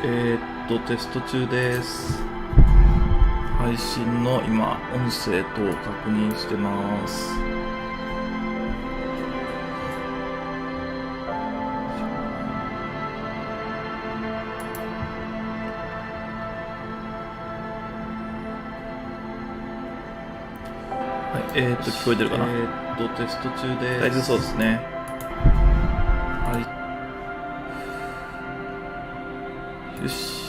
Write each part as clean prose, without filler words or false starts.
テスト中です。配信の今、音声等を確認してます。はい、聞こえてるかな？テスト中です。大丈夫そうですね。はい。よし。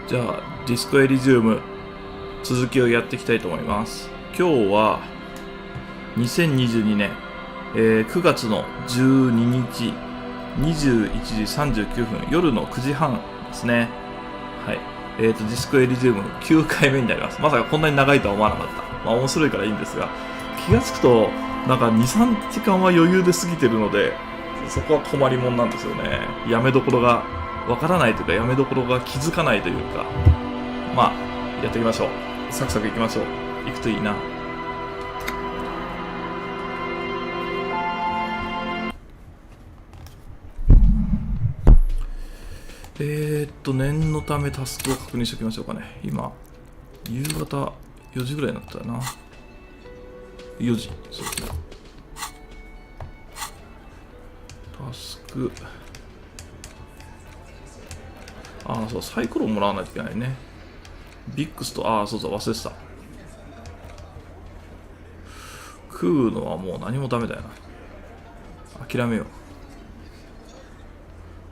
じゃあ、ディスコエリジウム、続きをやっていきたいと思います。今日は、2022年、9月の12日、21時39分、夜の9時半ですね。はい。ディスコエリジウム9回目になります。まさかこんなに長いとは思わなかった。まあ面白いからいいんですが、気がつくと、なんか2、3時間は余裕で過ぎてるので、そこは困りもんなんですよね。やめどころがわからないというか、やめどころが気づかないというか、まあ、やっていきましょう。サクサクいきましょう。いくといいな。念のためタスクを確認しておきましょうかね。今、夕方4時ぐらいになったよな。4時、そうですね。タスク。ああ、そう、サイコロをもらわないといけないね。ビックスと、ああ、そうそう、忘れてた。食うのはもう何もダメだよな。諦めよう。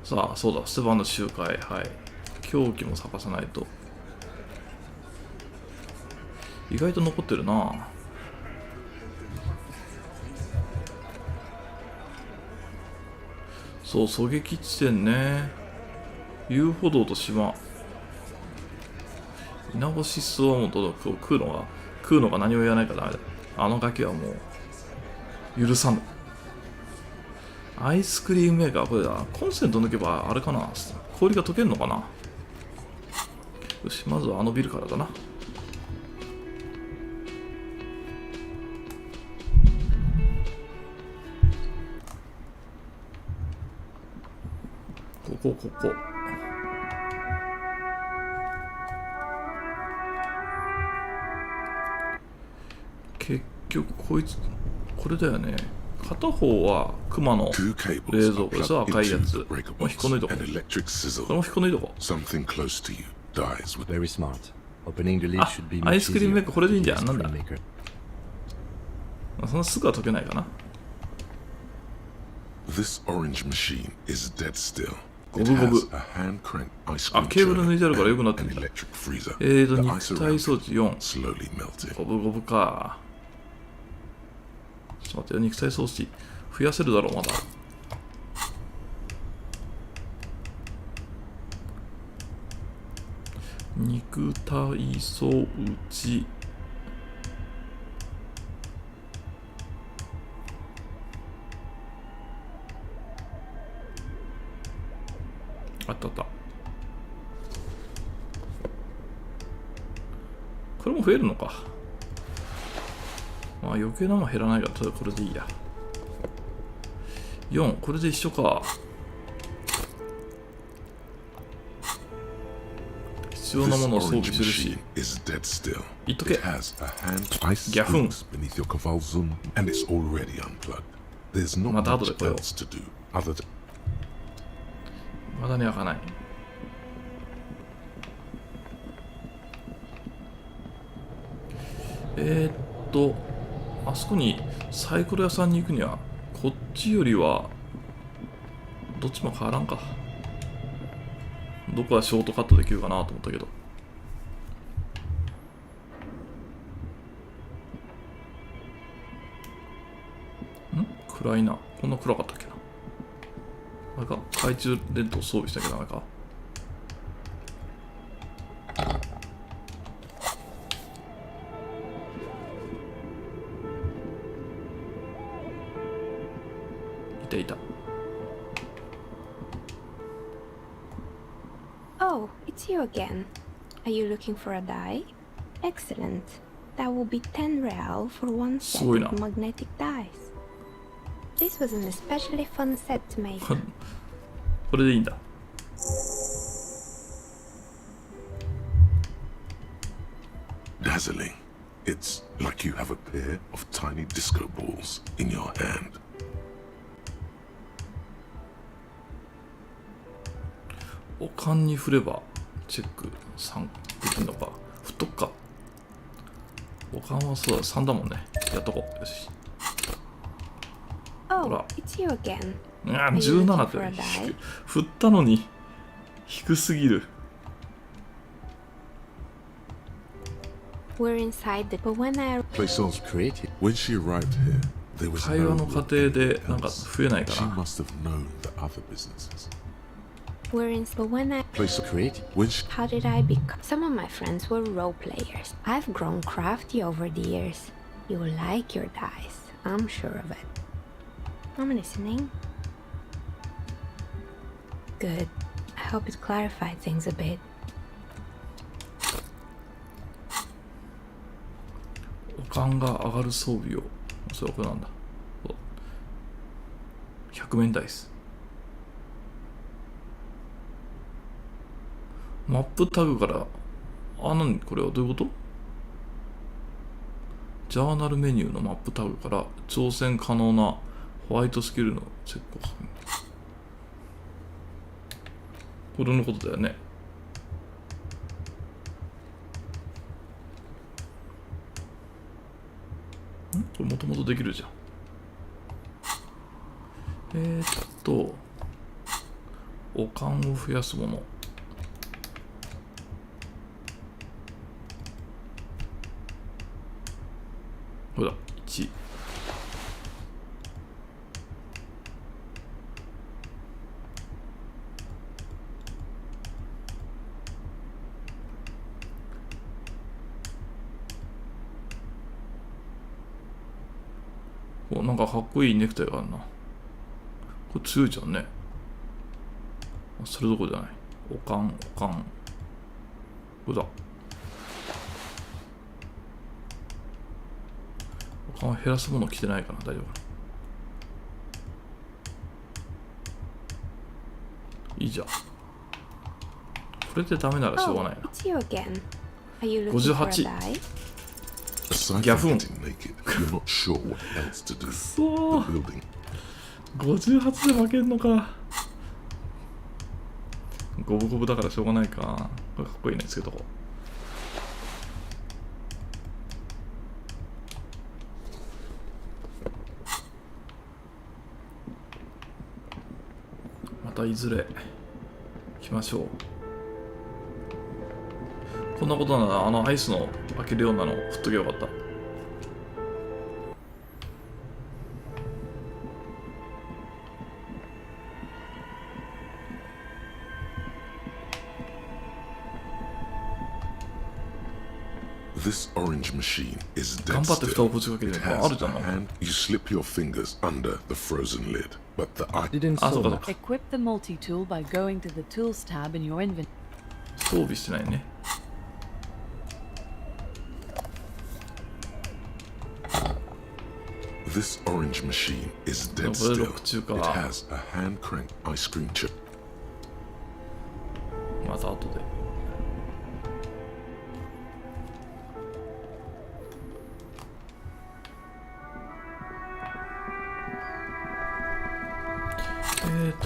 さあ、そうだ、ステバンの集会。はい。狂気も咲かさないと。意外と残ってるな。そう、狙撃地点ね。遊歩道と島。稲干しスワモと食うのが何も言わないからダメだ。あのガキはもう、許さぬ。アイスクリームメーカー、これだ。コンセント抜けばあれかな。氷が溶けるのかな。よし、まずはあのビルからだな。ここ。結局こいつ、これだよね。片方はクマの冷蔵庫です。赤いやつ。もう引っこ抜いとこ。これも引っこ抜いとこ。あ、アイスクリームメーカーこれでいいんじゃん。なんだ。そんなすぐは溶けないかな。ゴブゴブ。あ、ケーブル抜いてあるから良くなってるんだ。肉体装置4。ゴブゴブか。ちょっと待ってよ、肉体装置増やせるだろう、まだ。肉体装置。あった。これも増えるのか。まあ余計なもん減らないから、ただこれでいいや。4、これで一緒か。必要なものを装備するし。言っとけ。ギャフン。また後で来よう。まだね、開かない。あそこにサイコロ屋さんに行くには、こっちよりは、どっちも変わらんか。どこはショートカットできるかなと思ったけど。暗いな。こんな暗かったっけな。あれか、懐中電灯装備したけどダメか。いた。Oh, it's you again. Are you looking for a die? Excellent. That will be 10 real for one set of magnetic dice. This was an especially fun set to make. これでいいんだ。Dazzling. It's like you have a pair of tiny disco balls in your hand. おかんに振ればチェック3できるのか。振っとくか。おかんはそうだ、3だもんね。やっとこう。よし。Oh, it's you again. 17って振ったのに低すぎる。We're inside the... But when I... Place sounds creative. When she arrived here, there was 会話の no 過程でなんか増えないか She な。 must have known the other businesses. We're in... But when I... Place creative. When she... How did I become... Some of my friends were role players. I've grown crafty over the years. You like your dice. I'm sure of it. I'm listening. Good. I hope it clarified things a bit. おかんが上がる装備を、それはこれなんだ。100面ダイス。マップタグから、何これはどういうこと？ジャーナルメニューのマップタグから挑戦可能なホワイトスキルのチェックを確認。これのことだよね。これもともとできるじゃん。おかんを増やすもの。ほら、1。なんかかっこいいネクタイがあるな。これ強いじゃんね。それどころじゃない。おかん。これだ。おかんは減らすもの着てないかな。大丈夫かな。いいじゃん。これでダメならしょうがないな。It's you again. Are you looking for a 58。 die? Aside Yeah, from boom. getting naked, you're not sure what else to do. そう The building. 58で負けんのか。五分五分だからしょうがないか。これかっこいいね、つけとこう。またいずれ来ましょう。こんなことならアイスの開けるようなの振っとけばよかった。This orange machine is 頑 dead 張って蓋を still. こじかけて It るの has あるじゃ a ん。なんか hand. You slip your fingers under the frozen lid, but the eye Did あ、そうか install そうか。 Equip the multi-tool by going to the Tools tab in your inventory. 装備してないね。This orange machine is dead これ still. 6中 It か。 has a hand crank ice cream chip. また後で。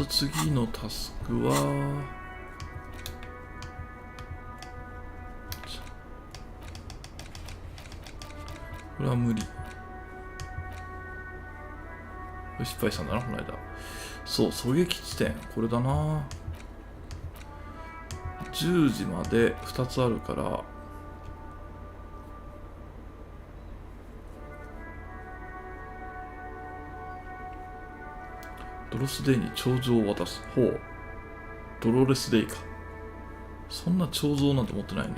次のタスクはこれは無理。これ失敗したんだな、この間。そう、狙撃地点。これだな。10時まで2つあるから、ドロスデイに彫像を渡す。ほう。ドロレスデイか。そんな彫像なんて持ってないね。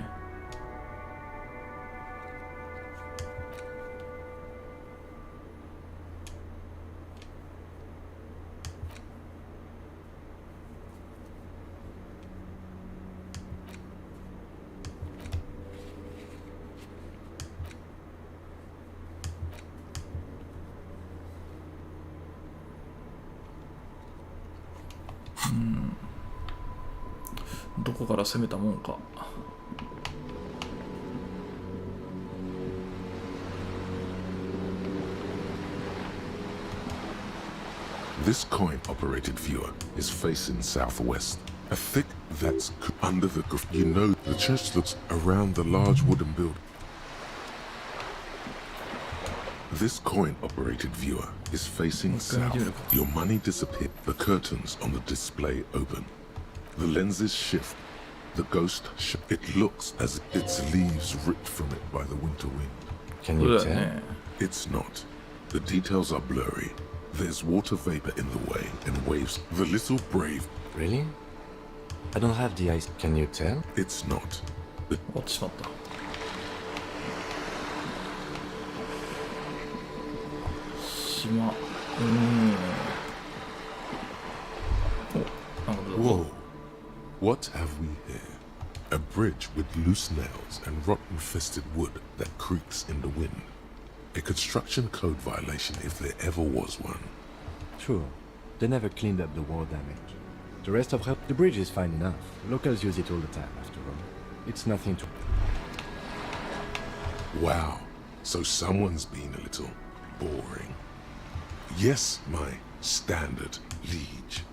どこから攻めたもんか。This coin-operated viewer is facing southwest. I think that's under the... You know, the church looks around the large wooden building. This coin-operated viewer is facing south. Your money disappears. The curtains on the display open. The lenses shift. The ghost it looks as if its leaves ripped from it by the winter wind. Can you tell? It's not. The details are blurry. There's water vapor in the way and waves. The little brave. Really? I don't have the eyes. Can you tell? It's not. The 終わってしまった。島。お、なんかどう Whoa. What have we here? A bridge with loose nails and rotten-fisted wood that creaks in the wind. A construction code violation if there ever was one. Sure. They never cleaned up the war damage. The rest of the bridge is fine enough. Locals use it all the time, after all. It's nothing to... Wow. So someone's been a little boring. Yes, my standard liege.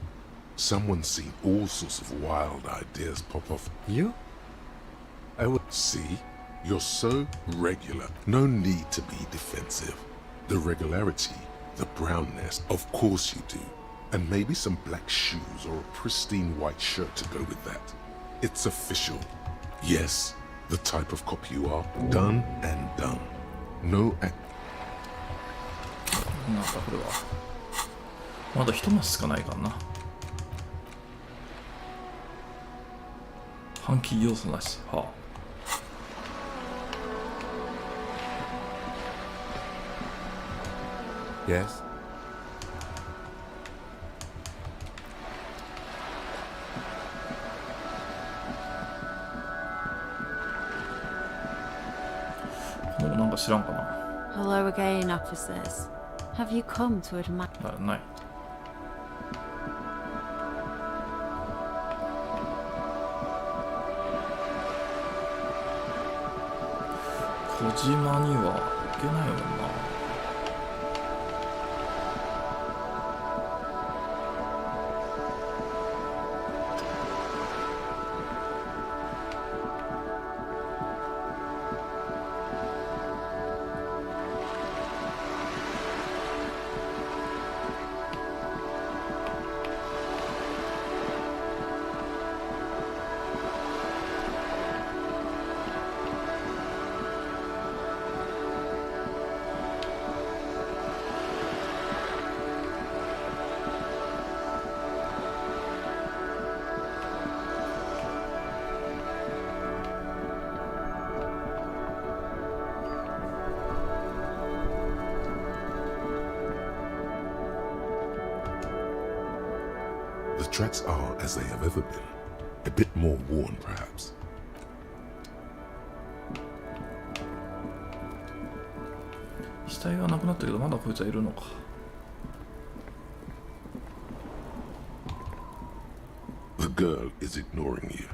Someone's seen all sorts of wild ideas pop off. You? I would... See? You're so regular. No need to be defensive. The regularity, the brownness, of course you do. And maybe some black shoes or a pristine white shirt to go with that. It's official. Yes, the type of cop you are. Done and done. No act. なんかこれはまだ一マスしかないからな。反撃要素なし。はあ。Yes?このなんか知らんかな。 Hello again, officers. Have you come to admire? あ、ない。小島には行けないもんな。The tracks are as they have ever been. A bit more worn, perhaps. 死体はなくなったけどまだこいつはいるのか。The girl is ignoring you.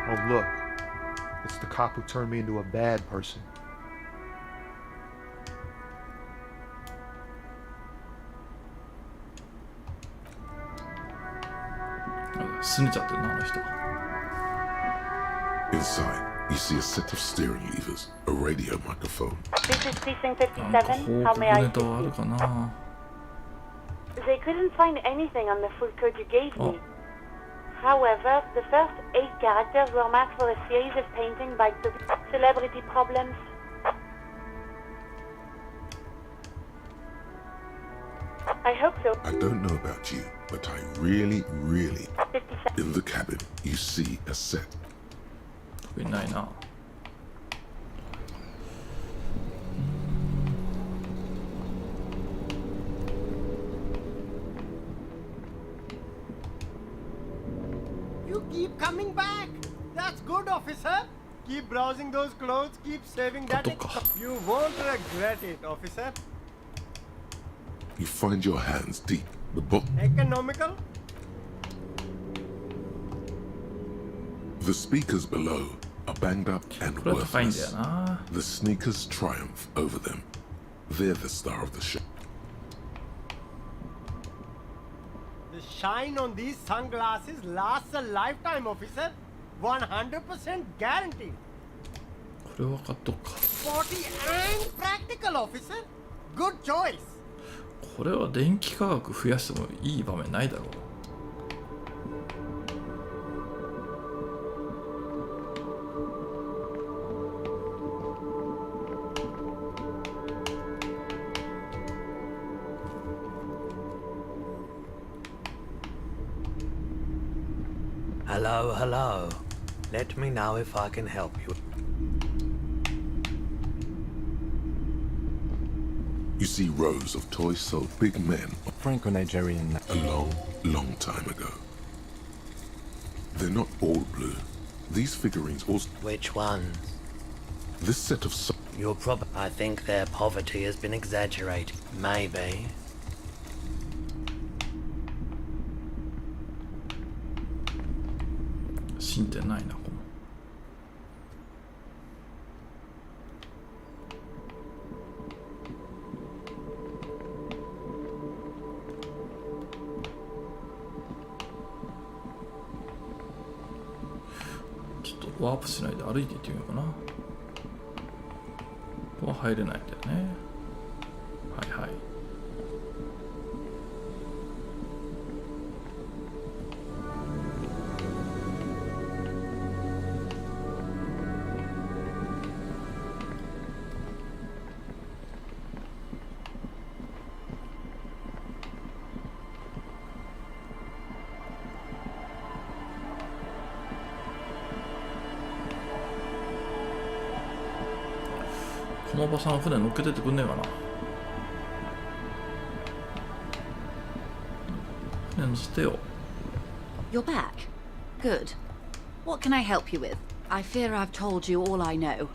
Oh, look. It's the cop who turned me into a bad person. 拗ねちゃってるな、あの人。 Inside, you see a set of steering levers, a radio microphone. This is Precinct なんか 57. 報 How 告 may I ネタはあ assist る you? かな。 They couldn't find anything on the full code you gave me. Oh. However, the first 8 characters were marked for a series of paintings by celebrity problems. I hope so. I don't know about you, but I really... 57. In the cabin, you see a set. 特にないな。You keep coming back. That's good, officer. Keep browsing those clothes, keep saving that. You won't regret it, officer. You find your hands deep. The Economical? The speakers below are banged up and これは高いんだ worthless. よな。 The sneakers triumph over them. They're the star of the show. The shine on these sunglasses lasts a lifetime, officer. 100% guaranteed. これ分かっとくか。 Sporty and practical, officer. Good choice. これは電気価格増やしてもいい場面ないだろう。Hello, hello. Let me know if I can help you. You see rows of toys sold big men Franco-Nigerian. a long, long time ago. They're not all blue. These figurines also... Which ones? This set of... You're I think their poverty has been exaggerated. Maybe. 進展ないな、この。ちょっとワープしないで歩いていってみようかな。ここは入れないんだよね。はいはい。このおばさん船乗っけてってくんねえかな。船乗せてよ。 You're back. Good. What can I help you with? I fear I've told you all I know.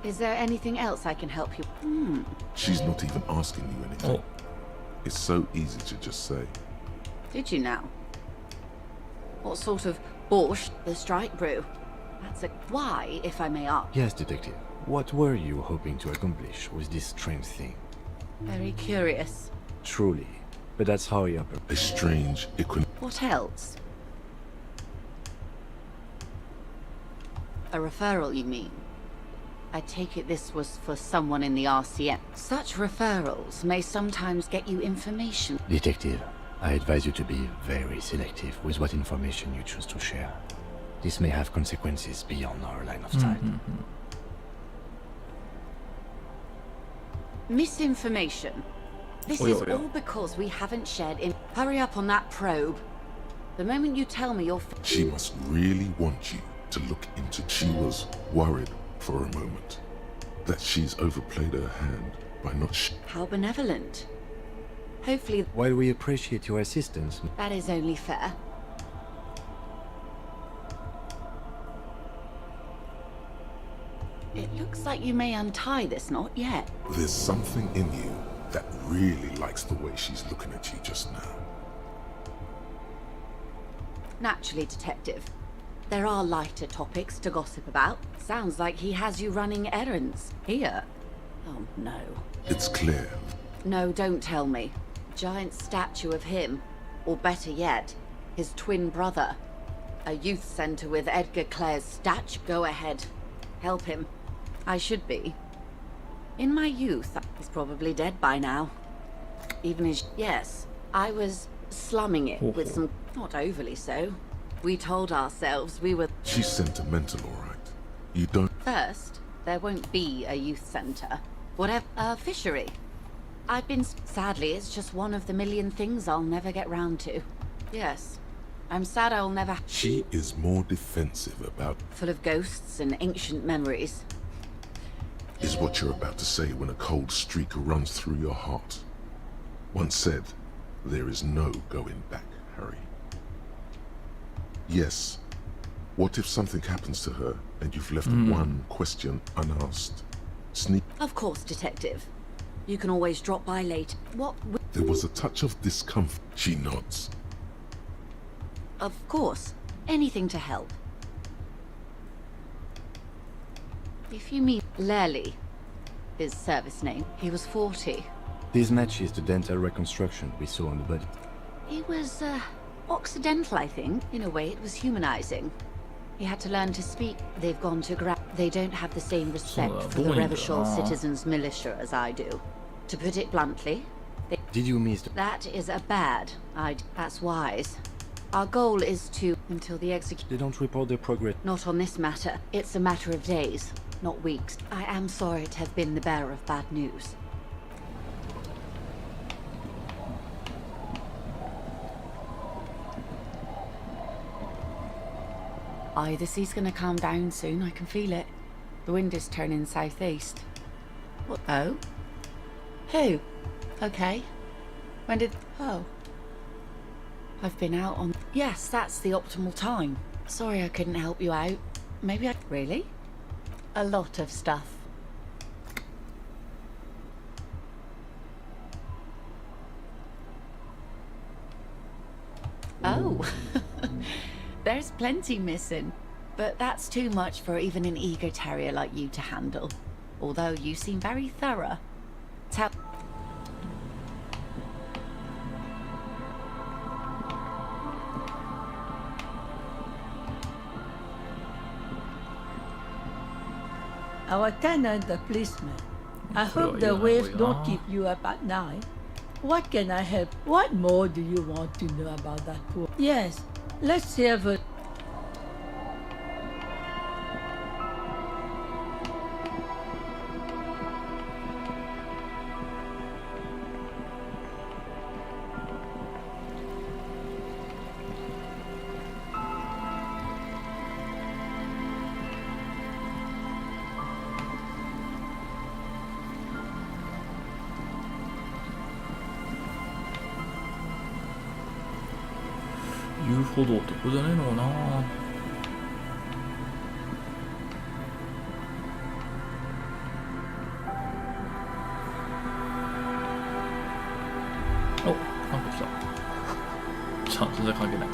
Is there anything else I can help you? She's not even asking you anything. Oh. It's so easy to just say. Did you now? What sort of borscht the strike brew? That's a why, if I may ask. Yes, detective. What were you hoping to accomplish with this strange thing? Very curious. Truly. But that's how you operate. A strange What else? A referral, you mean? I take it this was for someone in the RCM. Such referrals may sometimes get you information. Detective, I advise you to be very selective with what information you choose to share. This may have consequences beyond our line of sight. Misinformation. This is all because we haven't shared in. Hurry up on that probe. The moment you tell me you're. She must really want you to look into. She was worried for a moment that she's overplayed her hand by not. How benevolent. Hopefully. While we appreciate your assistance, That is only fair. It looks like you may untie this knot yet. There's something in you that really likes the way she's looking at you just now. Naturally, Detective. There are lighter topics to gossip about. Sounds like he has you running errands. Here. Oh, no. It's clear. No, don't tell me. Giant statue of him. Or better yet, his twin brother. A youth center with Edgar Clare's statue. Go ahead. Help him. I should be. In my youth, he's probably dead by now. Even his... Yes, I was slumming it with some... Not overly so. We told ourselves we were... She's sentimental, all right. You don't... First, there won't be a youth center. Whatever... A fishery. I've been... Sadly, it's just one of the million things I'll never get round to. Yes. I'm sad I'll never... She is more defensive about... Full of ghosts and ancient memories. Is what you're about to say when a cold streak runs through your heart. Once said, there is no going back, Harry. Yes, What if something happens to her and you've left one question unasked? Sneak. Of course, Detective. You can always drop by later. What? There was a touch of discomfort. She nods. Of course. Anything to help. If you mean Lely, his service name, he was 40. This matches the dental reconstruction we saw on the body. He was, Occidental, I think. In a way, it was humanizing. He had to learn to speak. They've gone to They don't have the same respect for the Revachol citizens' militia as I do. To put it bluntly, Did you miss that is a bad idea. That's wise. Our goal is to, until the execution. They don't report their progress. Not on this matter. It's a matter of days, not weeks. I am sorry to have been the bearer of bad news. The sea's gonna calm down soon, I can feel it. The wind is turning southeast. What? Oh? Who? Okay. When did... Oh. I've been out on... Yes, that's the optimal time. Sorry I couldn't help you out. Maybe I... Really? A lot of stuff. Oh. There's plenty missing. But that's too much for even an eager terrier like you to handle. Although you seem very thorough. Tell... Our tenant, the policeman. I hope the waves don't keep you up at night. What can I help? What more do you want to know about that poor? Yes, let's have a...遊歩道ってここじゃねえのかな。お、なんか来た。ちゃん全然関係ない。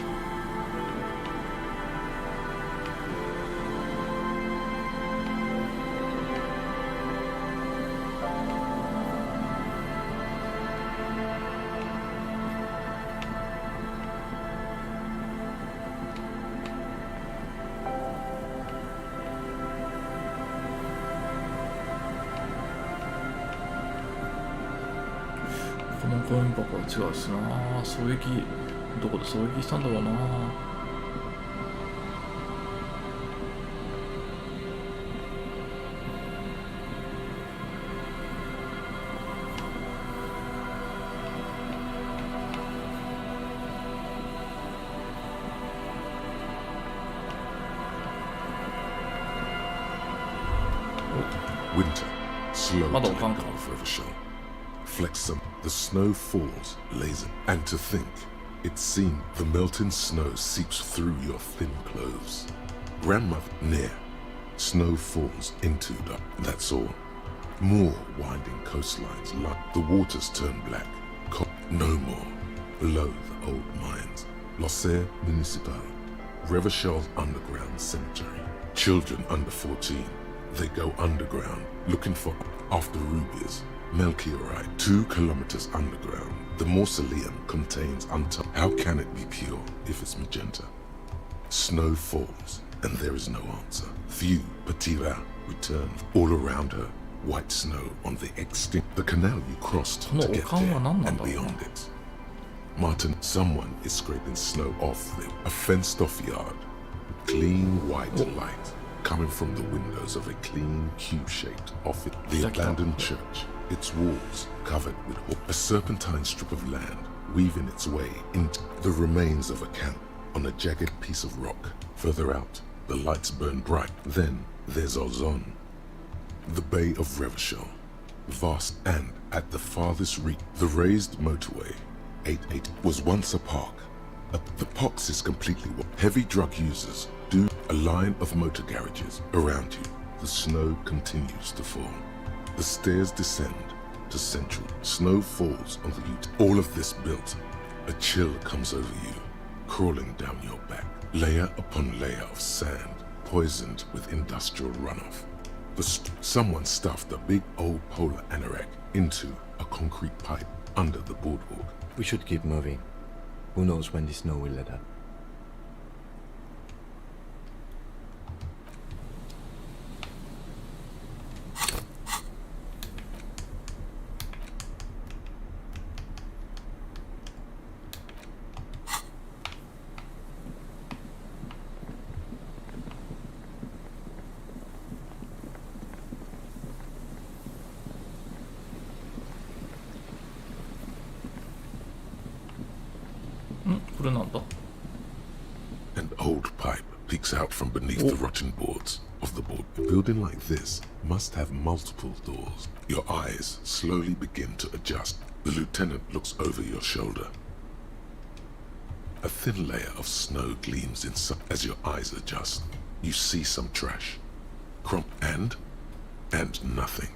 このコイン箱は違うしな。狙撃どこで狙撃したんだろうな。Winter, slow Mother to of let Uncle. go of Revachol. Flex some. The snow falls, lazing. And to think, it seemed the melting snow seeps through your thin clothes. Grandmother, near. Snow falls into the... That's all. More winding coastlines. Like the waters turn black. No more. Below the old mines. L'Océan Municipal. Revachol's underground cemetery. Children under 14. They go underground, looking for... After rubies. Melchiorite, 2 kilometers underground. The mausoleum contains How can it be pure if it's magenta? Snow falls, and there is no answer. Few Petira return. All around her, white snow on the extinct. The canal you crossed to get there and beyond it. Martin, someone is scraping snow off there. A fenced-off yard. Clean white light coming from the windows of a clean cube-shaped office. The abandoned church. Its walls covered with a serpentine strip of land weaving its way into the remains of a camp on a jagged piece of rock. Further out, the lights burn bright. Then there's Ozon, the Bay of Revachol, vast and at the farthest reach. The raised motorway, 88, was once a park. The pox is completely heavy drug users Do a line of motor garages around you. The snow continues to fall. The stairs descend to central. Snow falls on the ute. All of this built. A chill comes over you, crawling down your back. Layer upon layer of sand, poisoned with industrial runoff. Someone stuffed a big old polar anorak into a concrete pipe under the boardwalk. We should keep moving. Who knows when the snow will let up. An old pipe peeks out from beneath the rotten boards of the board. A building like this must have multiple doors. Your eyes slowly begin to adjust. The lieutenant looks over your shoulder. A thin layer of snow gleams inside. As your eyes adjust, you see some trash. And nothing.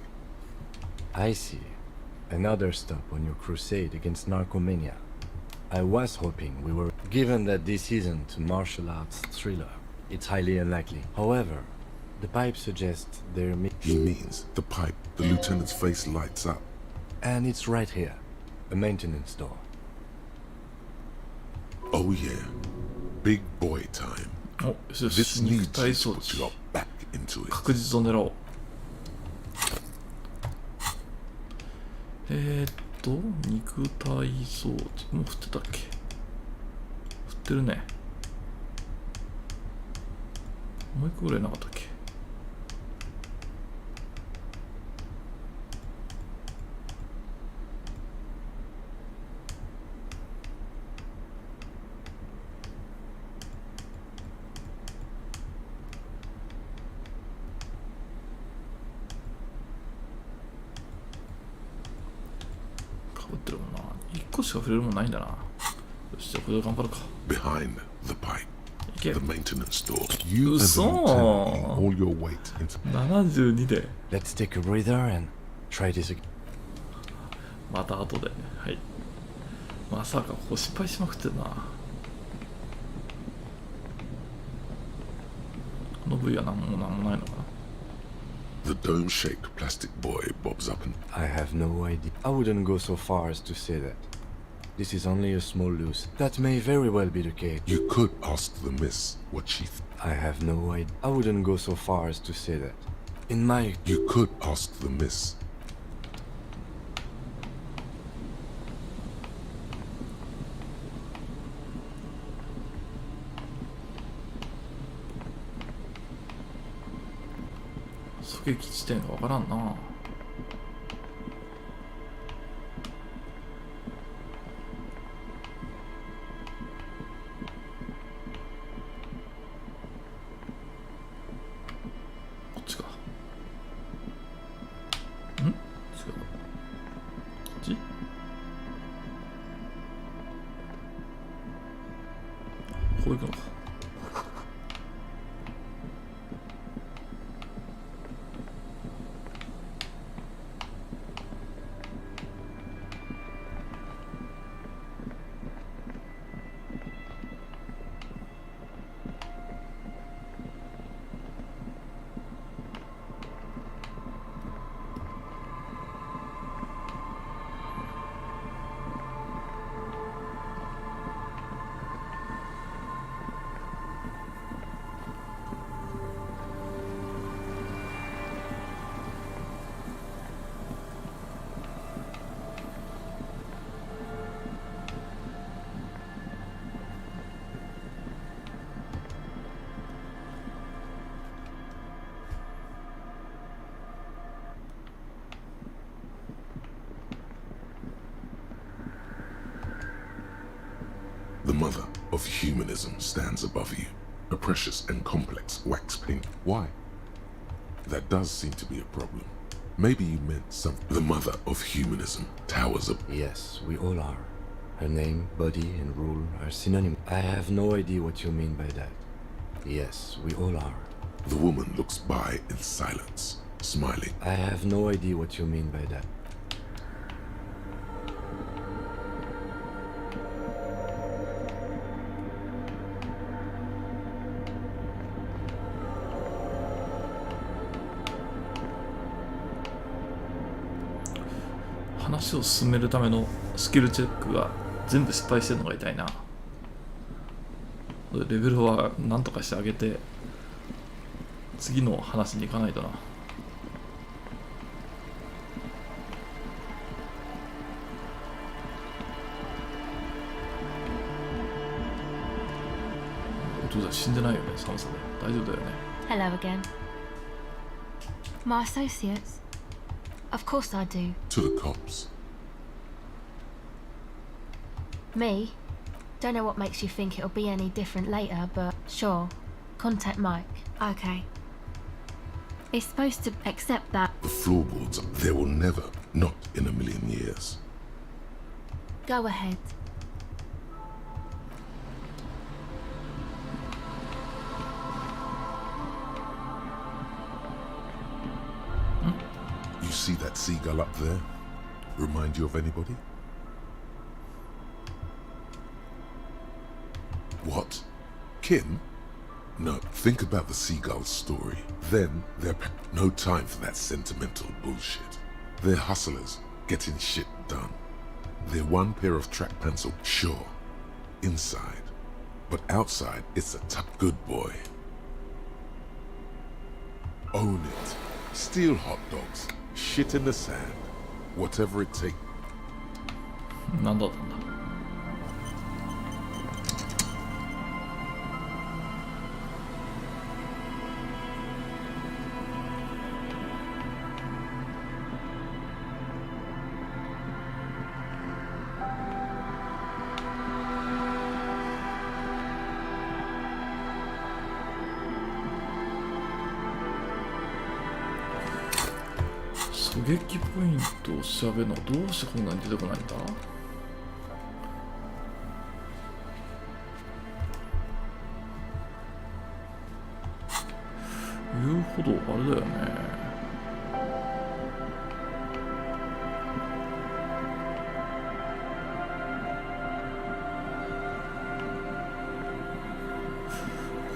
I see. Another stop on your crusade against narcomania. I was hoping we were... Given that this isn't a martial arts thriller, it's highly unlikely. However, the pipe suggests there may... He means the pipe. The lieutenant's face lights up. And it's right here. A maintenance door. Oh yeah. Big boy time. Oh, this needs to put your back into it. 確実を狙おう。肉体装置もう振ってたっけ？振ってるね。もう一個ぐらいなかったっけ？かぶってるもんな。1個しか触れるもんないんだな。よし、じゃあこれで頑張るか。Behind the pipe, the maintenance door. 嘘。all your weight into 72で。Let's take a breather and try this again. また後で。はい。まさかここ失敗しまくってるな。この部位はなんもないのかな。The dome-shaped plastic boy bobs up and... I have no idea. I wouldn't go so far as to say that. This is only a small loose. That may very well be the case. You could ask the miss what she... I have no idea. I wouldn't go so far as to say that. In my... You could ask the miss.狙撃地点がわからんな。こっちか。違う。こっち？こう行くのか。The mother of humanism stands above you, a precious and complex wax paint. Why? That does seem to be a problem. Maybe you meant something. The mother of humanism towers up. Yes, we all are. Her name, body, and rule are synonymous. I have no idea what you mean by that. Yes, we all are. The woman looks by in silence, smiling. I have no idea what you mean by that.「話を進めるためのスキルチェックが全部失敗してるのが痛いな。レベルは何とかしてあげて次の話に行かないとな。お父さん死んでないよね、寒さで。大丈夫だよね。 Hello again. My associates? Of course I do. To the cops. Me? Don't know what makes you think it'll be any different later, but sure. Contact Mike. Okay. It's supposed to accept that. The floorboards, there will never, not in a million years. Go ahead. You see that seagull up there? Remind you of anybody? What? Kim? No, think about the seagull's story. Then, no time for that sentimental bullshit. They're hustlers, getting shit done. They're one pair of track pants, sure, inside. But outside, it's a tough good boy. Own it. Steal hot dogs. Shit in the sand. Whatever it takes. 何だったんだ。狙撃ポイントを調べるのどうしてこんなに出てこないんだ。言うほどあれだよね。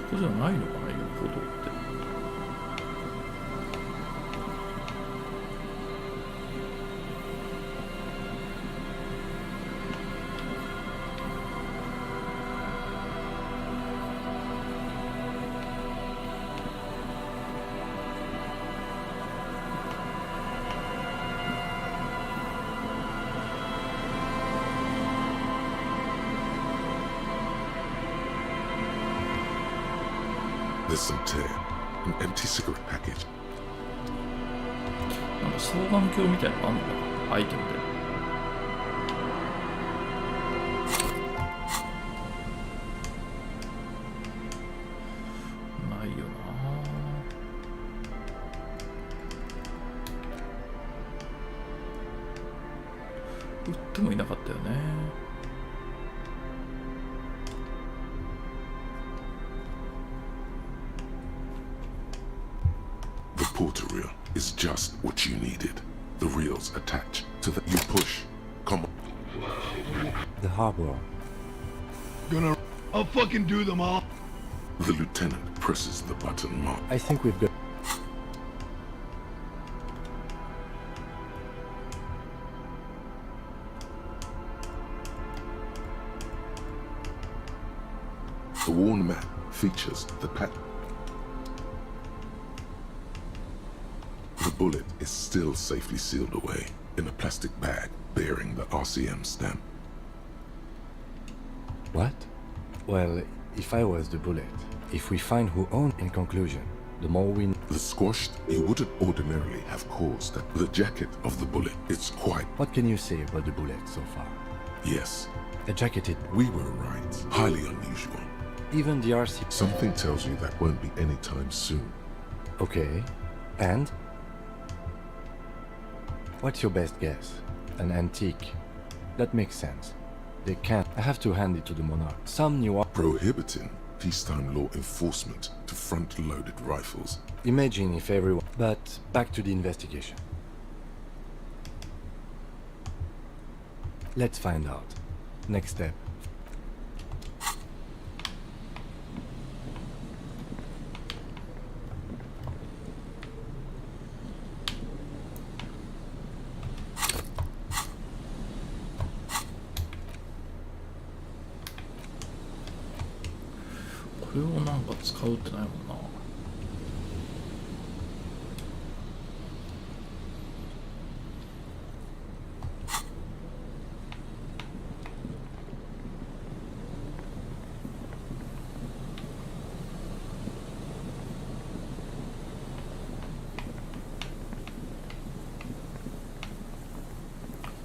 ここじゃないのかな、言うほどって。There's some tear, an empty cigarette package. なんか双眼鏡みたいなのあんのかな、アイテムで。ないよな。売ってもいなかったよね。Porter reel is just what you needed. The reels attach to the... You push. Come on. The harbor. I'll fucking do them all. The lieutenant presses the button mark. I think we've got... The worn map features the pattern. The bullet is still safely sealed away in a plastic bag bearing the RCM stamp. What? Well, if I was the bullet, if we find who owned, in conclusion, the more we... The squashed, you wouldn't ordinarily have caused that. The jacket of the bullet is quite... What can you say about the bullet so far? Yes. A jacketed... We were right. Highly unusual. Even the RC... Something tells you that won't be anytime soon. Okay. And? What's your best guess? An antique? That makes sense. They can't. I have to hand it to the monarch. Some new... Prohibiting peacetime law enforcement to front-loaded rifles. Imagine if everyone... But back to the investigation. Let's find out. Next step. This これをなんか使うってないもんな。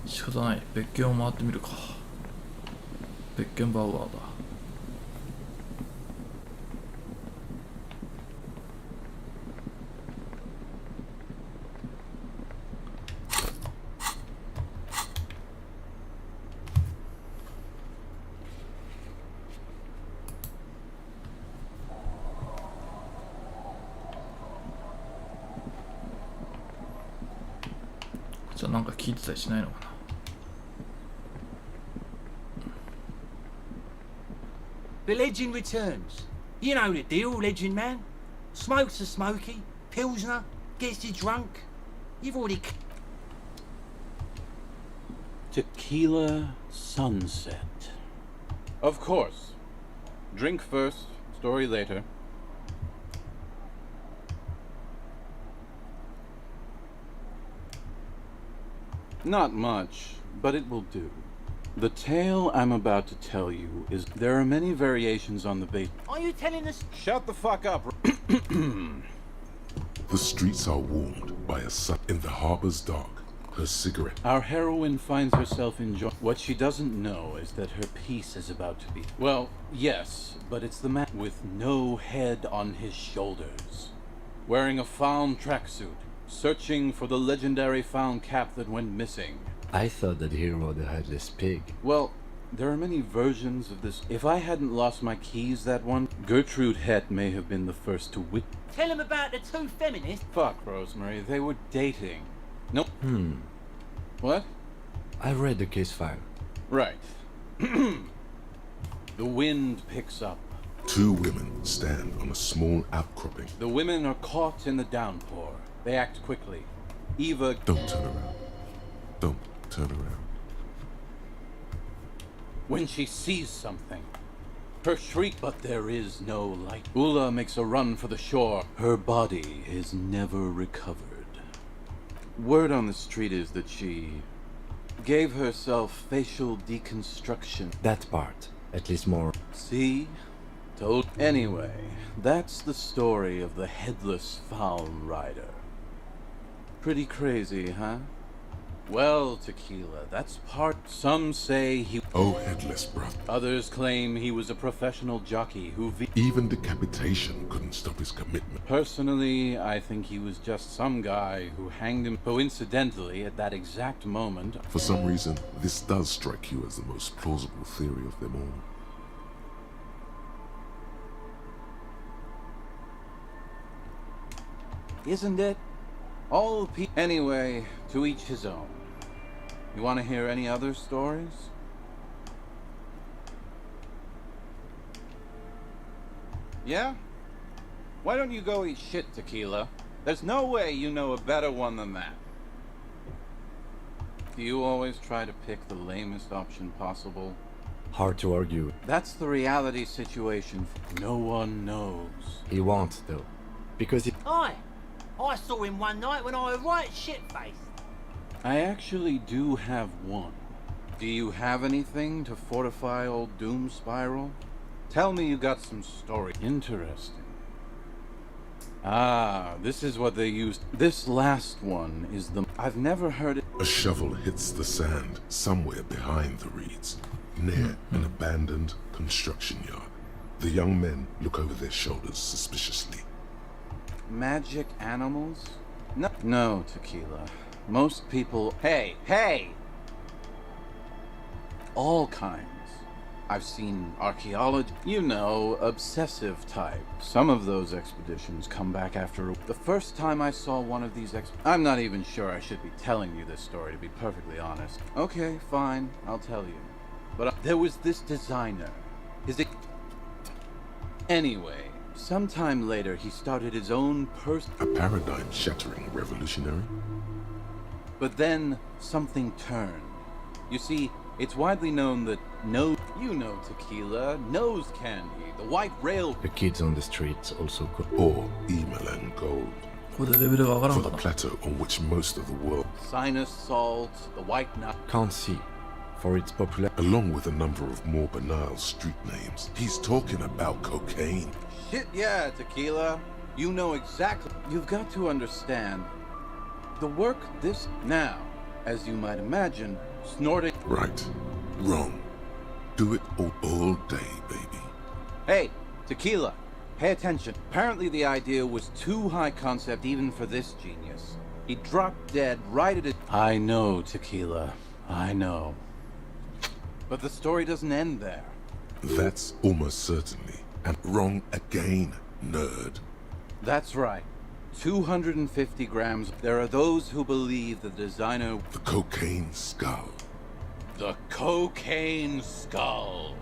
仕方ない。別件を回ってみるか。別件バウアーだ。じゃあなんか聞いてたりしないのかな。The legend returns. You know the deal, legend man. Smokes a smoky, pilsner, gets you drunk. You've already... Tequila sunset. Of course. Drink first, story later. Not much, but it will do. The tale I'm about to tell you is there are many variations on the base. Are you telling us? Shut the fuck up. The streets are warmed by a sun in the harbor's dark. Her cigarette. Our heroine finds herself enjoying. What she doesn't know is that her piece is about to be. Well, yes, but it's the man with no head on his shoulders, wearing a found tracksuit, searching for the legendary found cap that went missing. I thought that hero the headless pig. Well, there are many versions of this. If I hadn't lost my keys that one, Gertrude Het may have been the first to Tell him about the two feminists. Fuck, Rosemary, they were dating. Nope. What? I read the case file. Right. The wind picks up. Two women stand on a small outcropping. The women are caught in the downpour. They act quickly. Eva... Don't turn around. Don't turn around. When she sees something, her shriek, but there is no light. Ula makes a run for the shore. Her body is never recovered. Word on the street is that she gave herself facial deconstruction. That part, at least more. See? Told. Anyway, that's the story of the headless found rider. Pretty crazy, huh? Well, Tequila, that's part... Some say he... Oh, headless brother. Others claim he was a professional jockey who... Even decapitation couldn't stop his commitment. Personally, I think he was just some guy who hanged him coincidentally at that exact moment. For some reason, this does strike you as the most plausible theory of them all. Isn't it? All people... Anyway, to each his own. You want to hear any other stories? Yeah? Why don't you go eat shit, Tequila? There's no way you know a better one than that. Do you always try to pick the lamest option possible? Hard to argue. That's the reality situation. No one knows. He won't, though. Because he... Aye. I saw him one night when I was right shit-faced. I actually do have one. Do you have anything to fortify old Doom Spiral? Tell me you got some story. Interesting. Ah, this is what they used. This last one is the... I've never heard it. A shovel hits the sand somewhere behind the reeds, near an abandoned construction yard. The young men look over their shoulders suspiciously. Magic animals? No, no, Tequila. Most people... Hey! All kinds. I've seen archaeology, you know, obsessive type. Some of those expeditions come back after the first time I saw one of these I'm not even sure I should be telling you this story, to be perfectly honest. Okay, fine, I'll tell you. But there was this designer. Anyway, sometime later he started his own A paradigm-shattering revolutionary? But then something turned. You see, it's widely known that you know tequila, nose candy, the white rail. The kids on the streets also call Or email and gold. For the plateau on which most of the world Sinus salt, the white nut. can't see, for its popular. Along with a number of more banal street names. He's talking about cocaine. Shit, yeah, tequila. You know exactly. You've got to understand. The work this now, as you might imagine, snorting. Right. Wrong. Do it all day, baby. Hey, tequila, pay attention. Apparently the idea was too high concept even for this genius. He dropped dead right at it. I know, tequila. I know. But the story doesn't end there. That's almost certainly. And wrong again, nerd. That's right. 250 grams. There are those who believe the designer... The cocaine skull. The cocaine skull.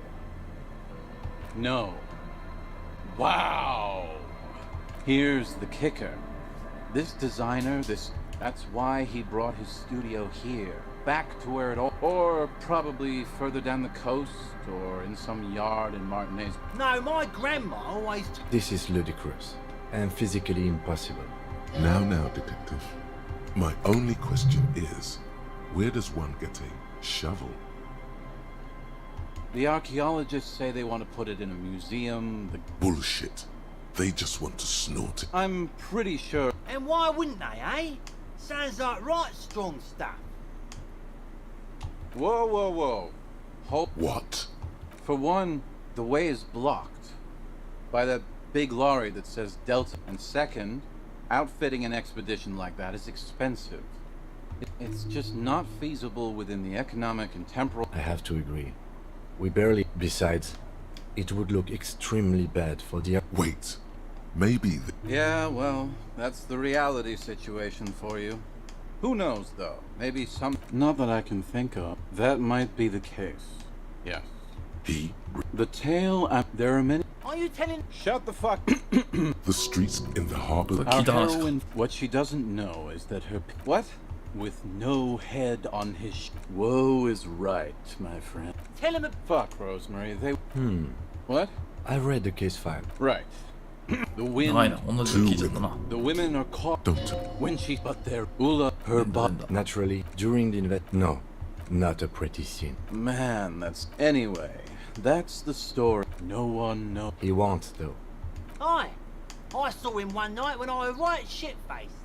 No. Wow. Here's the kicker. This designer, that's why he brought his studio here. Back to where it all... Or probably further down the coast, or in some yard in Martinez. No, my grandma always... This is ludicrous and physically impossible. Now, detective. My only question is, where does one get a shovel? The archaeologists say they want to put it in a museum. Bullshit. They just want to snort it. I'm pretty sure. And why wouldn't they, eh? Sounds like right strong stuff. Whoa. Hold. What? For one, the way is blocked by that big lorry that says Delta. And second, outfitting an expedition like that is expensive. It's just not feasible within the economic and temporal... I have to agree. We barely... Besides, it would look extremely bad for the... Wait. Maybe... Yeah, well, that's the reality situation for you. Who knows, though? Maybe some... Not that I can think of. That might be the case. Yes. The tale... There are many... Are you telling... Shut the fuck... The streets in the harbor... Our heroine... What she doesn't know is that her... What? With no head on his... Woe is right, my friend. Tell him... Fuck, Rosemary, they... What? I read the case file. Right. The wind... The women are caught... When she... But they're... Ula, her body... Naturally, during the No. Not a pretty scene. Man, that's... Anyway, that's the story. No one knows. He won't, though. I saw him one night when I was right shit-faced.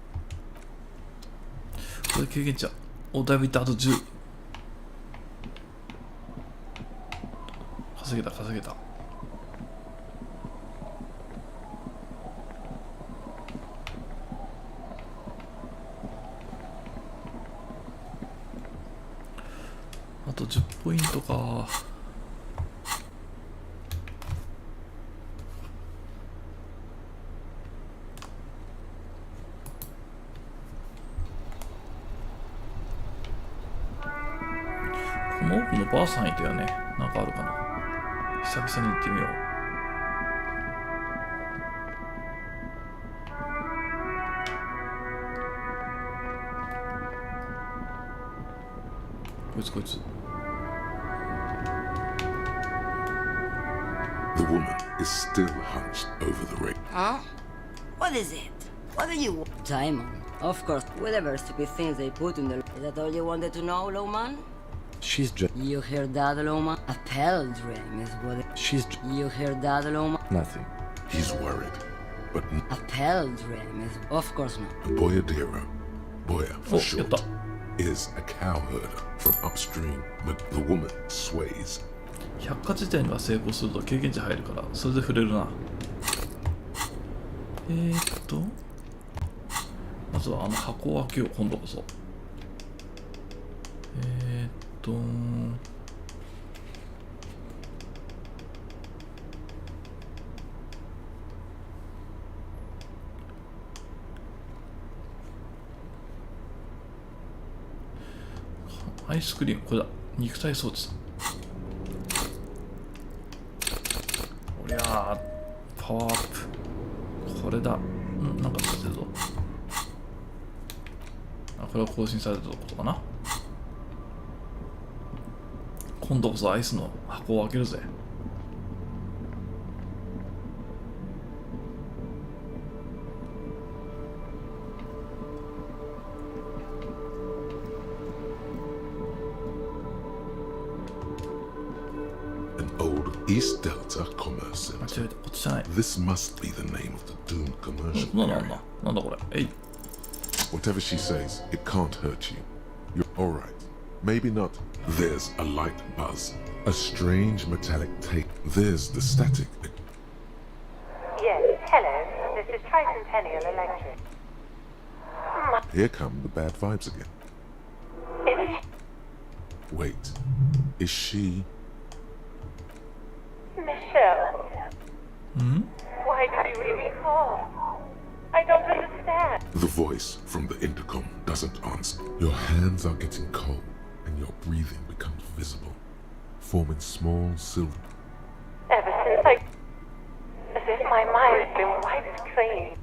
これ経験値おだいぶいったあと10稼げたあと10ポイントかこの奥のばあさんいたよね。なんかあるかな。久々に行ってみよう。こいつ。The woman is still hunched over the ring. Huh? What is it? What do you want? Diamond. Of course, whatever stupid things they put in the... Is that all you wanted to know, Lowman? She's just... You hear that, Loma? A pilgrim is what it... She's... You hear that, Loma? Nothing. He's worried, but... A pilgrim is... Of course not. Boyadero, Boya for short, is a cow herder from upstream, but the woman sways. 百科事典が成功すると経験値入るから、それで触れるな。まずはあの箱を開けよう、今度こそ。アイスクリーム、これだ。肉体装置だ。おりゃー、パワーアップ。これだ。なんか出てるぞ。これは更新されたことかな。今度こそアイスの箱を開けるぜ。East Delta Commerce Center. This must be the name of the doomed commercial area. Whatever she says, it can't hurt you. You're alright. Maybe not. There's a light buzz. A strange metallic tape. There's the static. Yes, hello. This is Tricentennial Electric. Here come the bad vibes again. Wait. Is she... Michelle. Why did you leave me call? I don't understand. The voice from the intercom doesn't answer. Your hands are getting cold, and your breathing becomes visible, forming small silver. Ever since as if my mind's been wiped clean.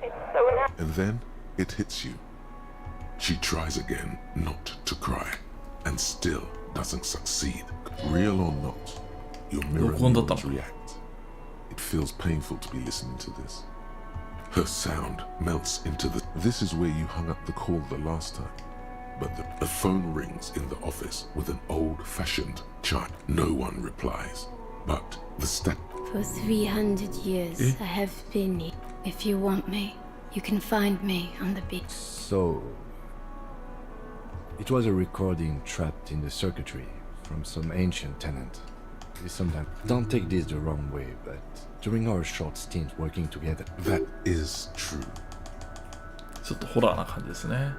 It's so now. And then it hits you. She tries again not to cry, and still doesn't succeed. Real or not, your mirror neurons react. It feels painful to be listening to this. Her sound melts into the... This is where you hung up the call the last time. But the phone rings in the office with an old-fashioned chime. No one replies. But the For 300 years, I have been here. If you want me, you can find me on the beach. So... It was a recording trapped in the circuitry from some ancient tenant. Sometimes, don't take this the wrong way, but during our short stint working together, that is true. ちょっとホラーな感じですね。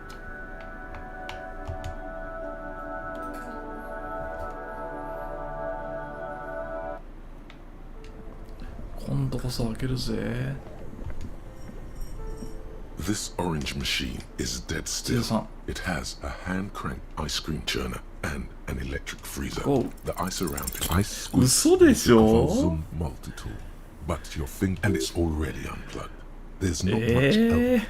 今度こそ開けるぜ。This orange machine is dead still. It has a hand-cranked ice cream churner and an electric freezer. The ice around it. Ice zoom multi-tool. But your finger and it's already unplugged. There's not much else.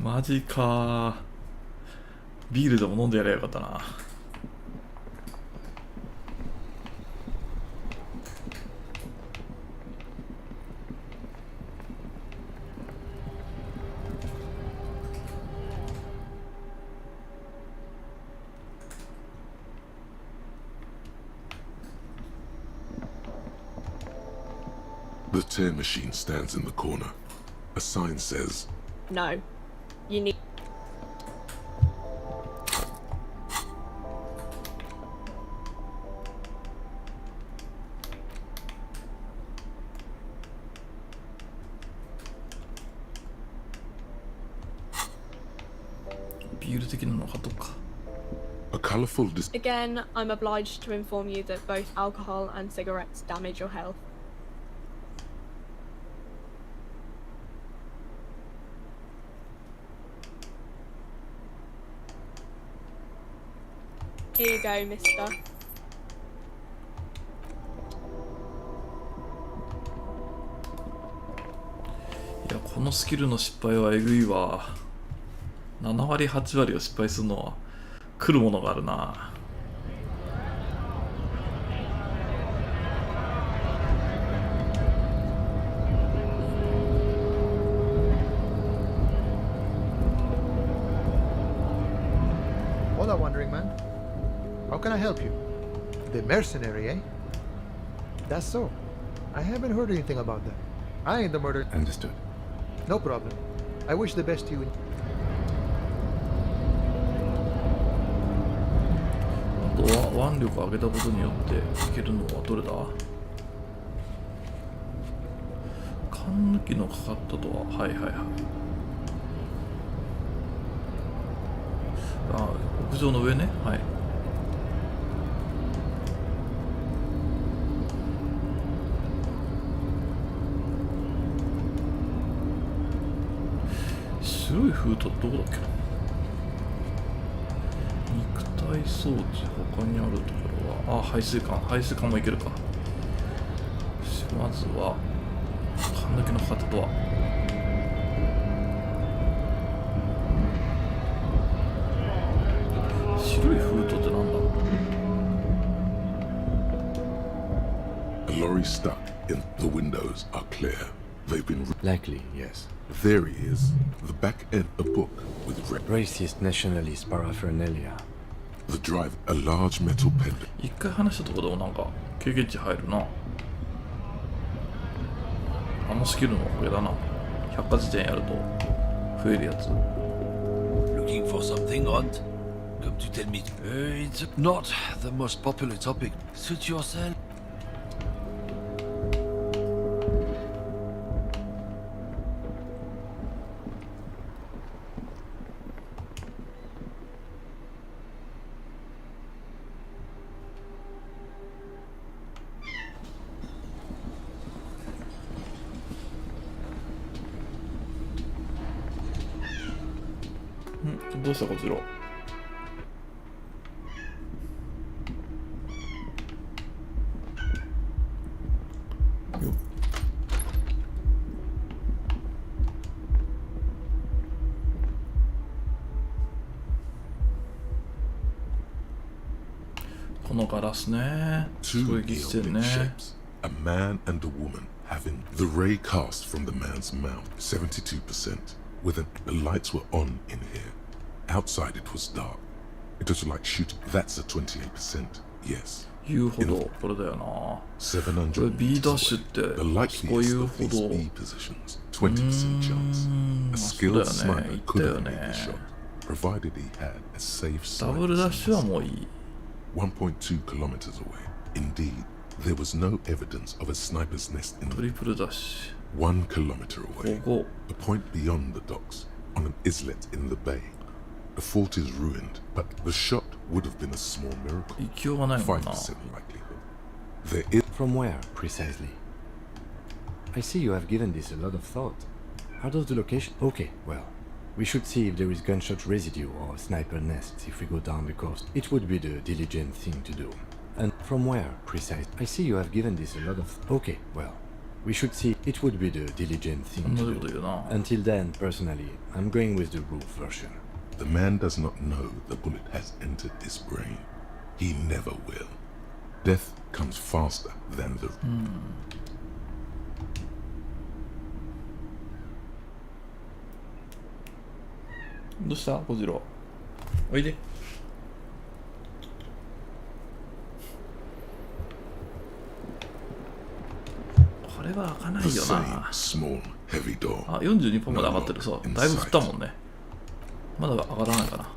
マジか。ビールでも飲んでやればよかったな。The tear machine stands in the corner. A sign says, No. You need... A colorful Again, I'm obliged to inform you that both alcohol and cigarettes damage your health. Here you go, mister. いや、このスキルの失敗はえぐいわ。7割8割を失敗するのは来るものがあるな。Hola, wandering man. How can I help you? The mercenary, eh? That's so. I haven't heard anything about that. I ain't the murderer. Understood. No problem. I wish the best to you. あとは腕力を上げたことによっていけるのはどれだ？缶抜きのかかったとは、はいはいはい。あ、屋上の上ね、はい。封筒どこだっけな。肉体装置他にあるところは、あ、排水管もいけるか。まずは缶抜きのかかったとは。白い封筒ってなんだ。 A lorry stuck in the windows are clear. They've been Likely, yes. There he is. The back end a book with Racist nationalist paraphernalia. The drive, a large metal pendant. 一回話したところでもなんか経験値入るな。あのスキルのおかげだな。百科事典やると増えるやつ。 Looking for something, Hunt? Come to tell me. It's not the most popular topic. Suit yourself. どうしたこちら。よこのガラスね。すごい激してるね。 A man and a woman having the ray cast from the man's mouth, 72%. The lights were on in here. Outside it was dark. It was like shooting. That's a 28%. Yes. 言うほどこれだよな。これ 700 B ダッシュってこういうほど 20% chance. A skilled sniper could have made the shot, provided he had a safe ダブルダッシュはもういい。 1.2 kilometers away. Indeed, there was no evidence of a sniper's nest in トリプルダッシュ。 1 kilometer away. A point beyond the docks, on an islet in the bay. The fort is ruined, but the shot would have been a small miracle. 5% likelihood. There is. From where, precisely? I see you have given this a lot of thought. How does the location? Okay, well, we should see if there is gunshot residue or sniper nests if we go down the coast. It would be the diligent thing to do. And from where, precisely? I see you have given this a lot of. Okay, well, we should see. It would be the diligent thing to do. Until then, personally, I'm going with the roof version. The man does not know the bullet has entered his brain. He never will. Death comes faster than the... どうした小次郎。おいで。これは開かないよな。あ、42%まで上がってる。そう。だいぶ振ったもんね。まだ上がらないかな。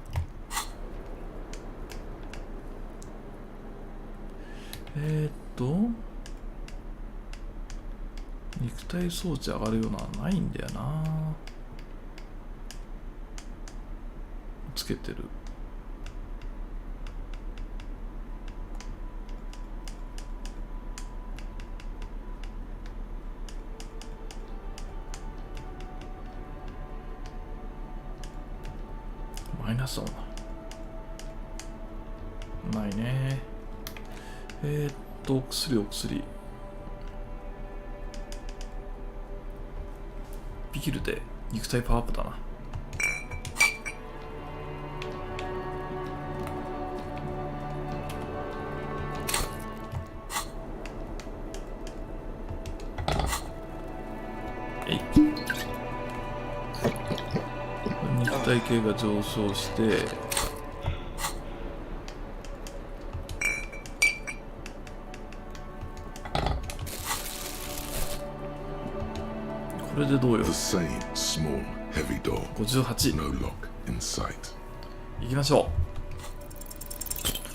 肉体装置上がるようなのはないんだよな。つけてる。マイナス音ないね。お薬ビキルで肉体パワーアップだな。肉体系が上昇してこれでどうよ。58。行きましょ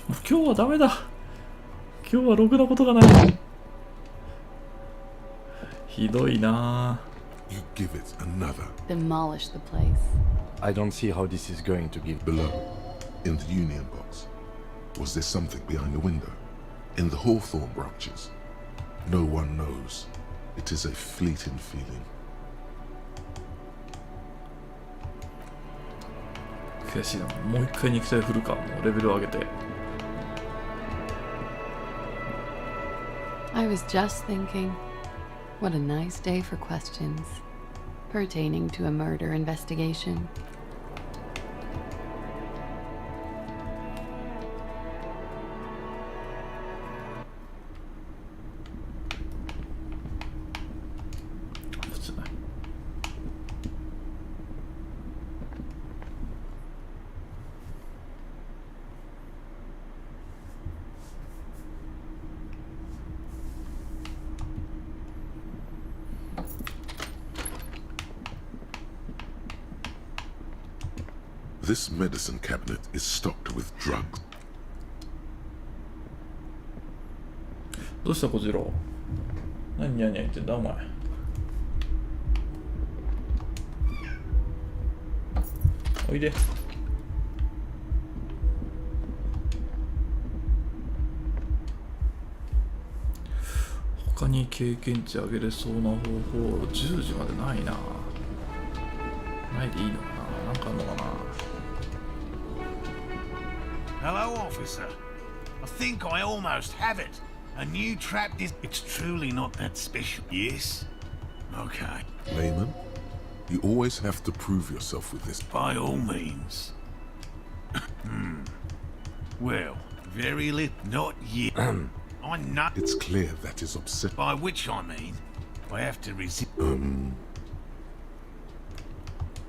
う。もう今日はダメだ。今日はろくなことがない。ひどいな。 You give it another. Demolish the place. I don't see how this is going to give. Below, in the union box, was there something behind the window? In the hawthorn branches? No one knows. It is a fleeting feeling. 悔しいな。もう一回肉体振るか。もうレベルを上げて。I was just thinking, what a nice day for questions pertaining to a murder investigation. This medicine cabinet is stocked with drugs. どうした小次郎。何ニャニャ言ってんだお前。おいで。他に経験値上げれそうな方法10時までないな。ないでいいのかな。なんかあんのかな。Hello, officer. I think I almost have it. A new trap It's truly not that special. Yes? Okay. Layman, you always have to prove yourself with this. By all means. Well, very not yet. I know. It's clear that is upset. By which I mean, I have to resist.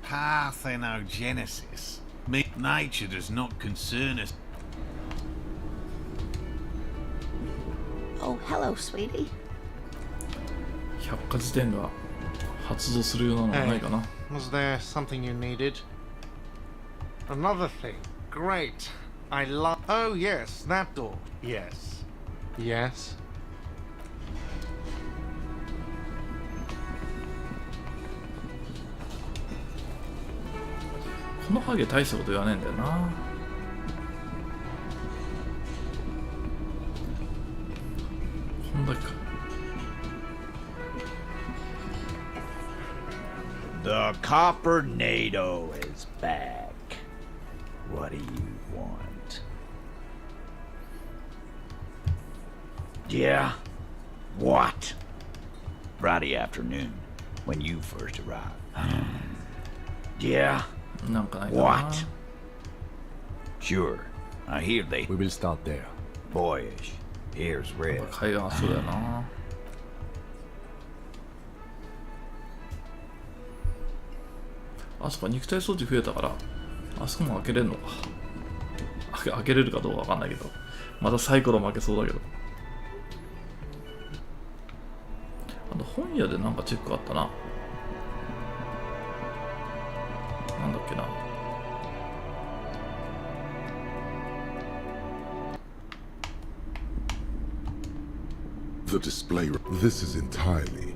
Parthenogenesis. Nature does not concern us. Oh, hello, sweetie. 百科事典が発動するようなのはないかな。Was there something you needed? Another thing. Great. I love. Oh, yes, that door. Yes. Yes. このハゲ大したこと言わねえんだよな。こんだけか。The Coppernado is back. What do you want? Yeah? What? Friday afternoon, when you first arrived. Yeah? What? Sure. I hear they... We will start there. Boyish. Here's red. 海岸はそうだよな。あそこ肉体装置増えたからあそこも開けれるのか。開けれるかどうかわかんないけど、またサイコロ負けそうだけど。あと本屋でなんかチェックあったな。なんだっけな。The display. This is entirely,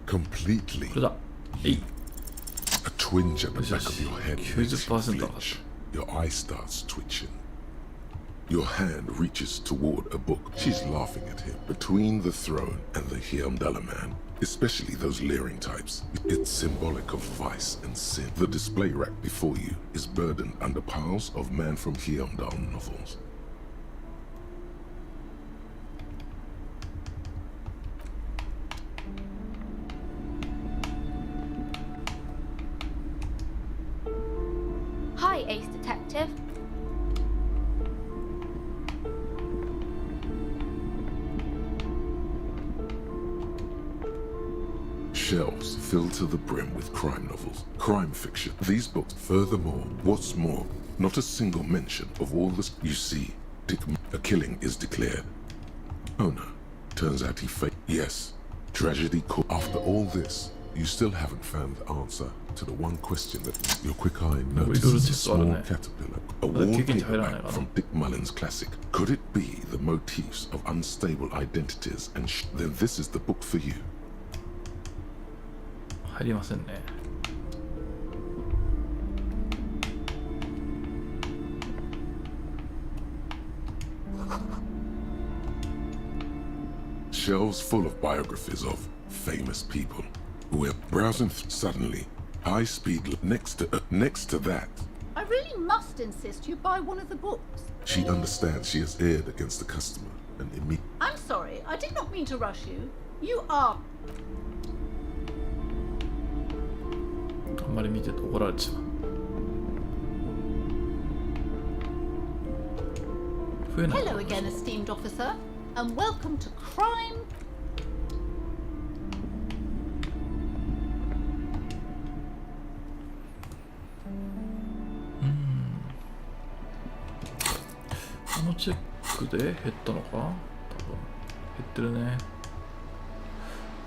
completely. これだ。えい。A twinge at the back of your head makes you 90% flinch. Your eye starts twitching. Your hand reaches toward a book. She's laughing at him. Between the throne and the Hyamdala man, especially those leering types, it's symbolic of vice and sin. The display rack before you is burdened under piles of Man from Hyamdal novels. Hi, Ace Detective. Shelves filled to the brim with crime novels, crime fiction. These books, furthermore, what's more, not a single mention of all this. You see, a killing is declared. Oh no, turns out he faked. Yes, tragedy caught. After all this, you still haven't found the answer to the one question that your quick eye notices a small caterpillar, a wallpaper back from Dick Mullen's classic. Could it be the motifs of unstable identities? And then this is the book for you. 入りませんね。Shelves full of biographies of famous people. We're browsing suddenly. High speed next to that. I'm really must insist you buy one of the books. She understands she has erred against the customer and immediately. I'm sorry, I did not mean to rush you. You are. あんまり見てて怒られてしまう。増えない。 Hello again, esteemed officer, and welcome to Crime. このチェックで減ったのか？多分減ってるね。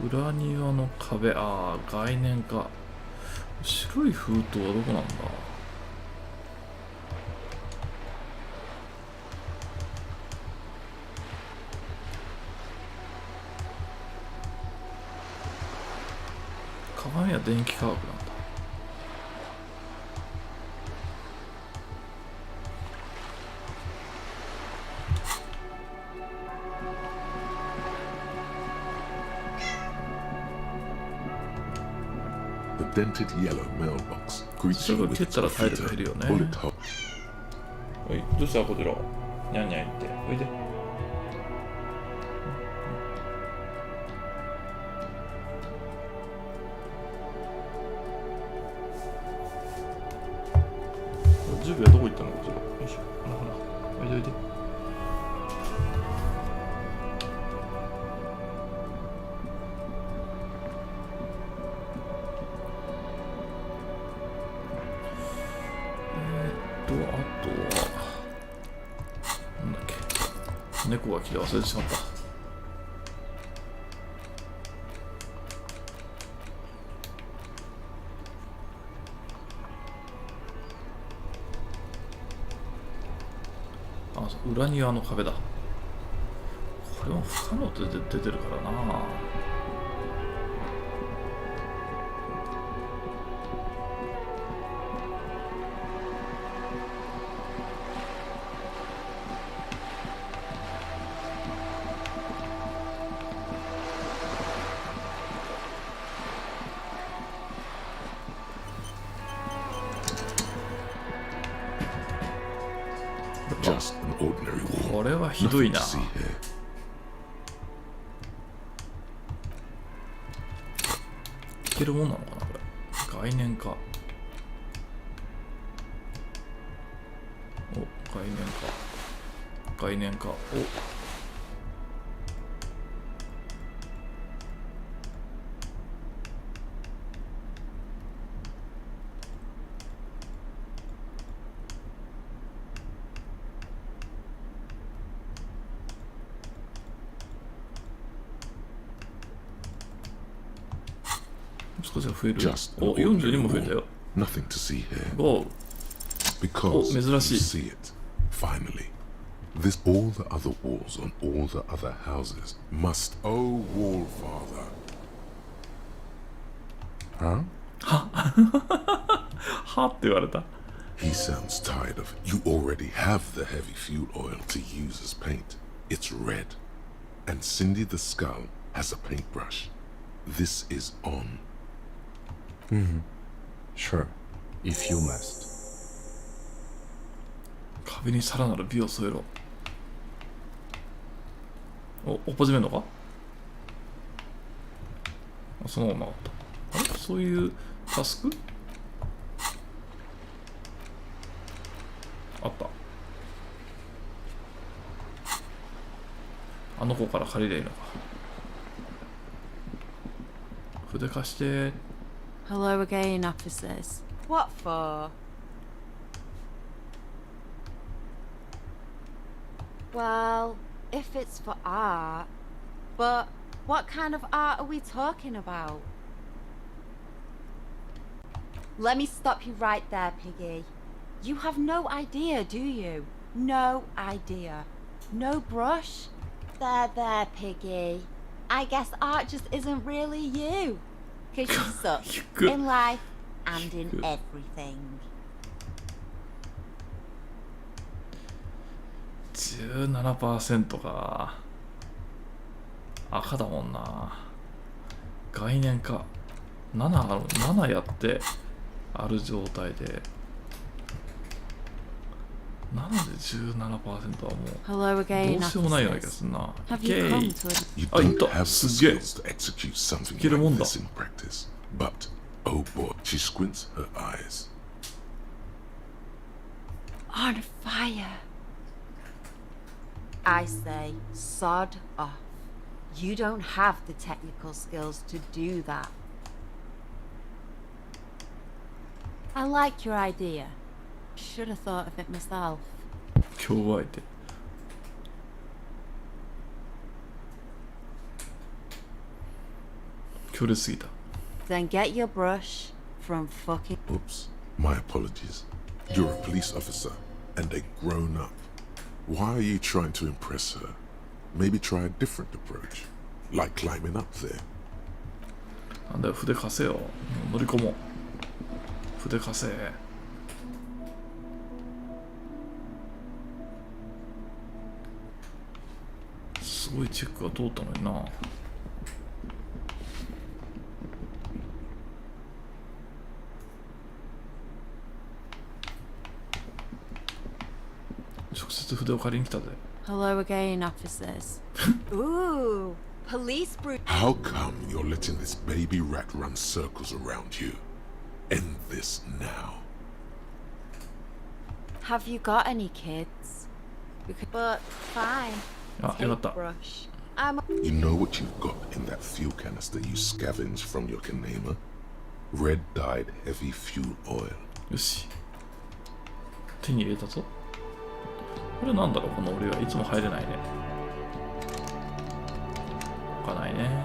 裏庭の壁、ああ、概念化。白い封筒はどこなんだ？鏡は電気科学なんだ。Dented yellow mailbox greets you with its bullet hole. おい、どうしたこちら？にゃんにゃん言って、おいで。10秒どこ行ったのこちら？よいしょ。ほらほら、おいでおいで。あとはなんだっけ、猫が来て忘れてしまった。あ、裏庭の壁だ。これも不可能って出てるからな。これはひどいな。いけるもんなのかなこれ。概念化。お、概念化。概念化。お。少し増える。お、42も増えたよ。Nothing to see here. Go. Because 珍しい。 you see it, finally. This all the other walls on all the other houses must. Oh, wall father. Huh? はって言われた。 He sounds tired of it. You already have the heavy fuel oil to use as paint. It's red. And Cindy the Skull has a paintbrush. This is on. Sure, if you must. 壁にさらなる美を添えろ。お、追っ始めるのか？あ、そのままなかった。あれ？そういうタスク？あった。あの子から借りりゃいいのか。筆貸して。Hello again, officers. What for? Well, if it's for art. But what kind of art are we talking about? Let me stop you right there, Piggy. You have no idea, do you? No idea. No brush? There, Piggy. I guess art just isn't really you. 'Cause you suck in life and in everything. 17% か。赤だもんな。概念化。7やってある状態で。なので 17% はもう Hello again, どうしようもないような気がするな。 Have イェ you ー come イ to You あ、いっ don't た have the すげえ skills to execute something いけるもん like だ this in practice. But, oh boy, she squints her eyes. on fire? I say, sod off. You don't have the technical skills to do that. I like your idea. Should have thought of it myself. 競合相手強烈すぎた。 Then get your brush from fucking. Oops, my apologies. You're a police officer and a grown up. Why are you trying to impress her? Maybe try a different approach, like climbing up there. なんだよ、筆貸せよ。乗り込もう。筆貸せ。すごいチェックが通ったのにな。直接筆を借りに来たぜ。 Hello again, officers. Ooh, police brute. How come you're letting this baby rat run circles around you? End this now. Have you got any kids? But fine. あ、よかった。 Brush. I'm. You know what you've got in that fuel canister you scavenged from your Kanema? Red-dyed heavy fuel oil. よし。手に入れたぞ。これなんだろう、この俺はいつも入れないね。開かないね。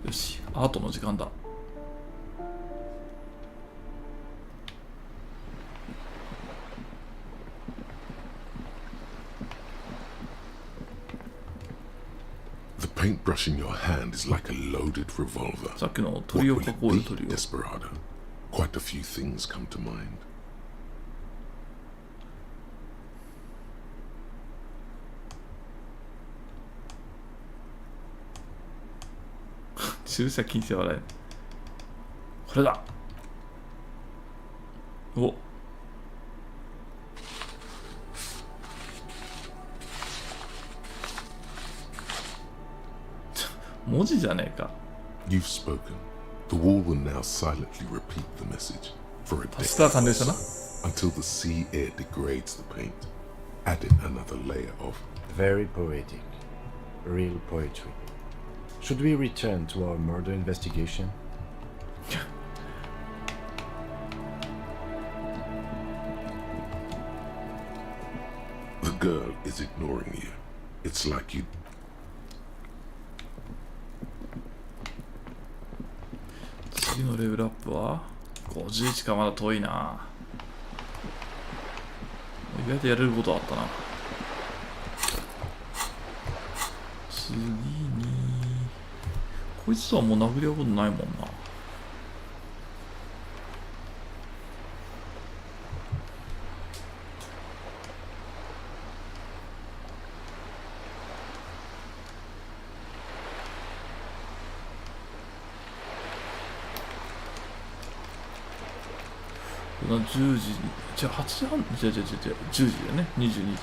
よし、アートの時間だ。The paintbrush in your hand is like a loaded revolver. さっきの What 鳥を will 囲う it 鳥 be, を。 Desperado? Quite a few things come to mind. 注射禁止は笑え。これだ。お。文字じゃねえか。 You've spoken. The wall will now silently repeat the message for a day スター完了したな。 until the sea air degrades the paint, adding another layer of. Very poetic. Real poetry. Should we return to our murder investigation? The girl is ignoring you. It's like you. 次のレベルアップは51か。まだ遠いな。意外とやれることあったな。次にこいつとはもう殴り合うことないもんな。10時、じゃあ8時半、じゃあ10時だね、22時。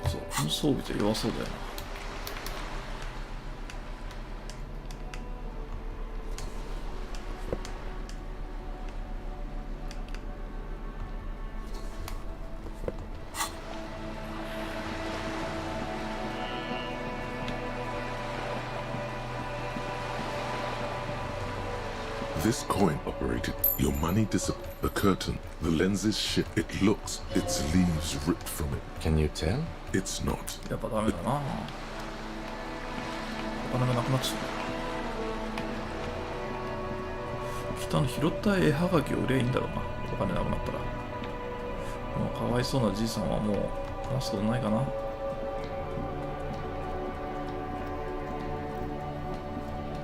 そう、この装備じゃ弱そうだよな。This coin operated. Your money disappeared. The curtain, the lenses shift. It looks, its leaves ripped from it. Can you tell? It's not. やっぱダメだな。お金がなくなっちゃった。拾った絵はがきを売ればいいんだろうな。お金なくなったら。もうかわいそうなじいさんはもう話すことないかな。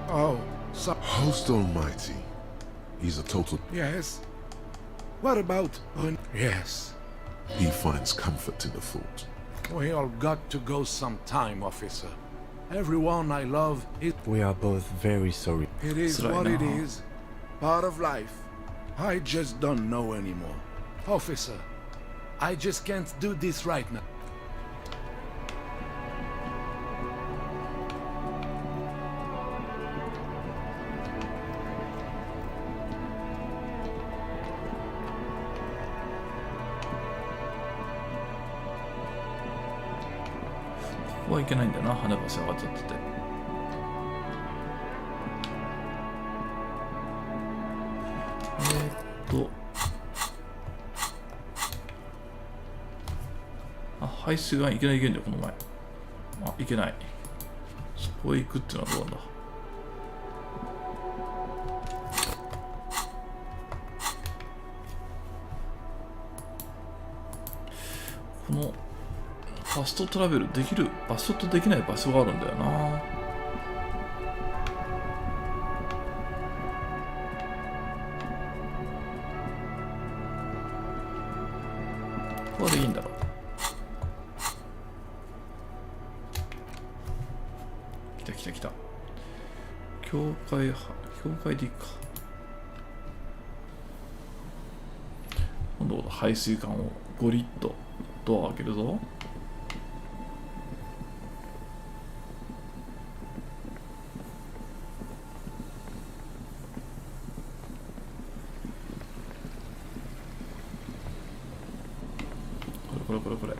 Oh, so Host Almighty. He's a total... Yes. What about Yes. He finds comfort in the thought. We all got to go sometime, officer. Everyone I love is... We are both very sorry. It is what it is. Part of life. I just don't know anymore. Officer, I just can't do this right now.ここはいけないんだよな、跳ね橋上がっちゃってて。あ、排水がいけないいけんだよ、この前。あ、いけない。そこへ行くっていうのはどうなんだ。このファストトラベルできる場所とできない場所があるんだよな。ここでいいんだろう。来た来た来た。教会でいいか。今度排水管をゴリッとドア開けるぞ。これ。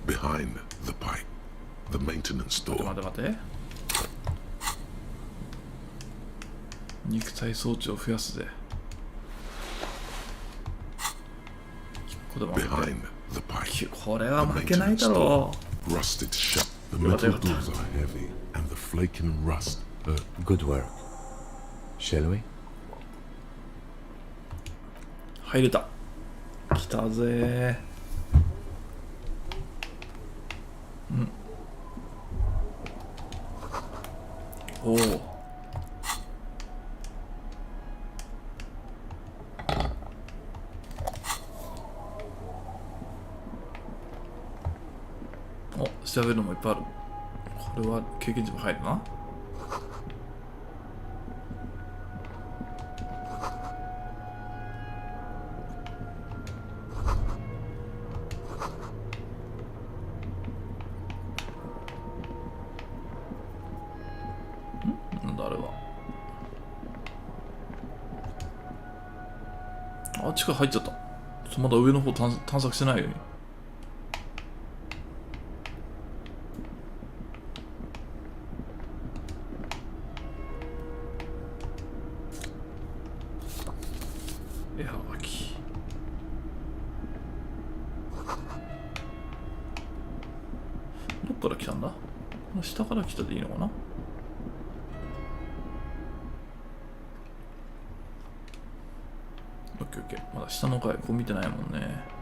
Behind the pipe, the maintenance door. 待て。肉体装置を増やすぜ。これ負けて。Behind the pipe, これは負けないだろう。 Rusted shut. The metal doors are heavy, and the flaking rust hurt. Good work. Shall we? 入れた。来たぜ。おお。お、調べるのもいっぱいある。これは経験値も入るな。あ、地下入っちゃった。まだ上の方探索してないように。絵はがき。どっから来たんだ？この下から来たでいいのかな？オッケー。まだ下の階ここ見てないもんね。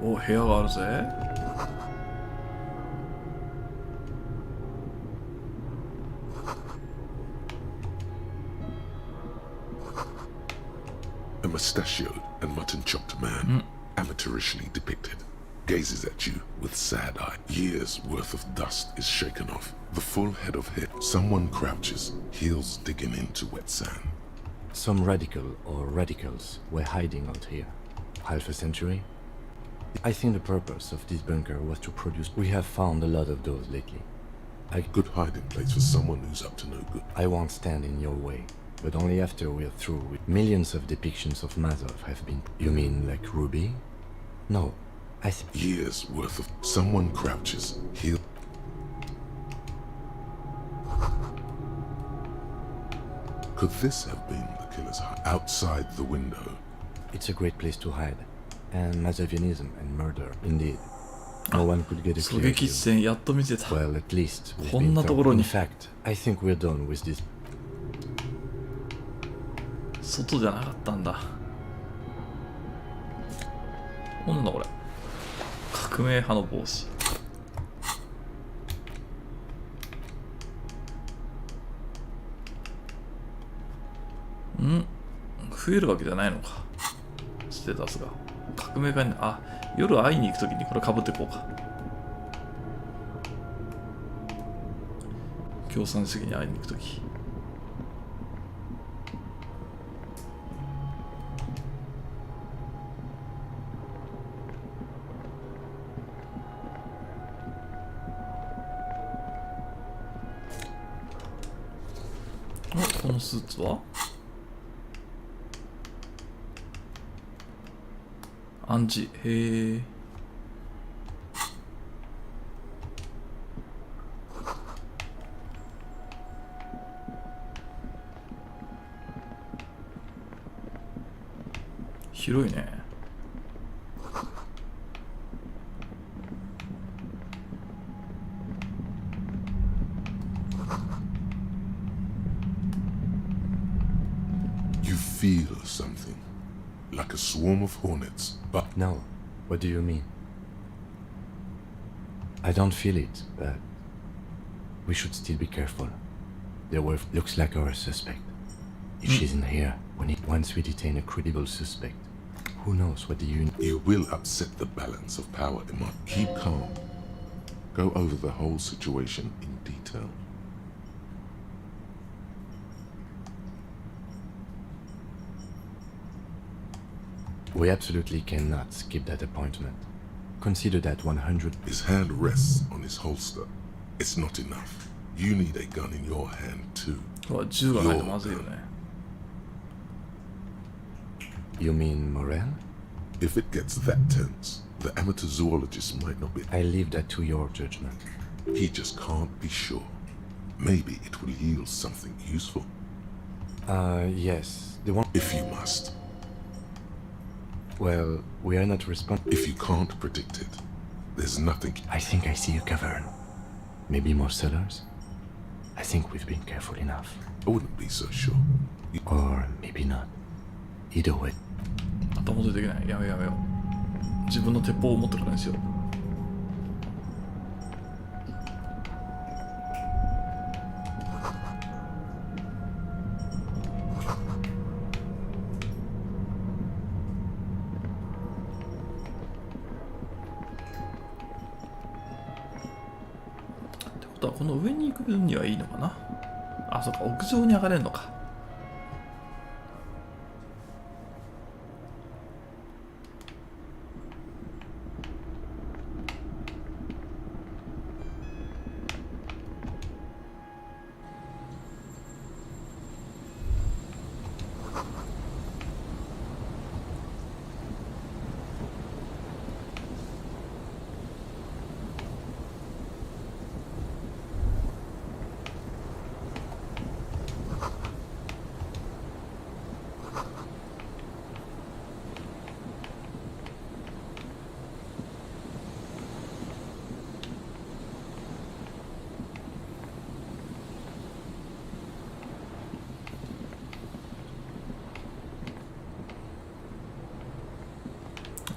お、部屋があるぜ。A mustachioed and mutton-chopped man, amateurishly depicted, gazes at you with sad eye. Years' worth of dust is shaken off. The full head of hair. Someone crouches, heels digging into wet sand. Some radical or radicals were hiding out here. Half a century? I think the purpose of this bunker was to produce... We have found a lot of those lately. A good hiding place for someone who's up to no good. I won't stand in your way, but only after we're through with millions of depictions of Mazov have been... You mean like Ruby? No, I think... Years' worth of... Someone crouches, heel... Could this have been the killer's hide? Outside the window. It's a great place to hide. And Mazovianism and murder, indeed. No one could get a clear view. Well, at least we've been thorough. In fact, I think we're done with this. 外じゃなかったんだ。なんだこれ。革命派の帽子。増えるわけじゃないのか、ステータスが。革命家に、あ、夜会いに行くときにこれ被ってこうか。共産主義に会いに行くとき。このスーツはアンチ。へえ。広いね。You feel something, like a swarm of hornets, but... No. What do you mean? I don't feel it, but we should still be careful. The wolf looks like our suspect. If she's in here, once we detain a credible suspect, who knows what the unit... You will upset the balance of power, Emma. Keep calm. Go over the whole situation in detail. We absolutely cannot skip that appointment. Consider that 100... His hand rests on his holster. It's not enough. You need a gun in your hand too. Your gun. You mean Morel? If it gets that tense, the amateur zoologist might not be... I leave that to your judgment. He just can't be sure. Maybe it will yield something useful. Yes. The one... If you must. Well, we are not responsible. If you can't predict it, there's nothing... I think I see a cavern. Maybe more cellars? I think we've been careful enough. I wouldn't be so sure. Or maybe not. Either way. 頭でできない。やめよう。自分の鉄砲を持ってからにしよう。ってことはこの上に行く分にはいいのかな。あ、そっか、屋上に上がれるのか。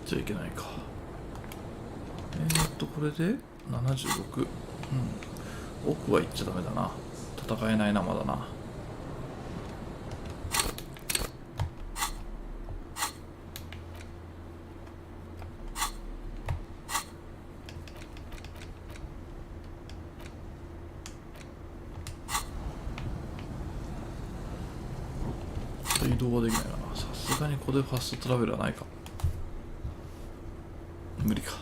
じゃいけないか。これで76。奥は行っちゃダメだな。戦えないな、まだな。移動はできないかな。さすがにここでファストトラベルはないか。無理か。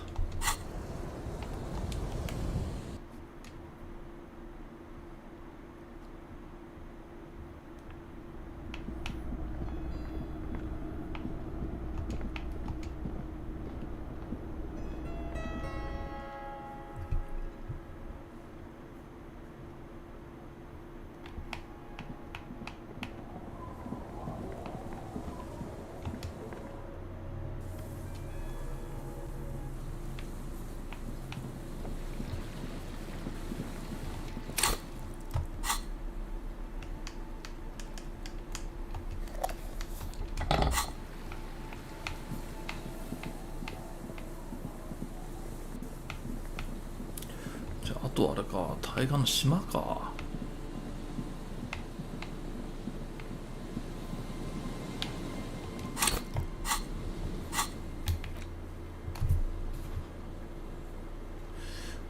とあれか、対岸の島か。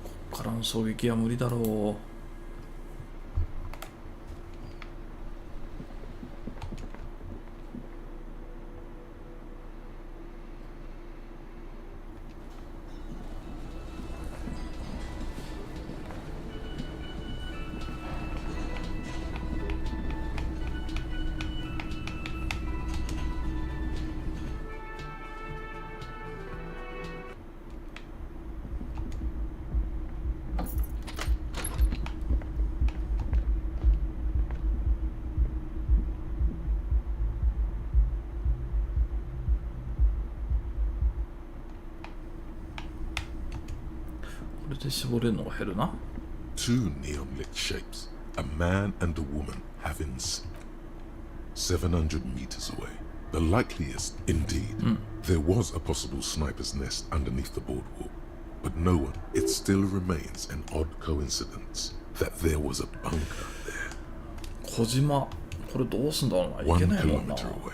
こっからの狙撃は無理だろう。これで絞れるのが減るな。Two neon-lit shapes, a man and a woman, having 700 meters away. The likeliest, indeed. There was a possible sniper's nest underneath the boardwalk, but no one. It still remains an odd coincidence that there was a bunker there. 小島、これどうすんだろうな。いけ 1ないもんな。 kilometer away,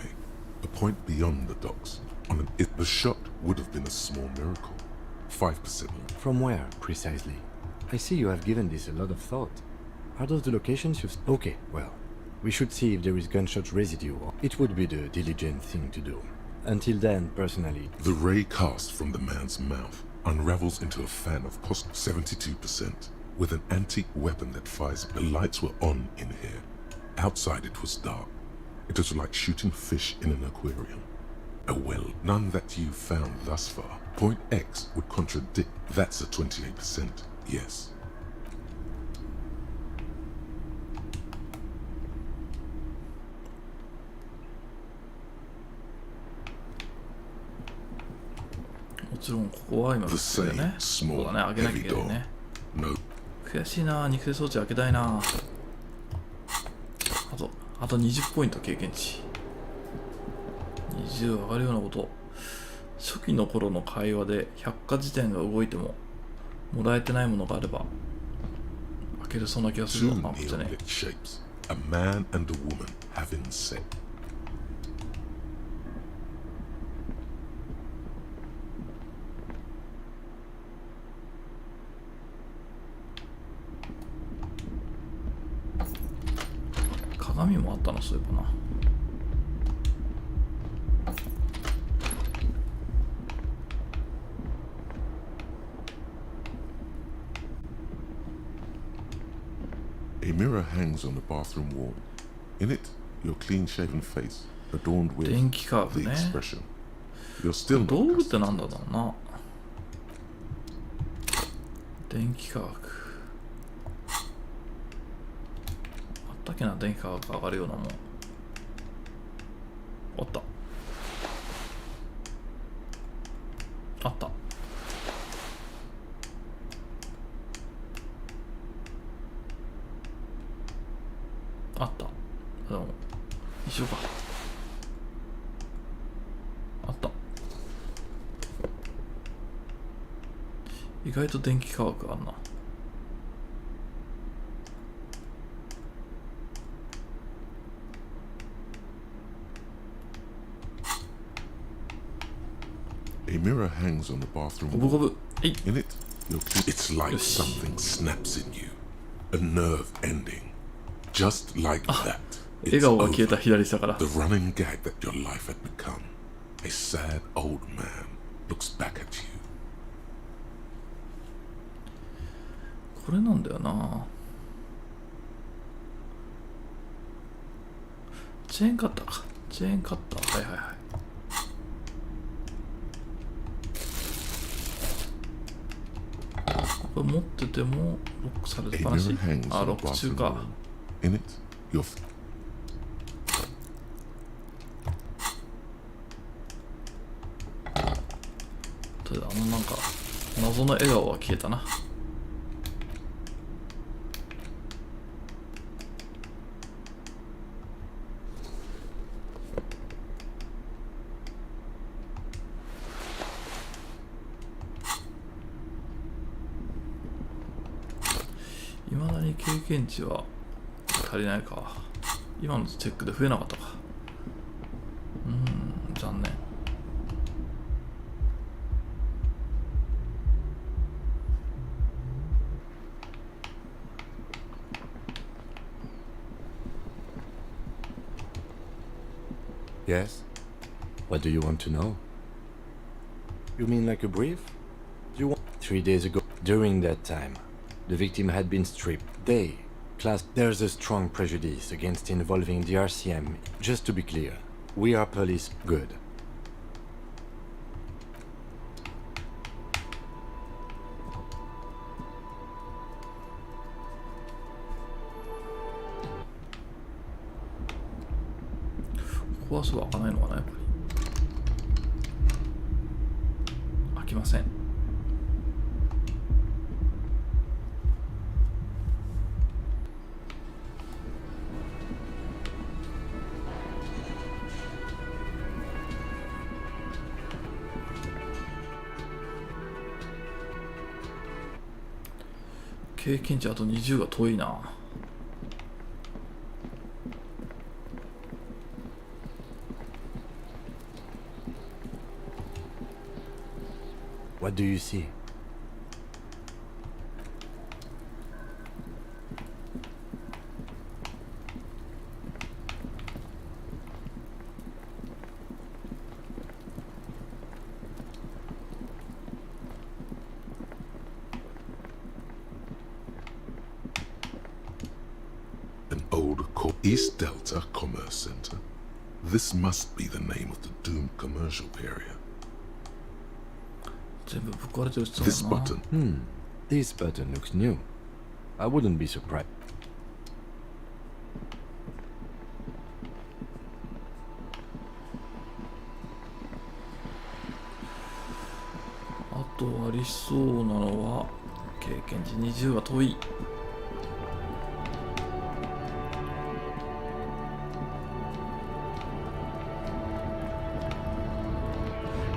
a point beyond the docks. The shot would have been a small miracle. 5% more. From where, precisely? I see you have given this a lot of thought. Are those the locations you've... Okay, well, we should see if there is gunshot residue. It would be the diligent thing to do. Until then, personally... The ray cast from the man's mouth unravels into a fan of 72%, with an antique weapon that fires. The lights were on in here. Outside it was dark. It was like shooting fish in an aquarium. A well, none that you've found thus far. Point X would contradict. That's a 28%. Yes. The same small, heavy door. No. 悔しいな。肉声装置開けたいな。あと20ポイント経験値。20上がるようなこと。初期の頃の会話で百科事典が動いてももらえてないものがあれば開けるそうな気がするな。こっちね。A man and a woman having sex.鏡もあったな、そういえばな。A mirror hangs on the bathroom wall. In it, your clean-shaven face, adorned with the expression. You're still 道具ってなんだろうな。電気科学。あったっけな、電気科学上がるようなもん。あった。あった。あった。でも一緒か。あった。意外と電気科学あんな。A mirror hangs on the bathroom wall. In it, it's like something snaps in you. A nerve ending. Just like that. It's over. The running gag that your life had become. A sad old man looks back at you. これなんだよな。チェーンカッターか。チェーンカッター。はいはいはい。これ持っててもロックされてっぱなし。あ、ロック中か。In it, you're なんか謎の笑顔は消えたな。に経験値は足りないか。今のチェックで増えなかったか。残念。Yes? What do you want to know? You mean like a brief? You want 3 days ago? During that time, the victim had been stripped. There's a strong prejudice against involving the RCM. Just to be clear, we are police good.ここはそう開かないのかな、やっぱり。開きません。経験値あと20が遠いな。What do you see? An old East Delta Commerce Center. This must be the name of the doomed commercial area. This button. This button looks new. I wouldn't be surprised. あとありそうなのは経験値20が遠い。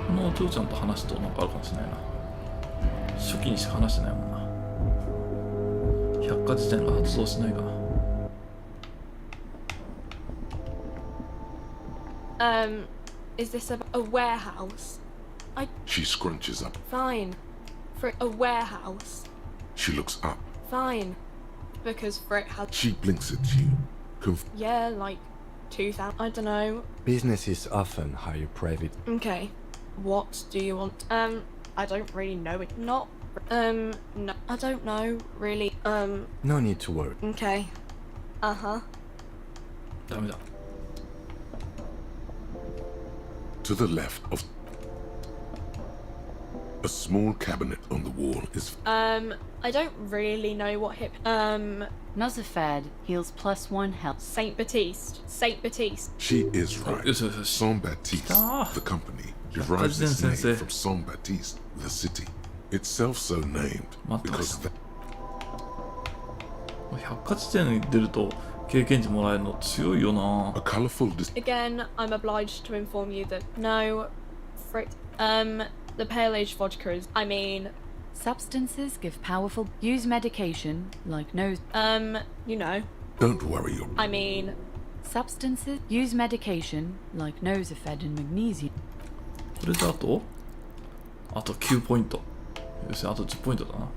このお嬢ちゃんと話すとなんかあるかもしれないな。初期にしか話してないもんな。百科事典が発動しないかな。Is this a warehouse? She scrunches up. Fine. For a warehouse. She looks up. Fine. Because for it has. She blinks at you. Yeah, like 2,000. I don't know. Businesses often hire private. Okay. What do you want? I don't really know it. No, I don't know, really. No need to worry. Okay. Uh-huh. ダメだ。To the left of a small cabinet on the wall is. I don't really know what hip. Nosafed heals +1 health. Saint Baptiste. She is right. Saint Baptiste, the company, derives its name from Saint Baptiste, the city. It's so named because that. 百科事典に出ると経験値もらえるの強いよな。 A colorful. Again, I'm obliged to inform you that no, frick. The pale age vodka is. I mean. Substances give powerful. Use medication like nose. You know. Don't worry. I mean. Substances use medication like Nosafed and magnesium. これであと9ポイント。よし、あと10ポイントだな。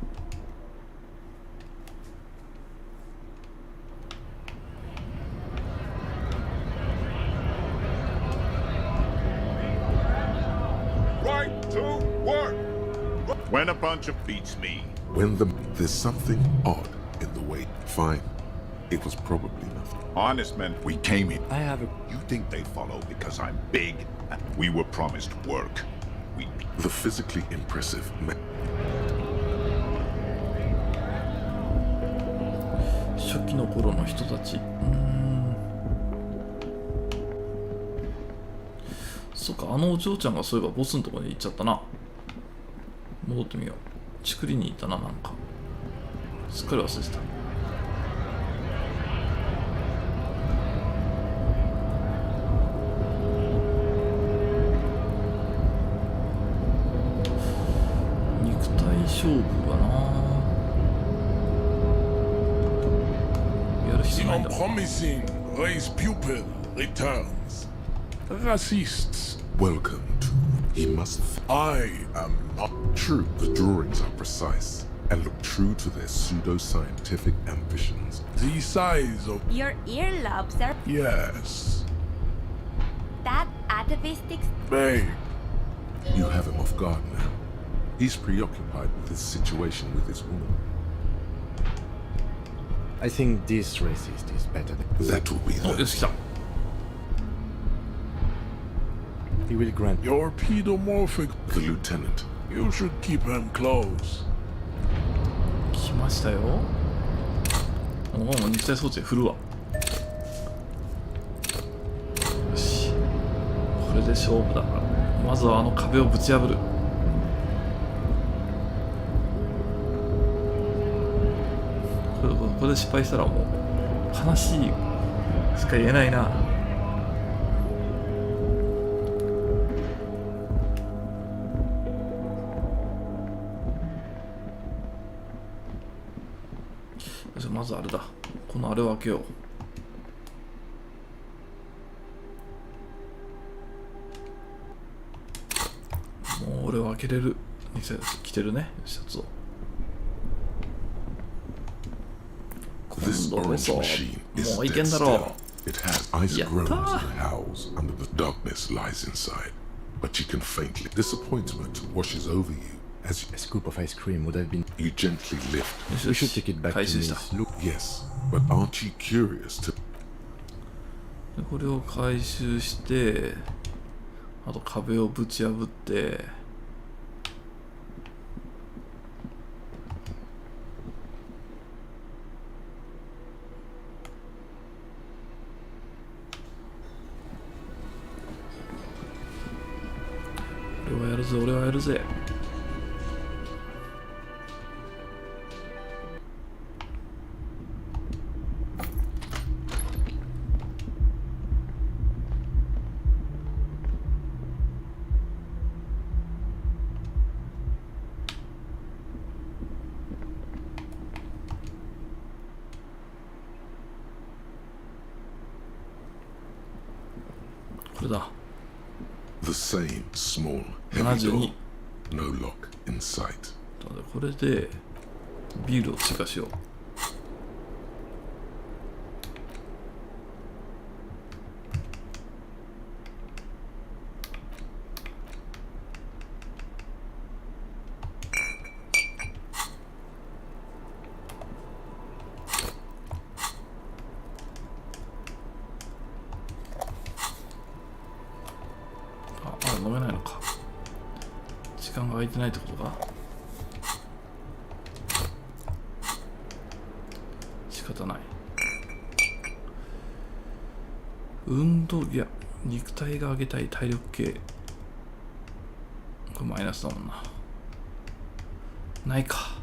Right to work. When a bunch of beats me. There's something odd in the way. Fine. It was probably nothing. Honest men, we came in. I have a. You think they follow because I'm big? We were promised work. The physically impressive man. 初期の頃の人たち。そっか、あのお嬢ちゃんがそういえばボスのところに行っちゃったな。戻ってみよう。竹林にいたな、なんか。すっかり忘れてた。肉体勝負がな。A promising race pupil returns. Racists, welcome to. He must. I am not true. The drawings are precise and look true to their pseudo-scientific ambitions. The size of. Your earlobes are Yes. that atavistic. Babe. You have him off guard now. He's preoccupied with his situation with his woman. I think this racist is better than... That will be the... He will grant... You're pedomorphic, the lieutenant. You should keep him close. 来ましたよ。おお、肉体装置で振るわ。よし。これで勝負だから。まずはあの壁をぶち破る。これで失敗したらもう悲しいしか言えないな。じゃあまずあれだ、このあれを開けよう。もう俺は開けれる。着てるね、シャツを。This orange machine is dead still. It has ice groans and howls under the darkness lies inside. But you can faintly. Disappointment washes over you as a scoop of ice cream would have been. You gently lift. We should take it back to Miss Luke. Yes, but aren't you curious to? これを回収して、あと壁をぶち破って。俺はやるぜ、俺はやるぜ。これだ。The same small heavy door. No lock in sight. これでビールを追加しよう。飲めないのか。時間が空いてないってことか。仕方ない。運動、いや、肉体が上げたい体力系。これマイナスだもんな。ないか。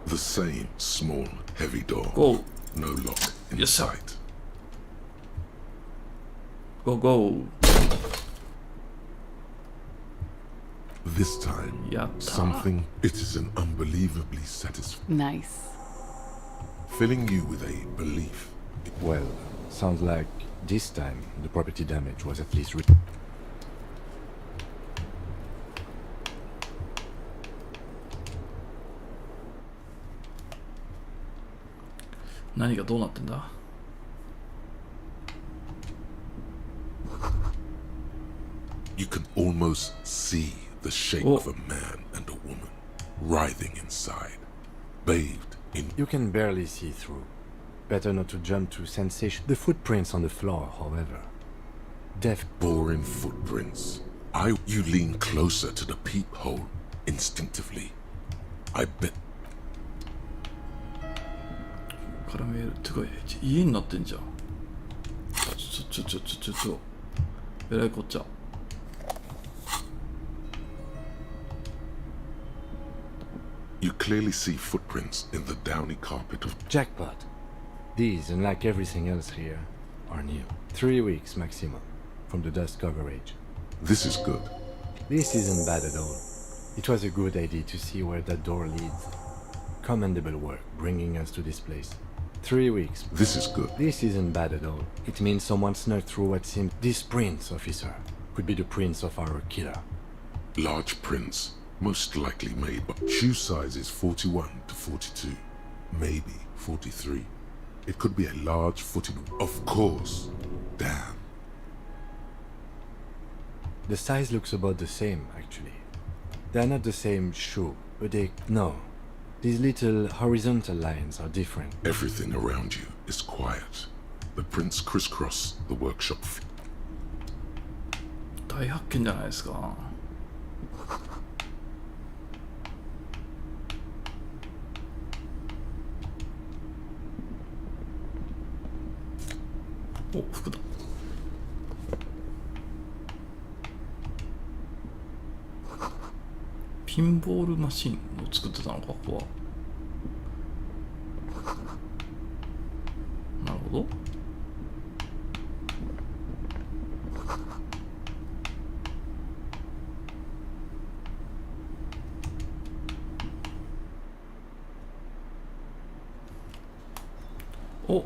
The same small, heavy door. Go. No lock in sight. Go, go. This time, something. It is an unbelievably satisfying. Nice. Filling you with a belief. Well, sounds like this time the property damage was at least. 何がどうなってんだ。You can almost see the shape of a man and a woman writhing inside, bathed in. You can barely see through. Better not to jump to sensation. The footprints on the floor, however. Deaf. Boring footprints. You lean closer to the peephole instinctively. I bet. から見える。てか家になってんじゃん。えらいこっちゃ。You clearly see footprints in the downy carpet of... Jackpot. These, unlike everything else here, are new. 3 weeks maximum from the dust coverage. This is good. This isn't bad at all. It was a good idea to see where that door leads. Commendable work bringing us to this place. 3 weeks. This is good. This isn't bad at all. It means someone snuck through what seems... This prince, officer, could be the prince of our killer. Large prints, most likely made by... Shoe size is 41 to 42, maybe 43. It could be a large-footed... Of course. Damn. The size looks about the same, actually. They're not the same shoe, but they... No. These little horizontal lines are different. Everything around you is quiet. The prints crisscross the workshop. 大発見じゃないですか。お、服だ。ピンボールマシンを作ってたのか、ここは。なるほど。お、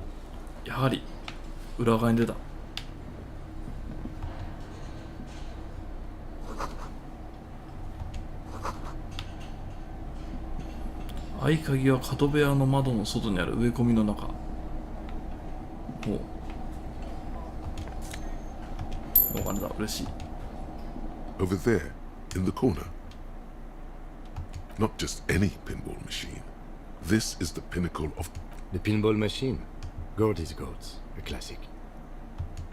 やはり裏側に出た。合鍵は角部屋の窓の外にある植え込みの中。お金だ、嬉しい。Over there, in the corner. Not just any pinball machine. This is the pinnacle of... The pinball machine. Gordy's Goats, a classic.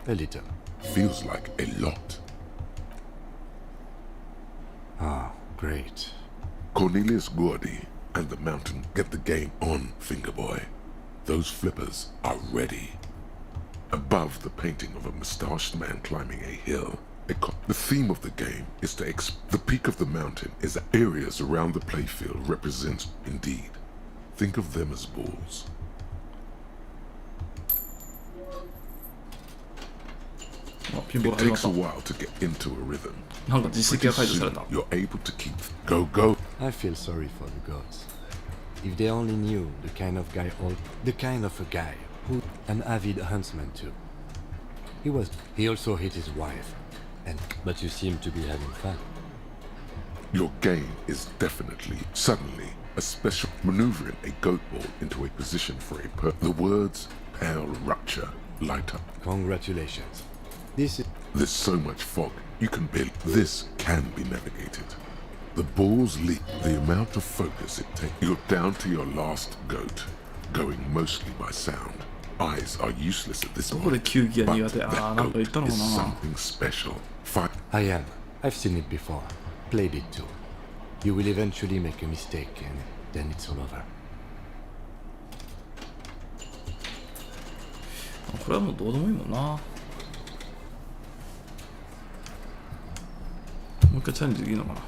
A little. Feels like a lot. Ah, great. Cornelius Gordy and the Mountain get the game on, Fingerboy. Those flippers are ready. Above the painting of a moustached man climbing a hill. The theme of the game is to the peak of the mountain is that areas around the playfield represent, indeed. Think of them as balls. It takes a while to get into a rhythm. Pretty soon, you're able to keep... Go. I feel sorry for the gods. If they only knew the kind of a guy who... An avid huntsman too. He also hit his wife. But you seem to be having fun. Your game is definitely, suddenly, a special maneuvering a goat ball into a position for a the words pale rupture light up. Congratulations. There's so much fog, you can barely... This can be navigated. The balls leap, the amount of focus it takes. You're down to your last goat, going mostly by sound. Eyes are useless at this point, but that goat is something special. I am. I've seen it before. Played it too. You will eventually make a mistake and then it's all over. これはもうどうでもいいもんな。もう一回チャレンジできるのかな。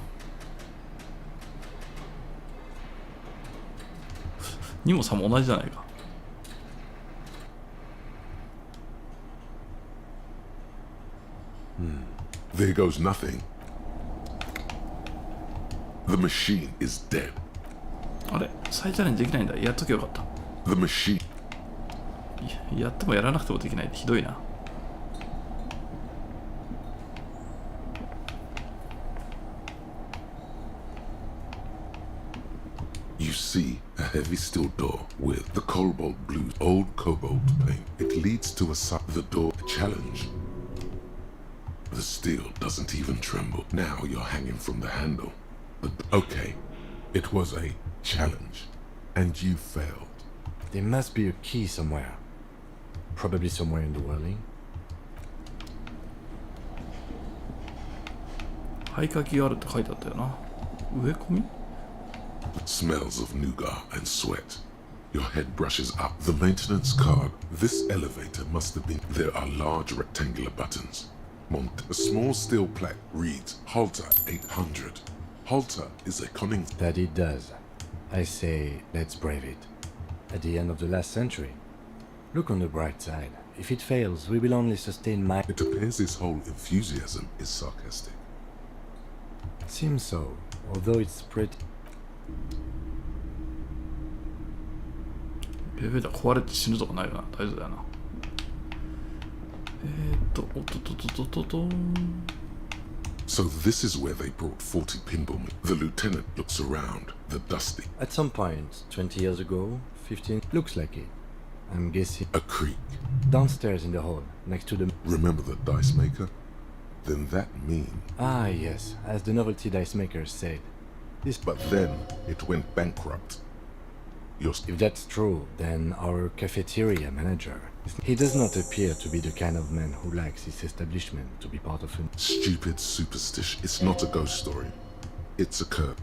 2も3も同じじゃないか。There goes nothing. The machine is dead. あれ、再チャレンジできないんだ。やっときゃよかった。The machine. やってもやらなくてもできないってひどいな。You see a heavy steel door with the cobalt blue, old cobalt paint. It leads to the door challenge. The steel doesn't even tremble. Now you're hanging from the handle. But okay, it was a challenge, and you failed. There must be a key somewhere. Probably somewhere in the whirling. 合鍵があるって書いてあったよな。植え込み？ Smells of nougat and sweat. Your head brushes up. The maintenance card. This elevator must have been... There are large rectangular buttons. A small steel plaque reads Halter 800. Halter is a cunning... That it does. I say, let's brave it. At the end of the last century. Look on the bright side. If it fails, we will only sustain my... It appears this whole enthusiasm is sarcastic. Seems so, although it's pretty... エレベーター壊れて死ぬとかないよな。大丈夫だよな。おっとっとっとっとっと。 So this is where they brought 40 pinball. The lieutenant looks around, the dusty. At some point, 20 years ago, 15, looks like it. I'm guessing... A creek. Downstairs in the hall, next to the... Remember the dice maker? Then that means... Ah, yes, as the novelty dice makers said. This... But then it went bankrupt. If that's true, then our cafeteria manager... He does not appear to be the kind of man who likes his establishment to be part of a... Stupid superstition. It's not a ghost story. It's a curse.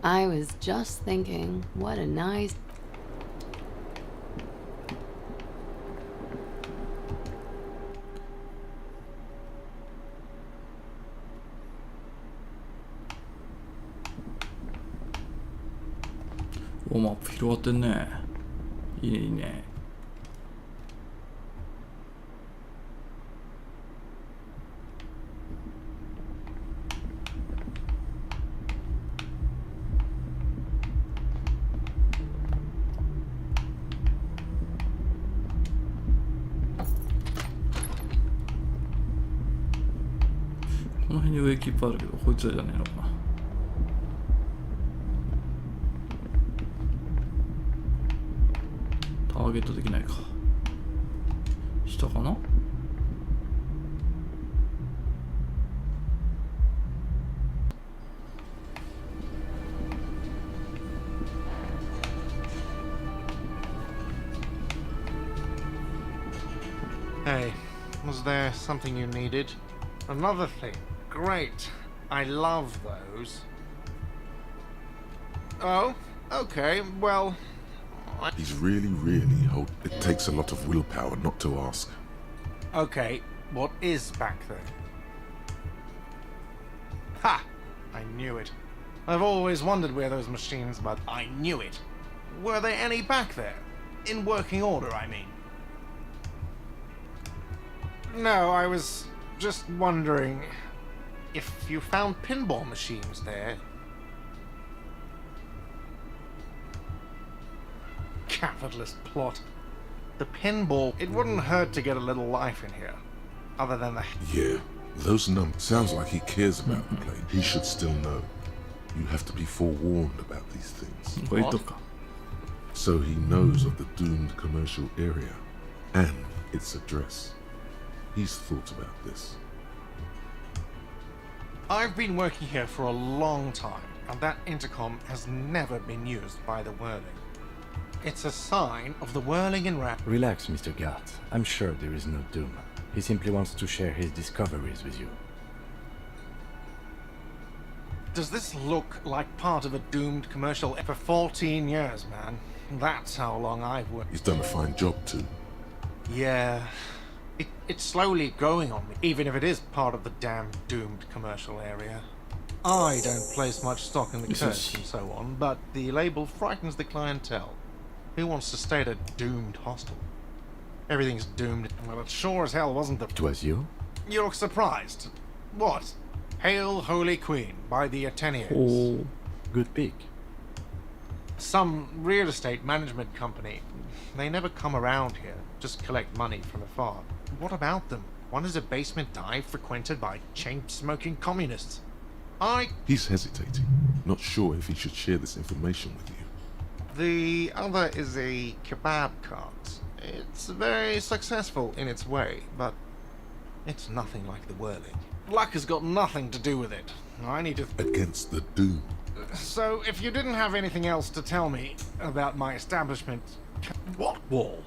I was just thinking, what a nice... Oh, マップ広がってんね。いいねいいね。この辺に植木いっぱいあるけど、こいつらじゃねえのかな。ターゲットできないか。下かな。Hey, was there something you needed? Another thing. Great. I love those. Oh, okay, well... He's really hold. It takes a lot of willpower not to ask. Okay, what is back there? Ha! I knew it. I've always wondered where those machines, but I knew it. Were there any back there? In working order, I mean. No, I was just wondering if you found pinball machines there. Capitalist plot. The pinball, it wouldn't hurt to get a little life in here. Other than the... Yeah, those numbers. Sounds like he cares about the play. He should still know. You have to be forewarned about these things. What? So he knows of the doomed commercial area and its address. He's thought about this. I've been working here for a long time, and that intercom has never been used by the Whirling. It's a sign of the Whirling in Rat. Relax, Mr. Gart. I'm sure there is no doom. He simply wants to share his discoveries with you. Does this look like part of a doomed commercial for 14 years, man? That's how long I've worked. He's done a fine job too. Yeah. It's slowly growing on me, even if it is part of the damn doomed commercial area. I don't place much stock in the curse and so on, but the label frightens the clientele. Who wants to stay at a doomed hostel? Everything's doomed. Well, it sure as hell wasn't the... It was you? You look surprised. What? Hail Holy Queen by the Ateniers. Oh, good pick. Some real estate management company. They never come around here, just collect money from afar. What about them? One is a basement dive frequented by chain-smoking communists. He's hesitating, not sure if he should share this information with you. The other is a kebab cart. It's very successful in its way, but it's nothing like the Whirling. Luck has got nothing to do with it. I need to... Against the doom. So, if you didn't have anything else to tell me about my establishment... What wall?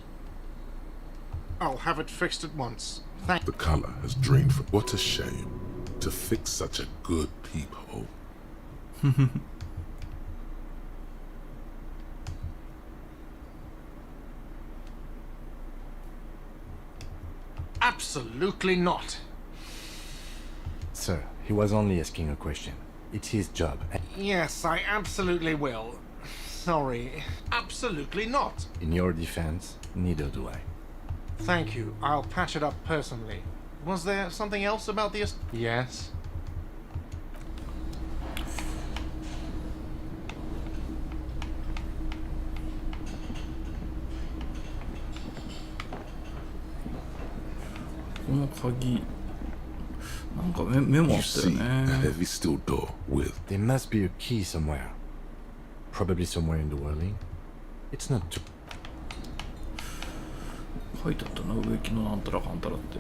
I'll have it fixed at once. The color has drained from... What a shame. to fix such a good peephole. Absolutely not. Sir, he was only asking a question. It's his job. Yes, I absolutely will. Sorry. Absolutely not. In your defense, neither do I. Thank you. I'll patch it up personally. Was there something else about the... Yes. You see a heavy steel door with... There must be a key somewhere. Probably somewhere in the whirling. It's not too... 書いてあったな、植木のなんたらかんたらって。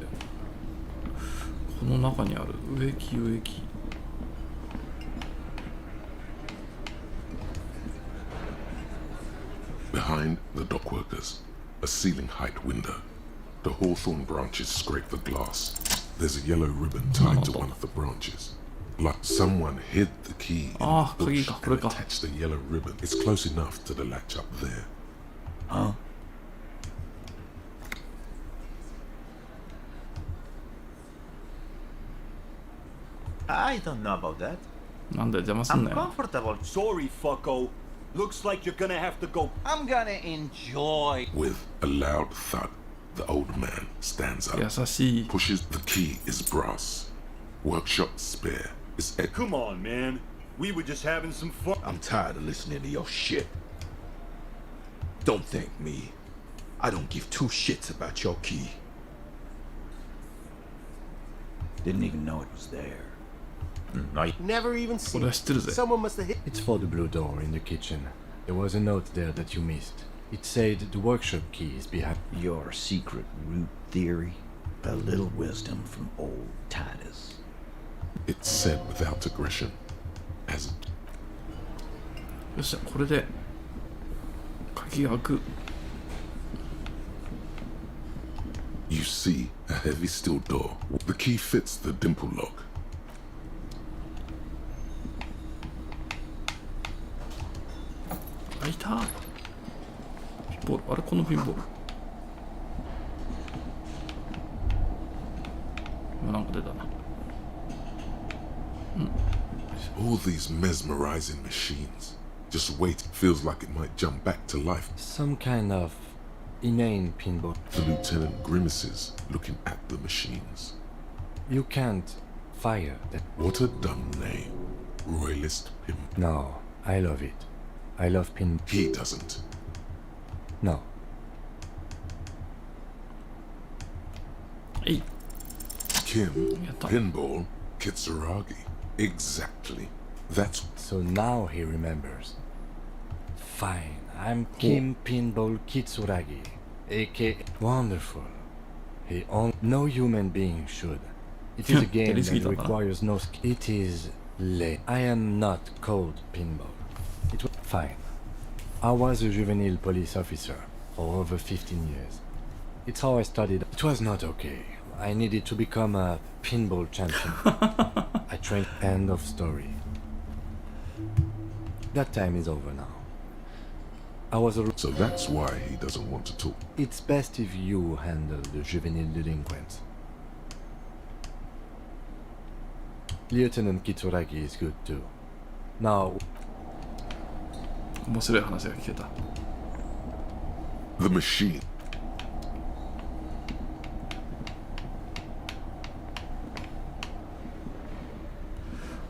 この中にある植木。Behind the dockworkers, a ceiling height window. The hawthorn branches scrape the glass. There's a yellow ribbon tied to one of the branches. Like someone hid the key in a bush and attached the yellow ribbon. It's close enough to the latch up there. Huh? I don't know about that. I'm comfortable. Sorry, fucko. Looks like you're gonna have to go. I'm gonna enjoy. With a loud thud, the old man stands up, pushes the key is brass. Workshop spare is egg. Come on, man. We were just having some fun. I'm tired of listening to your shit. Don't thank me. I don't give two shits about your key. Didn't even know it was there. Never even seen it. Someone must have hit. It's for the blue door in the kitchen. There was a note there that you missed. It said the workshop key is behind. Your secret root theory? A little wisdom from old Titus. It's said without aggression. As よっしゃ、これで鍵が開く。You see a heavy steel door. The key fits the dimple lock. 開いた。ピンボール、あれこのピンボール。今なんか出たな。All these mesmerizing machines. Just wait, feels like it might jump back to life. Some kind of inane pinball. The lieutenant grimaces, looking at the machines. You can't fire that. What a dumb name. Royalist pin. No, I love it. I love pin. He doesn't. No. Hey. Kim, pinball, Kitsuragi. Exactly. That's... So now he remembers. Fine, I'm Kim Pinball Kitsuragi, aka... Wonderful. No human being should. It is a game that requires no skill. It is late. I am not called Pinball. It was fine. I was a juvenile police officer for over 15 years. It's how I studied. It was not okay. I needed to become a pinball champion. I trained. End of story. That time is over now. I was a... So that's why he doesn't want to talk. It's best if you handle the juvenile delinquents. Lieutenant Kitsuragi is good too. Now... 面白い話が聞けた。 The machine.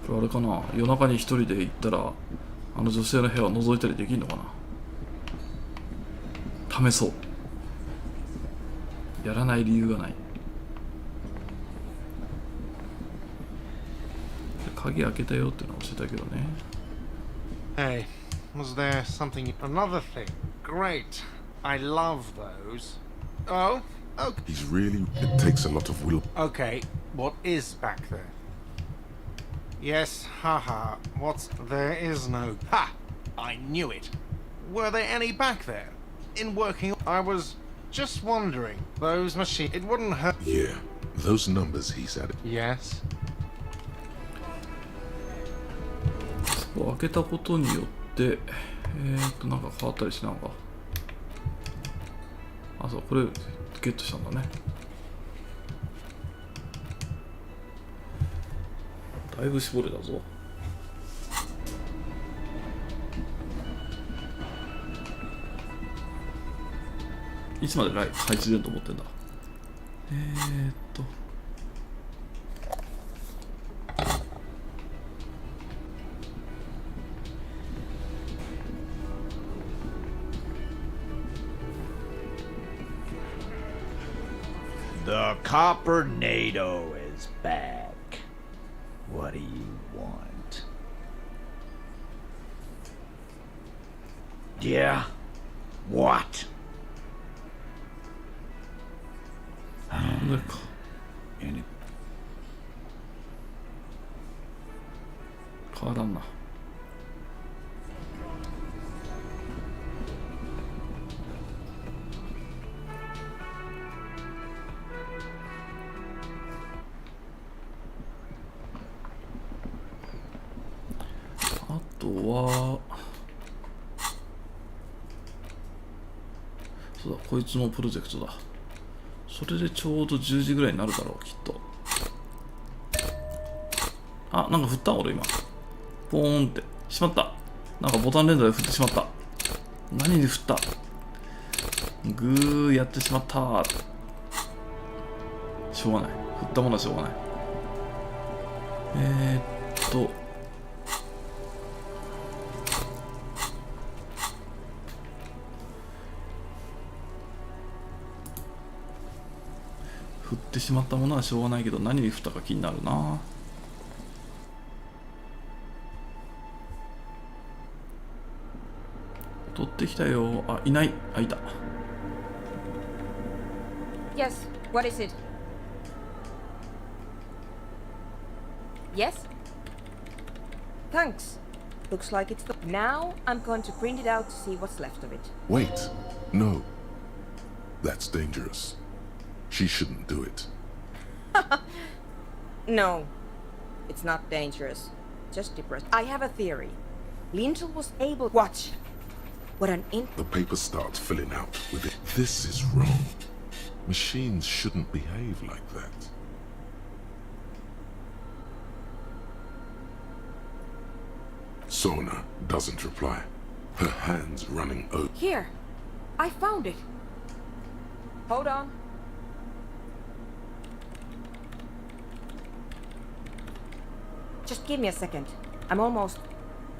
これあれかな、夜中に一人で行ったらあの女性の部屋を覗いたりできるのかな。試そう。やらない理由がない。鍵開けたよっていうのを教えたけどね。 Hey, was there something... Another thing. Great. I love those. Oh? Okay. He's really... It takes a lot of will. Okay, what is back there? Yes, haha. What's... There is no... Ha! I knew it. Were there any back there? In working... I was just wondering. Those machines... It wouldn't hurt... Yeah, those numbers he's added. Yes? 開けたことによってなんか変わったりしないのか。あ、そう、これゲットしたんだね。だいぶ絞れたぞ。いつまで配置出ると思ってんだ。The Copper-nado is back. What do you want? Yeah? What? なんか変わらんな。あとはそうだ、こいつのプロジェクトだ。それでちょうど10時ぐらいになるだろう、きっと。あ、なんか振った俺今。ポーンって。しまった。なんかボタン連打で振ってしまった。何で振った？グーやってしまった。しょうがない。振ったものはしょうがない。振ってしまったものはしょうがないけど、何に振ったか気になるな。取ってきたよ。あ、いない。あ、いた。Yes, what is it? Yes? Thanks. Looks like it's the... Now I'm going to print it out to see what's left of it. Wait. No. That's dangerous. She shouldn't do it. No, it's not dangerous. Just depressed. I have a theory. Lintel was able... Watch. What an The paper starts filling out with it. This is wrong. Machines shouldn't behave like that. Sona doesn't reply. Her hands running over. Here. I found it. Hold on. Just give me a second. I'm almost...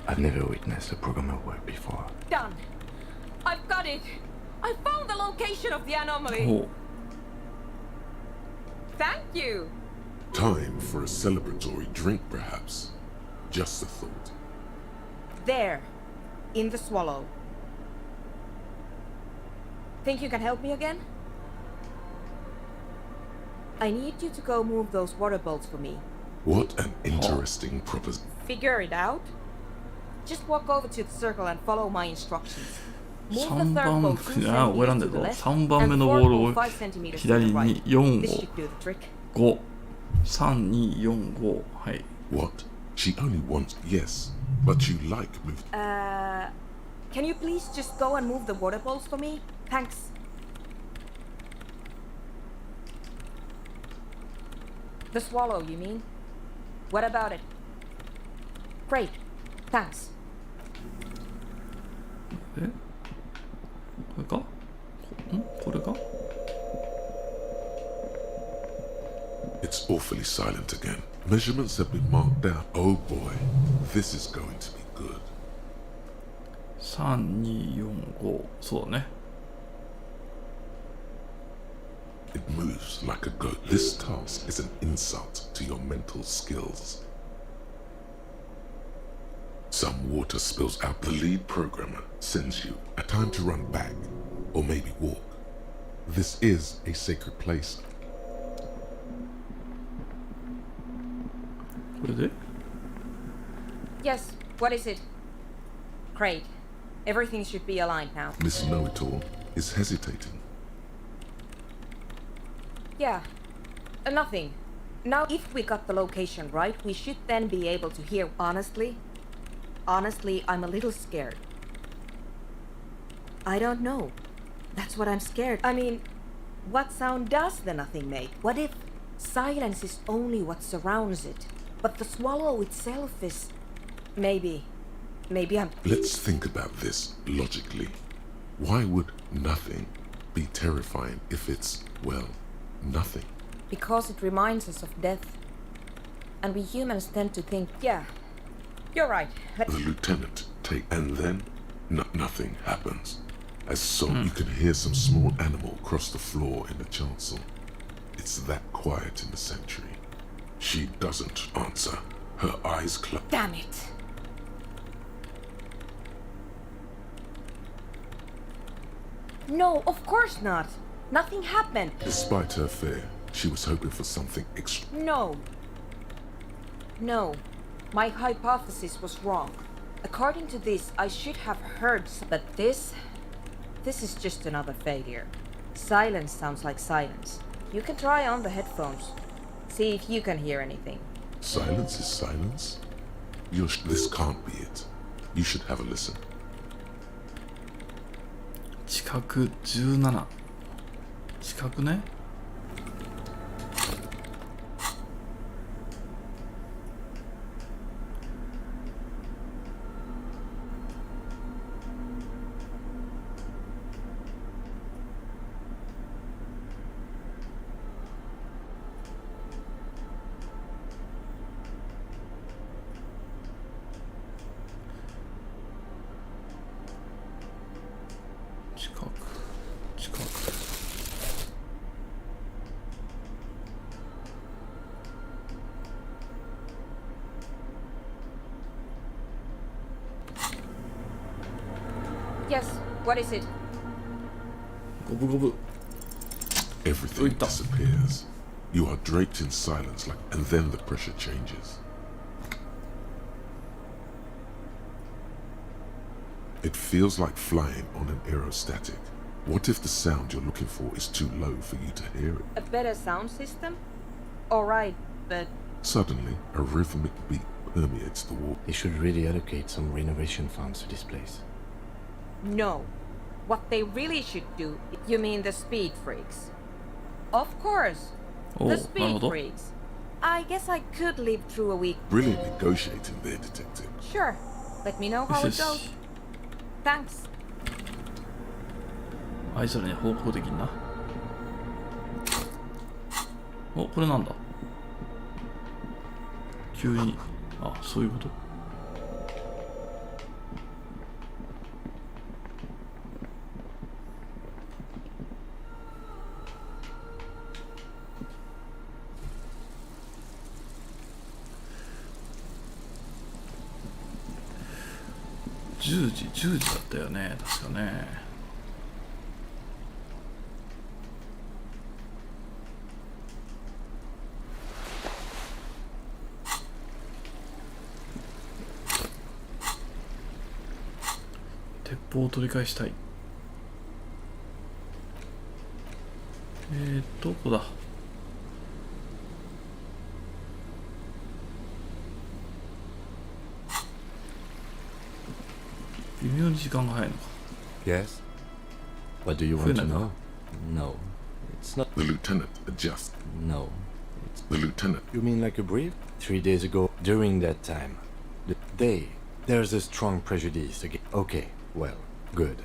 I've never witnessed a programmer work before. Done. I've got it. I found the location of the anomaly. Oh. Thank you. Time for a celebratory drink, perhaps. Just a thought. There. In the swallow. Think you can help me again? I need you to go move those water bolts for me. What an interesting proposition. Figure it out? Just walk over to the circle and follow my instructions. Move the 3 third 番 bolt 2あ、覚えらん centimeters だ to けど、 the left 3番目 and の 4 ボール bolt を 5 centimeters to 左 the に right. 4 This を should do the trick. 5、3、2、4、5。はい。What? She only wants yes, but you like move. Can you please just go and move the water bolts for me? Thanks. The swallow, you mean? What about it? Great. Thanks. え？これか？これか？ It's awfully silent again. Measurements have been marked down. Oh boy, this is going to be good. 3、2、4、5。そうだね。It moves like a goat. This task is an insult to your mental skills. Some water spills out. The lead programmer sends you a time to run back, or maybe walk. This is a sacred place. これで？ Yes, what is it? Great. Everything should be aligned now. Miss Know-It-All is hesitating. Yeah. Nothing. Now, if we got the location right, we should then be able to hear honestly. Honestly, I'm a little scared. I don't know. That's what I'm scared. I mean, what sound does the nothing make? What if silence is only what surrounds it, but the swallow itself is... Maybe I'm... Let's think about this logically. Why would nothing be terrifying if it's, well, nothing? Because it reminds us of death. And we humans tend to think, yeah, you're right. The lieutenant and then nothing happens. As so you can hear some small animal cross the floor in the chancel. It's that quiet in the sanctuary. She doesn't answer. Her eyes close. Damn it. No, of course not. Nothing happened. Despite her fear, she was hoping for something extra. No. My hypothesis was wrong. According to this, I should have heard but this is just another failure. Silence sounds like silence. You can try on the headphones. See if you can hear anything. Silence is silence? This can't be it. You should have a listen. 知覚17。知覚ね。近く Yes, what is it? ゴブゴブ Everything disappears. You are draped in silence, and then the pressure changes. It feels like flying on an aerostatic. What if the sound you're looking for is too low for you to hear it? A better sound system? Alright, but... Suddenly, a rhythmic beat permeates the wall. They should really allocate some renovation funds to this place. No. What they really should do... You mean the speed freaks? Of course. The speed freaks. I guess I could live through a week. Brilliant negotiating there, detective. Sure. Let me know how it goes. Thanks. あいつらに方向的にな。お、これなんだ。急に、あ、そういうこと。10時だったよね、確かね。鉄砲を取り返したい。どこだ。微妙に時間が早いのか。Yes? What do you want to know? No, it's not. The lieutenant adjusts. No, it's the lieutenant. You mean like a brief? 3 days ago, during that time, there's a strong prejudice again. Okay, well, good.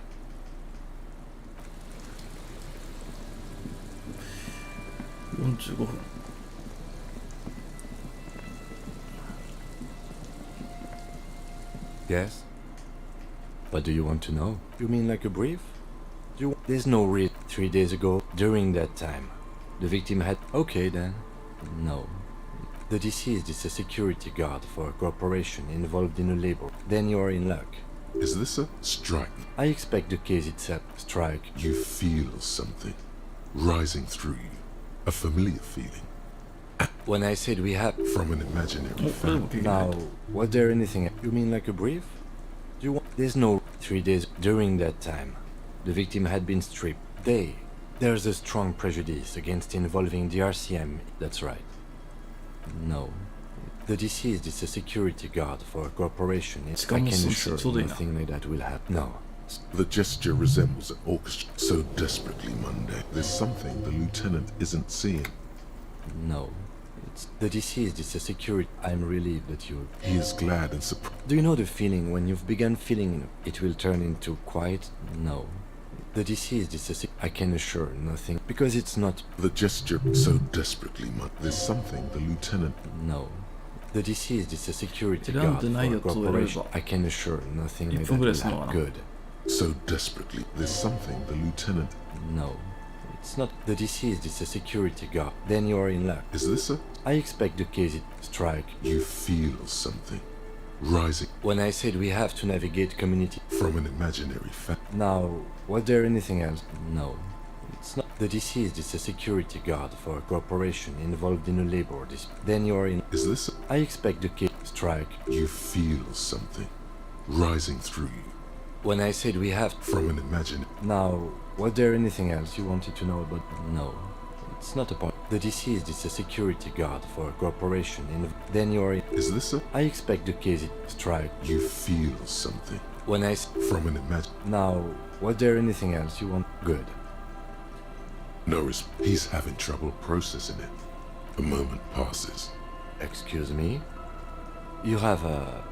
Yes? What do you want to know? You mean like a brief? There's no reason. 3 days ago, during that time, the victim had... Okay then. No. The deceased is a security guard for a corporation involved in a labor. Then you are in luck. Is this a strike? I expect the case itself. Strike. You feel something rising through you. A familiar feeling. When I said we have... From an imaginary family. Now, was there anything... You mean like a brief? There's no 3 days during that time. The victim had been stripped. There's a strong prejudice against involving the RCM. That's right. No. The deceased is a security guard for a corporation. I しかも can そ assure うでいい you な。 nothing like that will happen. No. The gesture resembles an orchestra so desperately mundane. There's something the lieutenant isn't seeing. No. It's the deceased is a security. I'm relieved that you. He is glad and surprised. Do you know the feeling when you've begun feeling it will turn into quiet? No. The deceased is a I can assure nothing because it's not. The gesture so desperately mundane. There's something the lieutenant. No. The deceased is a security 選ん guard でない for a やつを選べ corporation. ば I can assure nothing like 1 that 分ぐら will いするのか happen. な。 Good. So desperately. There's something the lieutenant. No. It's not. The deceased is a security guard. Then you are in luck. Is this a? I expect the case it strike. You feel something rising When I said we have to navigate community. from an imaginary fact. Now, was there anything else? No. It's not. The deceased is a security guard for a corporation involved in a labor dispute. Then you are in. Is this a? I expect the case strike. You feel something rising through you When I said we have. from an imaginary. Now, was there anything else you wanted to know about? No. It's not a point. The deceased is a security guard for a corporation in. Then you are in. Is this a? I expect the case strike. You feel something When I. from an imagine. Now, was there anything else you want? Good. Notice he's having trouble processing it. A moment passes. Excuse me? You have a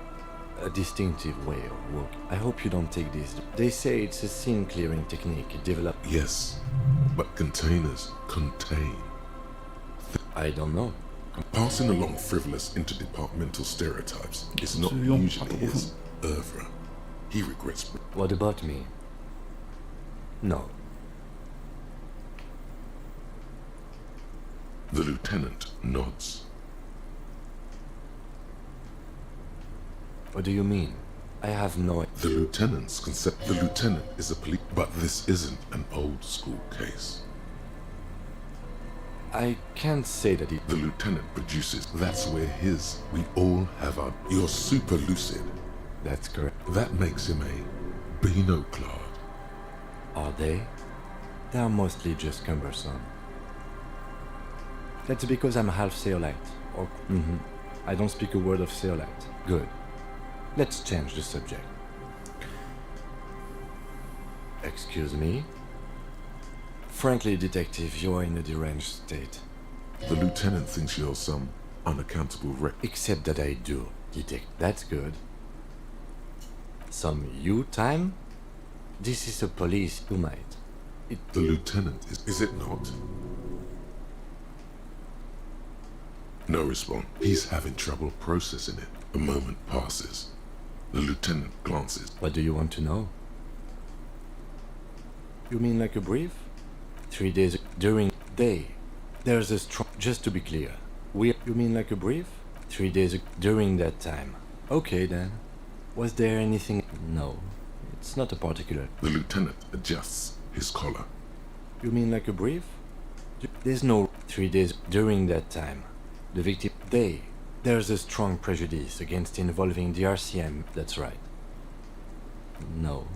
distinctive way of working. I hope you don't take this. They say it's a scene clearing technique developed. Yes, but containers contain. I don't know. Passing along frivolous interdepartmental stereotypes is not usually his oeuvre. He regrets. What about me? No. The lieutenant nods. What do you mean? I have no. The lieutenant's concept. The lieutenant is a police, but this isn't an old school case. I can't say that it. The lieutenant produces. That's where his. We all have our. You're super lucid. That's correct. That makes him a binoclard. Are they? They are mostly just cumbersome. That's because I'm half Seolite. Or. I don't speak a word of Seolite. Good. Let's change the subject. Excuse me? Frankly, detective, you are in a deranged state. The lieutenant thinks you're some unaccountable wreck. Except that I do, detect. That's good. Some you time? This is a police who might. The lieutenant is it not? No response. He's having trouble processing it. A moment passes. The lieutenant glances. What do you want to know? You mean like a brief? 3 days during day. There's a strong. Just to be clear, you mean like a brief? 3 days during that time. Okay then. Was there anything? No, it's not a particular. The lieutenant adjusts his collar. You mean like a brief? There's no 3 days during that time. The victim. There's a strong prejudice against involving the RCM. That's right. No,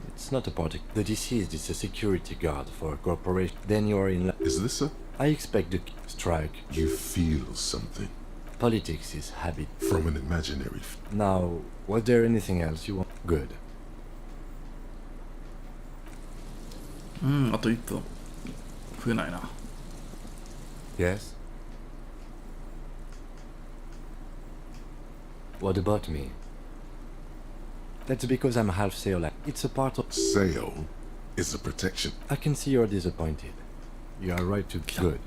it's not a particular. The deceased is a security guard for a corporation. Then you are in. Is this a? I expect the strike. You feel something. Politics is habit. From an imaginary. Now, was there anything else you want? Good. あと1分。増えないな。Yes? What about me? That's because I'm half Seolite. It's a part of. Seol is a protection. I can see you're disappointed. You are right to. Good.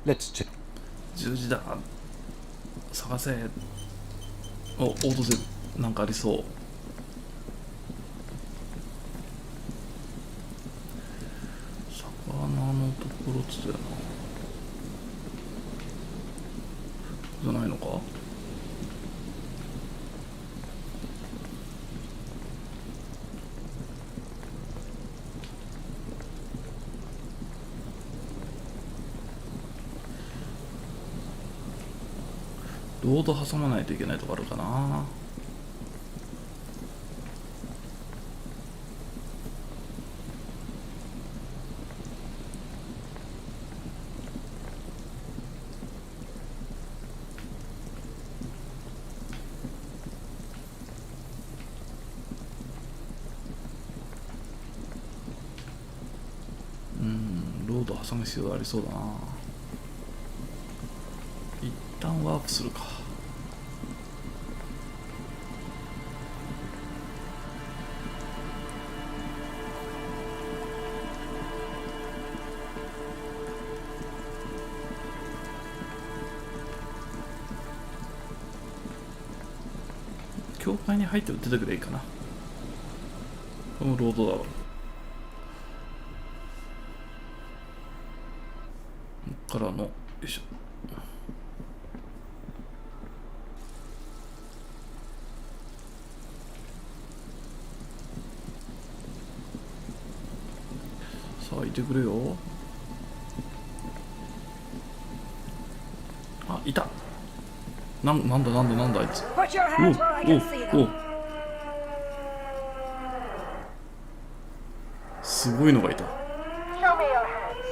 Let's check. 10時だ。探せ。お、オートゼなんかありそう。魚のところつってやな。じゃないのか？ロード挟まないといけないとこあるかな。挟む必要がありそうだな。一旦ワープするか。教会に入って出てくればいいかな。このロードだわ。こっからのよいしょ。さあいてくれよ。あ、いた。なんだあいつ。おすごいのがいた。Show me your hands.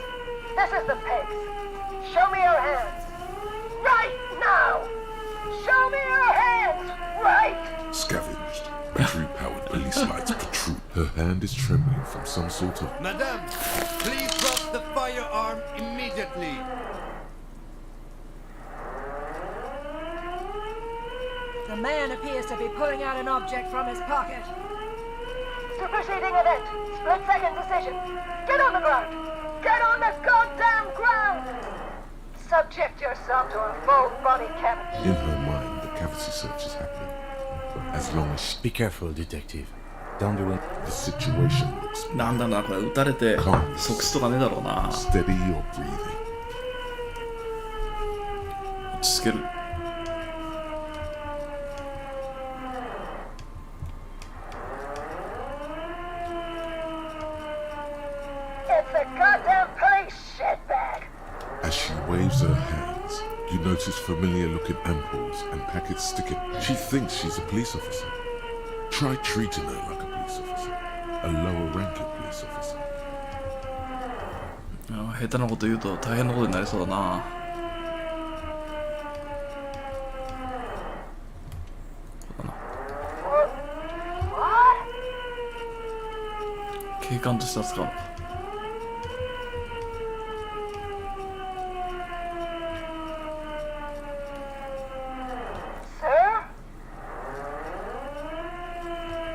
This is the pigs. Show me your hands. Right now. Show me your hands. Right. Scavenged. Battery-powered police lights protrude. Her hand is trembling from some sort of... Madame, please drop the firearm immediately. The man appears to be pulling out an object from his pocket. Superseding event. Split-second decision. Get on the ground. Get on the goddamn ground. Subject yourself to a full body cavity. In her mind, the cavity search is happening. As long as she... Be careful, detective. Don't do it. The situation looks... なんだな、これ撃たれて即死とかねえだろうな。 Steady your breathing. 落ち着ける。As she waves her hands, you notice familiar-looking ampoules and packets sticking. She thinks she's a police officer. Try treating her like a police officer, a lower-ranking police officer. 下手なこと言うと大変なことになりそうだな。警官として扱うのか。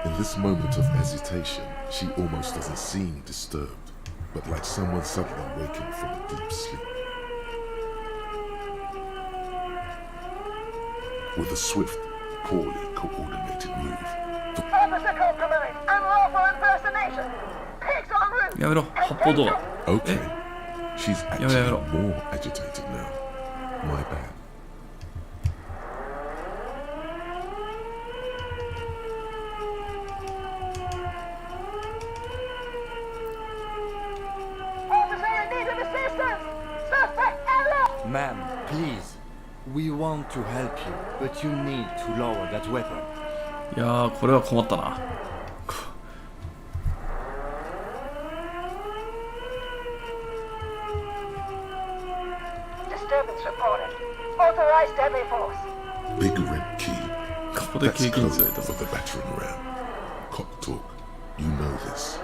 In this moment of hesitation, she almost doesn't seem disturbed, but like someone suddenly waking from a deep sleep. With a swift, poorly coordinated move, the Officer compromise. Unlawful impersonation. Pigs en route. やめろ、発砲動画。 Okay, she's actually more agitated now. My bad. Ma'am, please. We want to help you, but you need to lower that weapon. いやー、これは困ったな。Disturbance reported. Authorized deadly force. Big red key. ここで That's 経験 code 値がいた for the battering ram. Cock talk. You know this.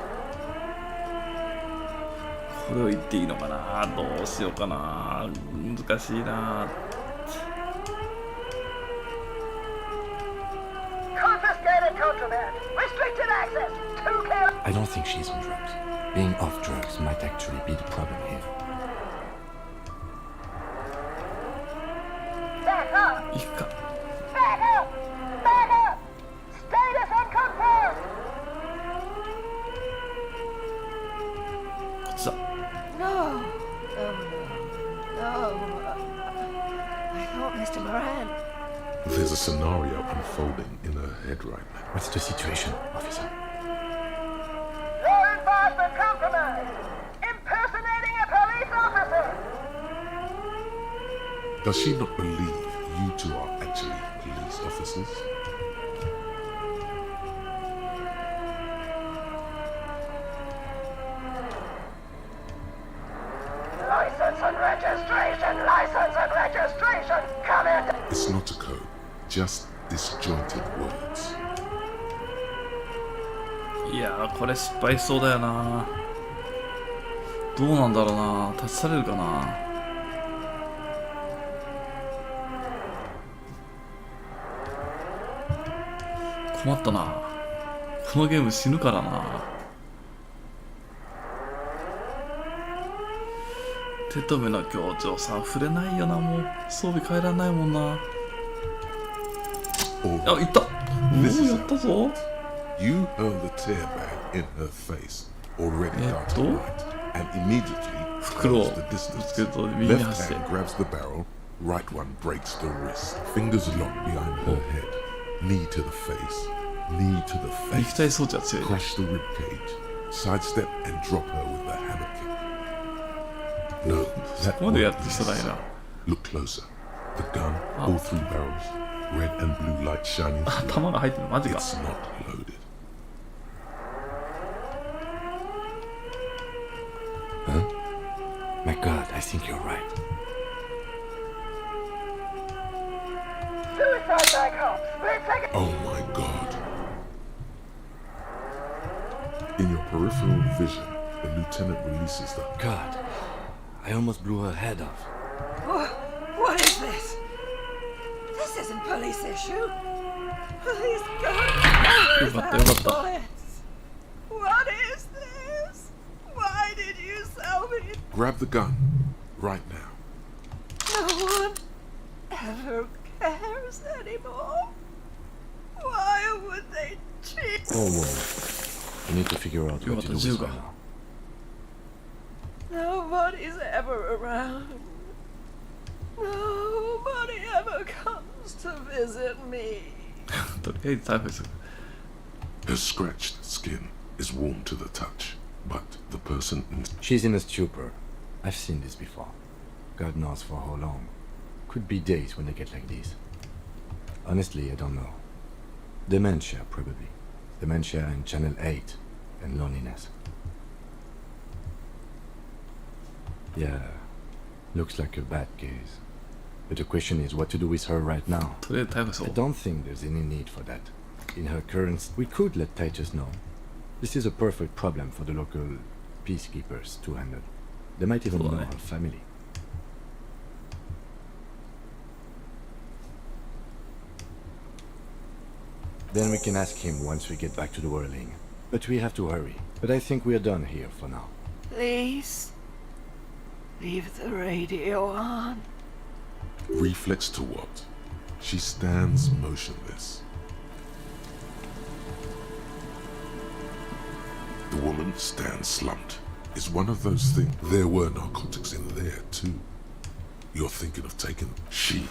これを言っていいのかな。どうしようかな。難しいな。 Confiscated contraband. Restricted access. 2 kill. I don't think she's on drugs. Being off drugs might actually be the problem here. Back up. いくか。 Back up. Back up. Status unconfirmed. こっちだ。 No. No. I thought Mr. Moran. There's a scenario unfolding in her head right now. What's the situation, officer? Law enforcement compromised. Impersonating a police officer. Does she not believe you two are actually police officers? License and registration. License and registration. Come in. It's not a code, just disjointed words. いやー、これ失敗しそうだよな。どうなんだろうな、立ち去れるかな。困ったな、このゲーム死ぬからな。手止めの強調さ、触れないよな。もう装備変えられないもんな。あ、いった。やったぞ。 You hurl the tear bag in her face, already dark light, and immediately close the distance. Left hand grabs the barrel, right one breaks the wrist. Fingers locked behind her head. Knee to the face, knee to the face. Crush the rib cage, sidestep and drop her with the hammer kick. No, that won't miss. Look closer. The gun, all three barrels, red and blue light shining through. It's not loaded. Huh? My God, I think you're right. Suicide bag home. Split second. Oh my God. In your peripheral vision, the lieutenant releases the... God, I almost blew her head off. What is this? This isn't police issue. Police gun. Bullets. What is this? Why did you sell me? Grab the gun, right now. No one ever cares anymore. Why would they cheat? Oh, well. We need to figure out what to do with her now. Nobody's ever around. Nobody ever comes to visit me. Her scratched skin is warm to the touch, but the person... She's in a stupor. I've seen this before. God knows for how long. Could be days when they get like this. Honestly, I don't know. Dementia, probably. Dementia and Channel 8, and loneliness. Yeah, looks like a bad case. But the question is what to do with her right now. I don't think there's any need for that. In her current... We could let Titus know. This is a perfect problem for the local peacekeepers to handle. They might even know her family. Then we can ask him once we get back to the whirling. But we have to hurry. But I think we are done here for now. Please, leave the radio on. Reflex to what? She stands motionless. The woman stands slumped. It's one of those things. There were narcotics in there too. You're thinking of taking them. She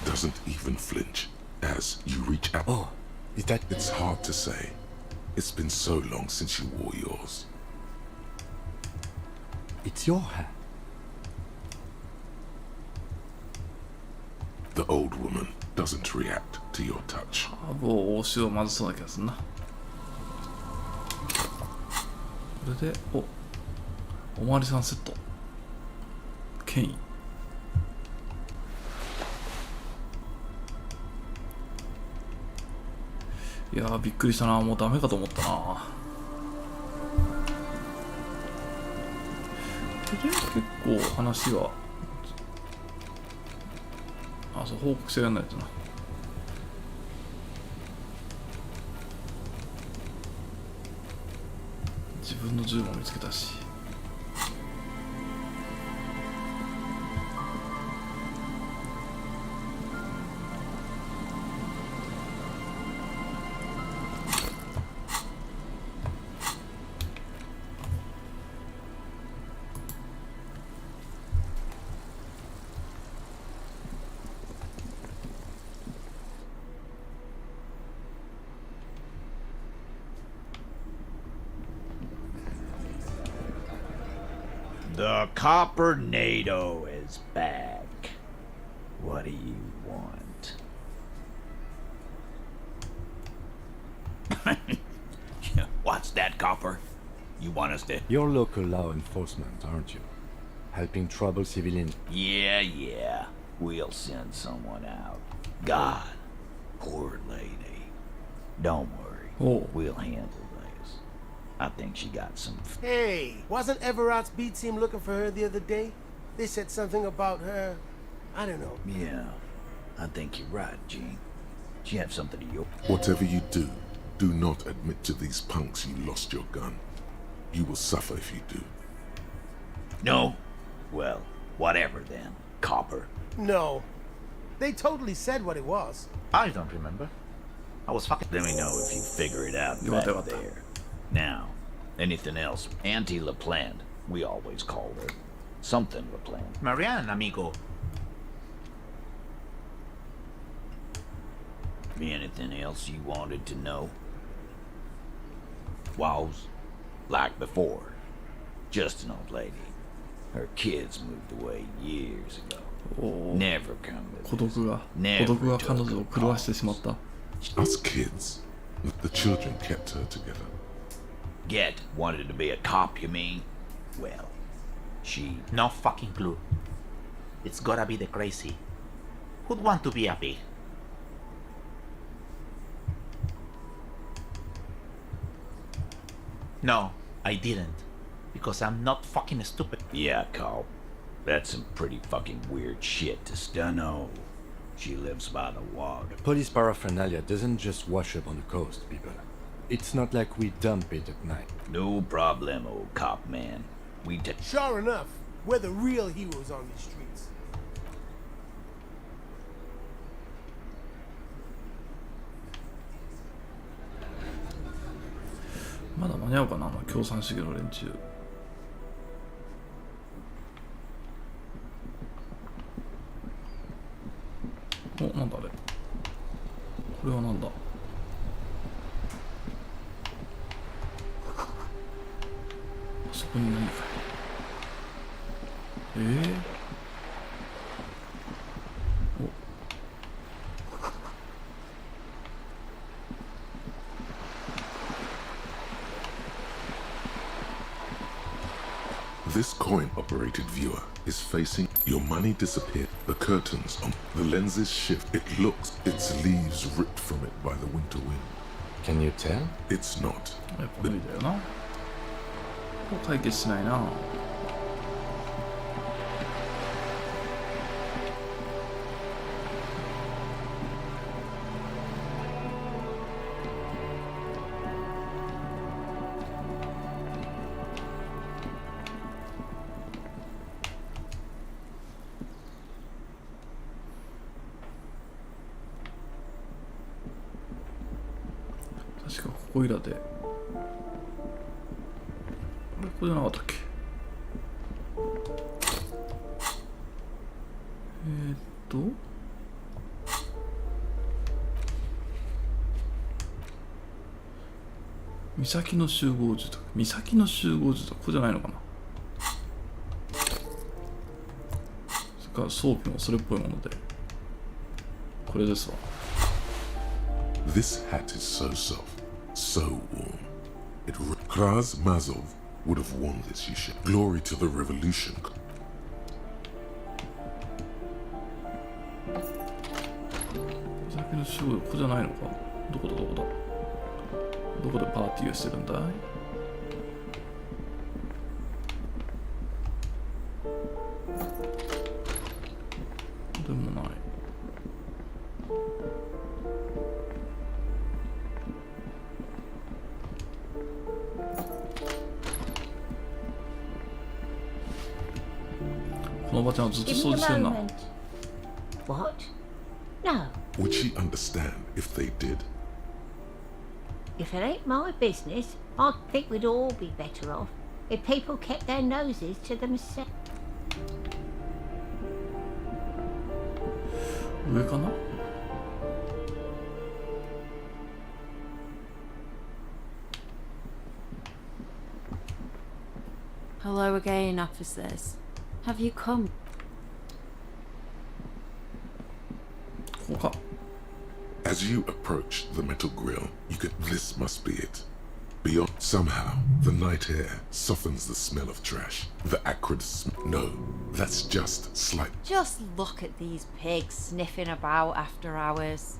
doesn't even flinch as you reach out. Oh, is that... It's hard to say. It's been so long since you wore yours. It's your hat. The old woman doesn't react to your touch. もう押をまずそうな気がするな。これで、おまわりさんセット。権威。いやー、びっくりしたな。もうダメかと思ったな。これで結構話が。あ、そう、報告してやんないとな。自分の銃も見つけたし。The Copper NATO is back. What do you want? What's that, Copper? You want us to... You're local law enforcement, aren't you? Helping trouble civilians? Yeah. We'll send someone out. God, poor lady. Don't worry. We'll handle this. I think she got some. Hey, wasn't Everett's beat team looking for her the other day? They said something about her. I don't know. Yeah, I think you're right, Gene. She had something to you. Whatever you do, do not admit to these punks you lost your gun. You will suffer if you do. No? Well, whatever then, copper. No. They totally said what it was. I don't remember. I was fucking... Let me know if you figure it out back there. Now, anything else? Auntie LaPlante, we always called her. Something LaPlante. Marianne, amigo. Be anything else you wanted to know? Was, like before, just an old lady. Her kids moved away years ago. Never come to 孤独が彼女を狂わしてしまった。Us kids, the children kept her together. Get wanted to be a cop, you mean? Well, she... No fucking clue. It's gotta be the crazy. Who'd want to be a pig? No, I didn't. Because I'm not fucking stupid. Yeah, cop. That's some pretty fucking weird shit to dunno. She lives by the water. Police paraphernalia doesn't just wash up on the coast, people. It's not like we dump it at night. No problemo, cop man. We Sure enough, we're the real heroes on these streets.まだ間に合うかな、共産主義の連中。お、なんだあれ。これはなんだ。そこに何か。This coin-operated viewer is facing your money disappeared. The curtains on the lenses shift. It looks, its leaves ripped from it by the winter wind. Can you tell? It's not. やっぱ無理だよな。解決しないな。確かここいらで。ここじゃなかったっけ。岬の集合住宅。岬の集合住宅、ここじゃないのかな。それから装備もそれっぽいもので。これですわ。This hat is so soft, so warm. Kraz Mazov would have worn this, you should. Glory to the revolution. 岬の集合住宅、ここじゃないのか。どこだどこだ。どこでパーティーをしてるんだい？でもない。このおばちゃんはずっと掃除してんな。What? No. Would she understand if they did? If it ain't my business, I think we'd all be better off if people kept their noses to themselves. 上かな？ Hello again, officers. Have you come? ここか。As you approach the metal grill, you get this must be it. Beyond, somehow, the night air softens the smell of trash. The acrid no, that's just slight. Just look at these pigs sniffing about after hours.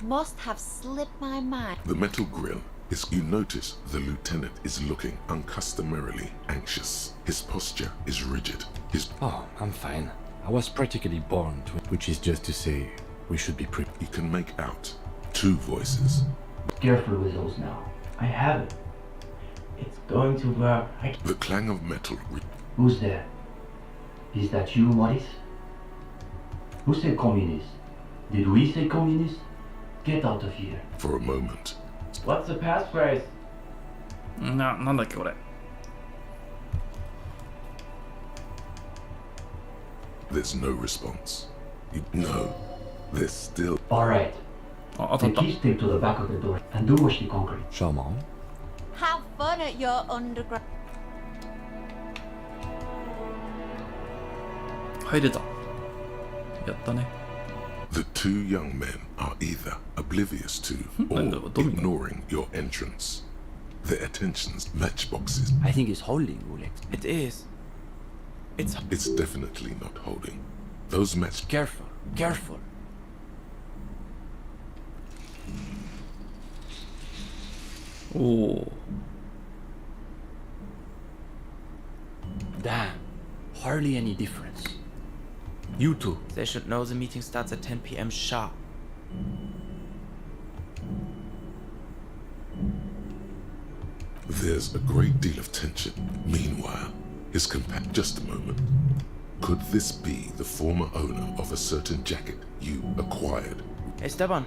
Must have slipped my mind. The metal grill is you notice the lieutenant is looking uncustomarily anxious. His posture is rigid. Oh, I'm fine. I was practically born to it, which is just to say, we should be pre- You can make out two voices. Careful with those now. I have it. It's going to work. The clang of metal. Who's there? Is that you, Morris? Who said communist? Did we say communist? Get out of here. For a moment. What's the passphrase? なんだっけこれ。There's no response. No, there's still. All right. The keys taped to the back of the door and do wash the concrete. Charmant. Have fun at your underground. 入れた。やったね。The two young men are either oblivious to or ignoring your entrance. Their attentions matchboxes. I think it's holding, Rolex. It is. It's definitely not holding. Those match. Careful, careful. Oh. Damn. Hardly any difference. You two. They should know the meeting starts at 10 p.m. sharp. There's a great deal of tension. Meanwhile, his companion. Just a moment. Could this be the former owner of a certain jacket you acquired? Esteban.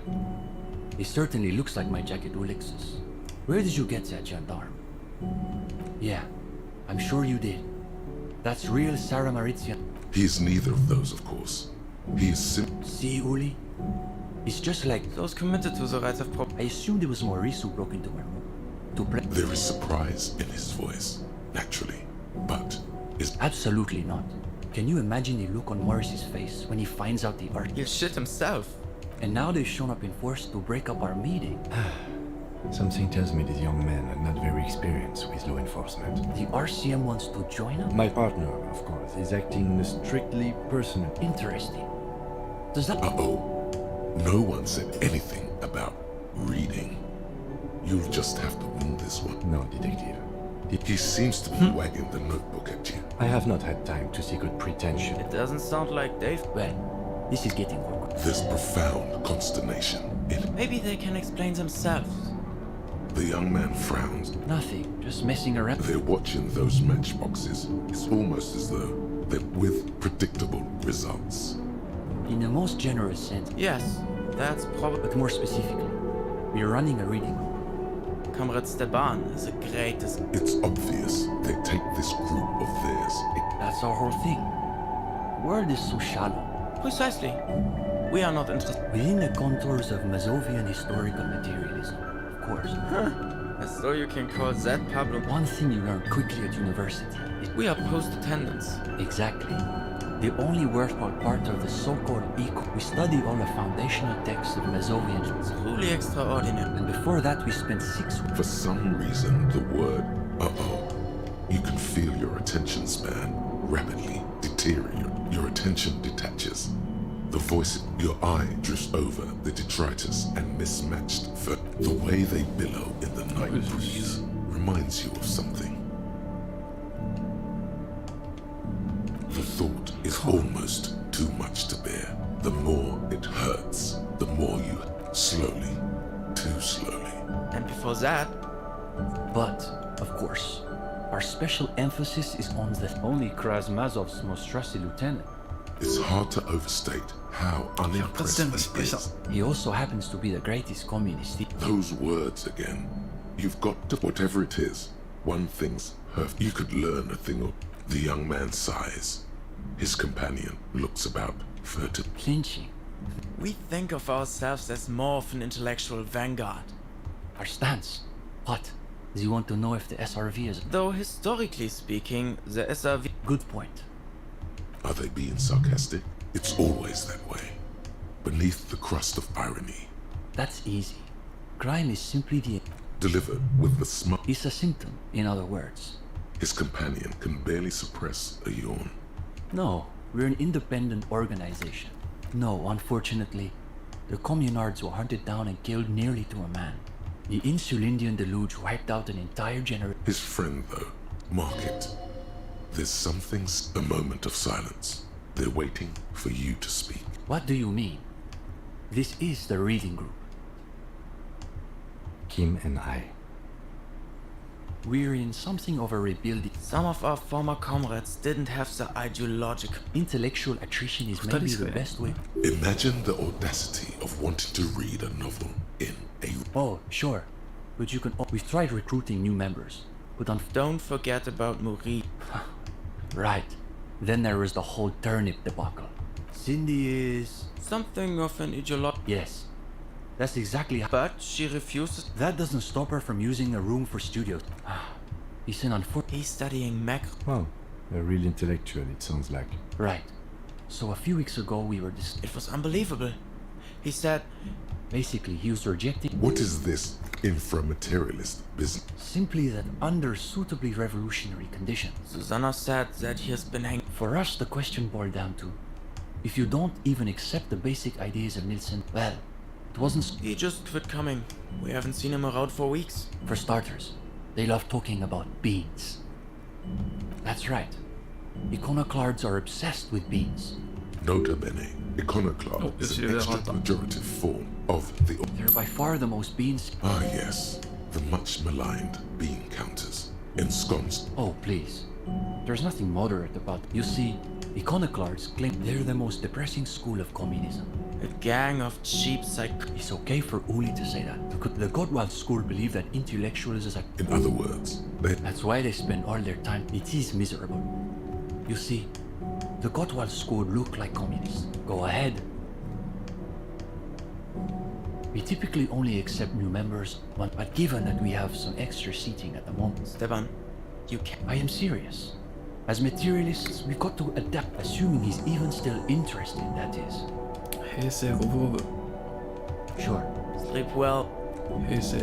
It certainly looks like my jacket, Ulexus. Where did you get that, gendarme? Yeah, I'm sure you did. That's real Sarah Maritzian. He is neither of those, of course. He is See, Uli? It's just like... Those committed to the rights of property. I assumed it was Maurice who broke into my room. To play... There is surprise in his voice, naturally. But is... Absolutely not. Can you imagine the look on Maurice's face when he finds out the art? He'll shit himself. And now they've shown up in force to break up our meeting. Something tells me these young men are not very experienced with law enforcement. The RCM wants to join us? My partner, of course, is acting in a strictly personal... Interesting. Does that... Uh-oh. No one said anything about reading. You'll just have to win this one. No, detective. He seems to be wagging the notebook at you. I have not had time to see good pretension. It doesn't sound like Dave. Well, this is getting awkward. There's profound consternation in it. Maybe they can explain themselves. The young man frowns. Nothing, just messing around. They're watching those matchboxes. It's almost as though they're with predictable results. In the most generous sense. Yes, that's probably... But more specifically, we're running a reading room. Comrade Esteban is a greatest... It's obvious they take this group of theirs. That's our whole thing. The world is so shallow. Precisely. We are not interested... Within the contours of Mazovian historical materialism, of course. As though you can call that Pablo... One thing you learn quickly at university is... We are post-attendants. Exactly. The only worthwhile part of the so-called eco. We study all the foundational texts of Mazovian. Truly extraordinary. And before that we spent 6 weeks. For some reason, the word uh-oh. You can feel your attention span rapidly deteriorate. Your attention detaches. The voice, your eye drifts over the detritus and mismatched the way they billow in the night breeze reminds you of something. The thought is almost too much to bear. The more it hurts, the more you slowly, too slowly. And before that... But, of course, our special emphasis is on the only Krasmazov's most trusted lieutenant. It's hard to overstate how unimpressed he is. He also happens to be the greatest communist. Those words again. You've got to, whatever it is, one thing's hurt. You could learn a thing or the young man sighs. His companion looks about furtive. Clinching. We think of ourselves as more of an intellectual vanguard. Our stance? What? Do you want to know if the SRV is... Though historically speaking, the SRV... Good point. Are they being sarcastic? It's always that way. Beneath the crust of irony. That's easy. Crime is simply the... Delivered with the smile. It's a symptom, in other words. His companion can barely suppress a yawn. No, we're an independent organization. No, unfortunately, the communards were hunted down and killed nearly to a man. The Insulindian deluge wiped out an entire generation. His friend, though, Market. There's something's a moment of silence. They're waiting for you to speak. What do you mean? This is the reading group. Kim and I. We're in something of a rebuilding. Some of our former comrades didn't have the ideological. Intellectual attrition is maybe the best way. Imagine the audacity of wanting to read a novel in a... Oh, sure. But you can... We've tried recruiting new members. But don't forget about Maurice. Right. Then there was the whole turnip debacle. Cindy is... something of an ideologue. Yes. That's exactly how... But she refuses... That doesn't stop her from using a room for studios. He's an He's studying macro. Well, a real intellectual, it sounds like. Right. So a few weeks ago we were It was unbelievable. He said... Basically, he was rejecting... What is this infra-materialist business? Simply that under suitably revolutionary conditions. Susanna said that he has been hanging... For us, the question boiled down to... If you don't even accept the basic ideas of Nielsen, well, it wasn't... He just quit coming. We haven't seen him around for weeks. For starters, they love talking about beans. That's right. Iconoclasts are obsessed with beans. Nota bene, iconoclast is an extra pejorative form of the... They're by far the most beans... Ah yes, the much maligned bean counters, ensconced... Oh, please. There's nothing moderate about... You see, iconoclasts claim they're the most depressing school of communism. A gang of cheap It's okay for Uli to say that. The Gottwald school believe that intellectuals is a... In other words, they... That's why they spend all their time... It is miserable. You see, the Gottwald school look like communists. Go ahead. We typically only accept new members, but given that we have some extra seating at the moment... Stepan, you can't... I am serious. As materialists, we've got to adapt, assuming he's even still interested, that is. 平成五分部 Sure. Sleep well. 平成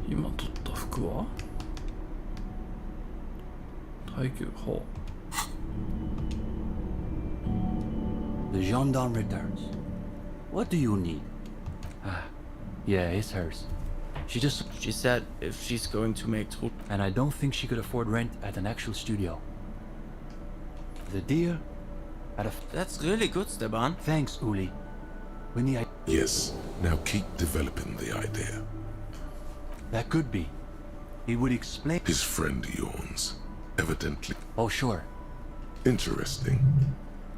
今取った服は耐久砲 The gendarme returns. What do you need? Yeah, it's hers. She said if she's going to make true. And I don't think she could afford rent at an actual studio. The deal? That's really good, Steban. Thanks, Uli. Yes, now keep developing the idea. That could be. He would explain... His friend yawns, evidently. Oh, sure. Interesting.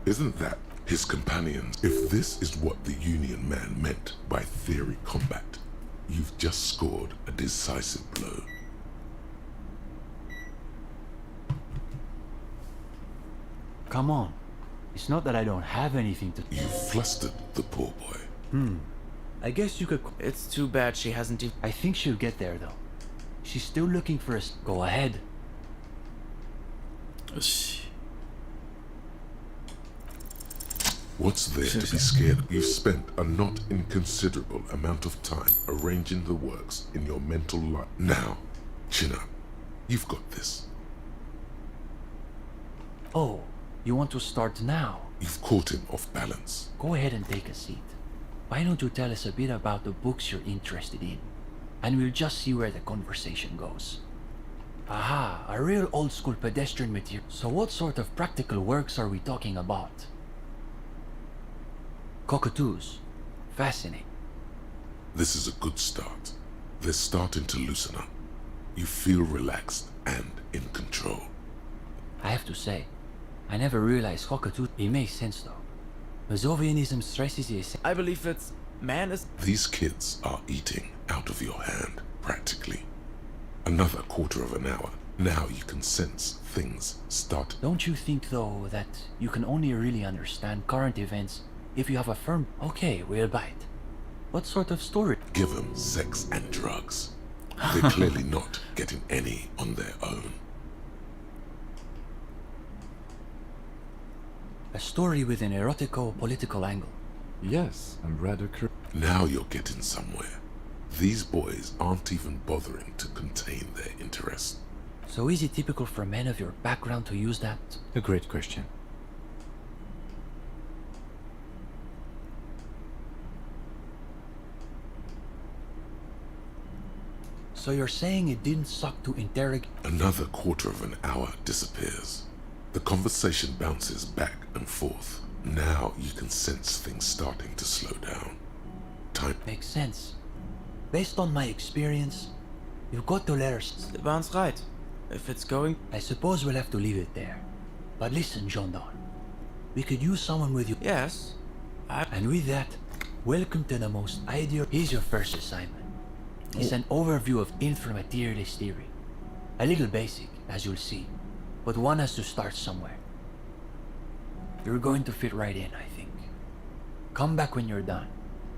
Isn't that his companions? If this is what the Union man meant by theory combat, you've just scored a decisive blow. Come on. It's not that I don't have anything to... You flustered the poor boy. I guess you could... It's too bad she hasn't... I think she'll get there, though. She's still looking for us. Go ahead. What's there to be scared of? You've spent a not inconsiderable amount of time arranging the works in your mental life. Now, chin up. You've got this. Oh, you want to start now? You've caught him off balance. Go ahead and take a seat. Why don't you tell us a bit about the books you're interested in? And we'll just see where the conversation goes. Aha, a real old school pedestrian material. So what sort of practical works are we talking about? Cockatoos. Fascinating. This is a good start. They're starting to loosen up. You feel relaxed and in control. I have to say, I never realized cockatoos. It makes sense though. Mazovianism stresses the I believe it's man is. These kids are eating out of your hand, practically. Another quarter of an hour. Now you can sense things start. Don't you think though that you can only really understand current events if you have a firm... Okay, we'll bite. What sort of story? Give them sex and drugs. They're clearly not getting any on their own. A story with an erotico-political angle. Yes, I'm rather Now you're getting somewhere. These boys aren't even bothering to contain their interest. So is it typical for men of your background to use that? A great question. So you're saying it didn't suck to interrogate? Another quarter of an hour disappears. The conversation bounces back and forth. Now you can sense things starting to slow down. Time makes sense. Based on my experience, you've got to let us... Steban's right. If it's going... I suppose we'll have to leave it there. But listen, gendarme. We could use someone with you. Yes. And with that, welcome to the most ideal... Here's your first assignment. It's an overview of inframaterialist theory. A little basic, as you'll see. But one has to start somewhere. You're going to fit right in, I think. Come back when you're done.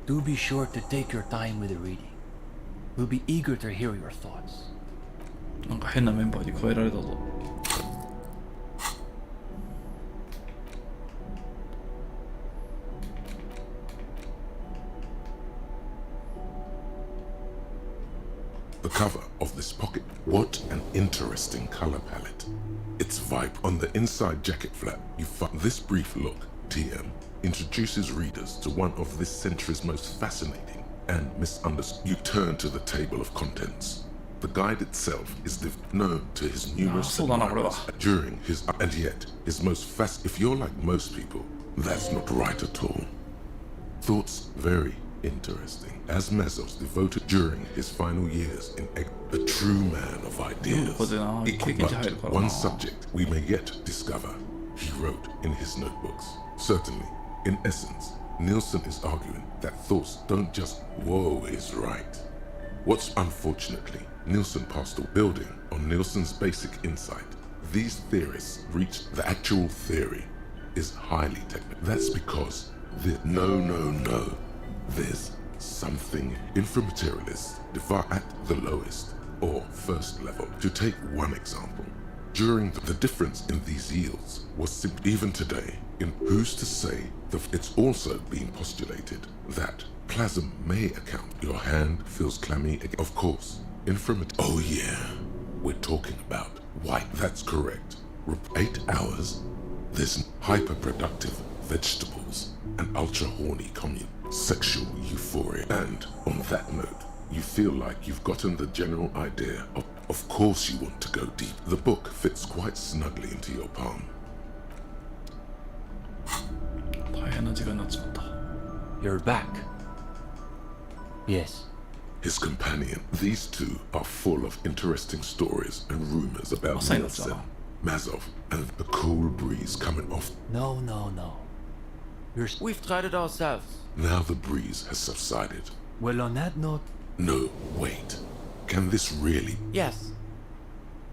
Do be sure to take your time with the reading. We'll be eager to hear your thoughts. なんか変なメンバーに加えられたぞ。The cover of this pocket. What an interesting color palette. It's vibrant. On the inside jacket flap, you find this brief look, TM, introduces readers to one of this century's most fascinating and misunderstood. You turn to the table of contents. The guide itself is known to his numerous admirers during his, and yet his most if you're like most people, that's not right at all. Thoughts very interesting. As Mazov's devoted during his final years in a true man of ideas. But one subject we may yet discover, he wrote in his notebooks. Certainly, in essence, Nielsen is arguing that thoughts don't just whoa is right. What's unfortunately, Nielsen passed a building on Nielsen's basic insight. These theorists reached the actual theory is highly technical. That's because no. There's something inframaterialists define at the lowest or first level. To take one example, during the difference in these yields was simply even today. In who's to say that it's also been postulated that plasm may account. Your hand feels clammy. Of course, oh yeah, we're talking about white. That's correct. 8 hours. There's hyperproductive vegetables and ultra horny commune. Sexual euphoria. And on that note, you feel like you've gotten the general idea of course you want to go deep. The book fits quite snugly into your palm. You're back. Yes. His companion. These two are full of interesting stories and rumors about Nielsen, Mazov, and the cool breeze coming off. No. We've tried it ourselves. Now the breeze has subsided. Well, on that note... No, wait. Can this really... Yes.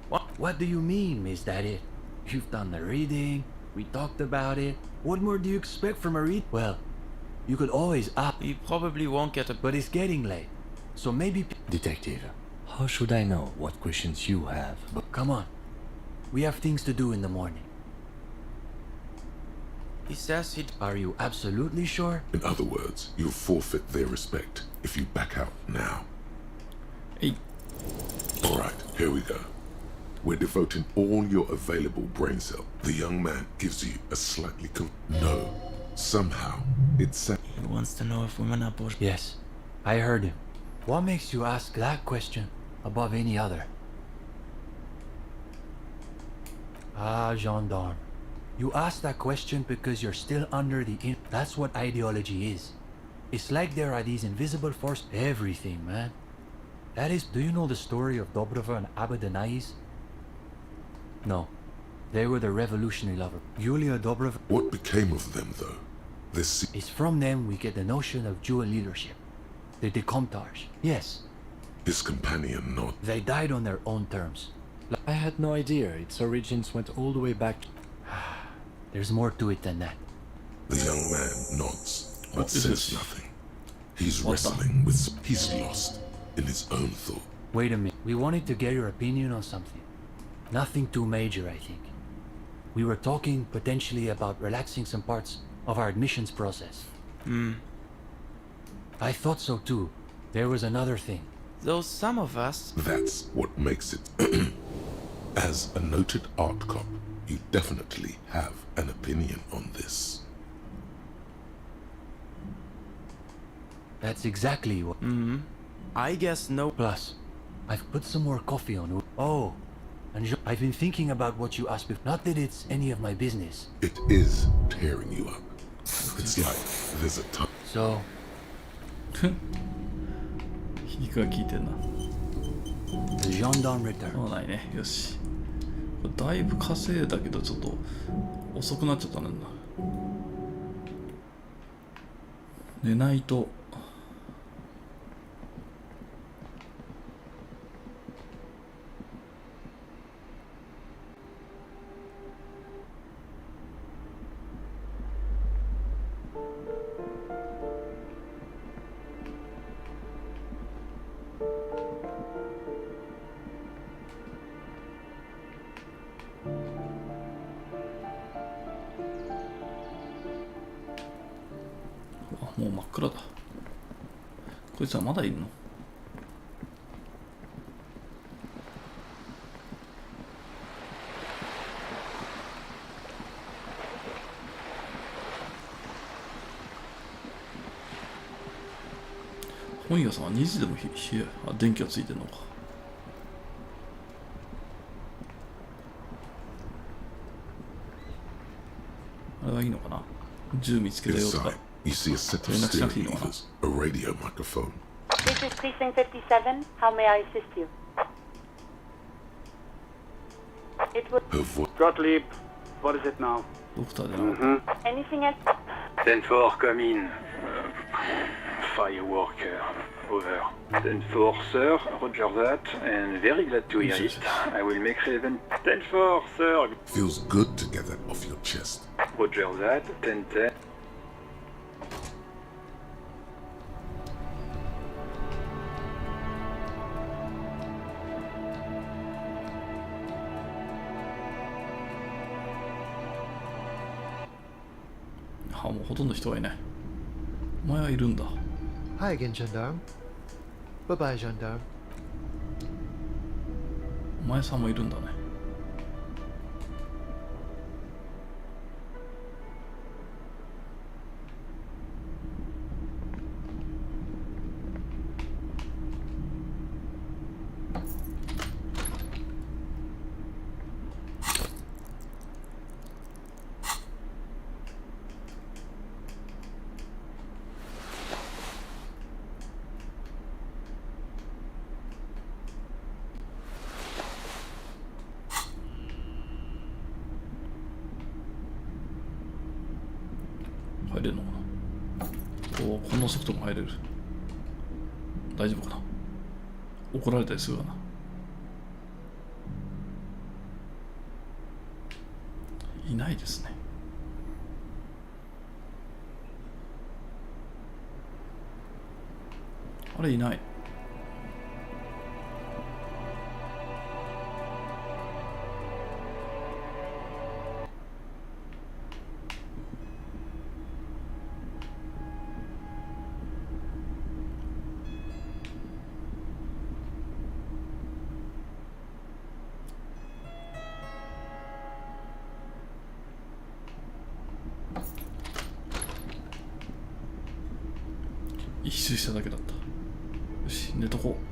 What do you mean, Miss That It? You've done the reading, we talked about it. What more do you expect from a read? Well, you could always up. We probably won't get a... But it's getting late, so maybe... Detective, how should I know what questions you have? But come on. We have things to do in the morning. He says he'd... Are you absolutely sure? In other words, you'll forfeit their respect if you back out now. Hey. Alright, here we go. We're devoting all your available brain cell. The young man gives you a slightly no. Somehow, it's... He wants to know if women are bush. Yes, I heard him. What makes you ask that question above any other? Ah, gendarme. You asked that question because you're still under the That's what ideology is. It's like there are these invisible forces. Everything, man. That is... Do you know the story of Dobrova and Abadanais? No. They were the revolutionary lover. Yulia Dobrova... What became of them, though? It's from them we get the notion of dual leadership. The Decomtage. Yes. His companion nods. They died on their own terms. I had no idea its origins went all the way back. There's more to it than that. The young man nods, but says nothing. He's wrestling with... He's lost in his own thought. Wait a minute. We wanted to get your opinion on something. Nothing too major, I think. We were talking potentially about relaxing some parts of our admissions process. I thought so too. There was another thing. Though some of us... That's what makes it... As a noted art cop, you definitely have an opinion on this. That's exactly what... I guess no... Plus, I've put some more coffee on... Oh, and I've been thinking about what you asked before. Not that it's any of my business. It is tearing you up. It's like there's a time. So... 皮肉が効いてんな。 The gendarme returned. そうないね。よし。これだいぶ稼いだけどちょっと遅くなっちゃったねんな。寝ないと。もう真っ暗だ。こいつはまだいるの？本屋さんは2時でも電気がついてるのか。あれはいいのかな？銃見つけたよとか。 You see a set of steering levers, a radio microphone. This is Precinct 57. How may I assist you? It would... Gottlieb, what is it now? Anything else? 10-4, come in. Fireworker, over. 10-4, sir, roger that, and very glad to hear it. I will make 10-4, sir. Feels good to get that off your chest. Roger that, 10-10. もうほとんど人がいない。お前はいるんだ。Hi again, gendarme. Bye bye, gendarme. お前さんもいるんだね。入れるのかな。おお、この速度も入れる。大丈夫かな。怒られたりするかな。いないですね。あれいない。一周しただけだった。よし、寝とこう。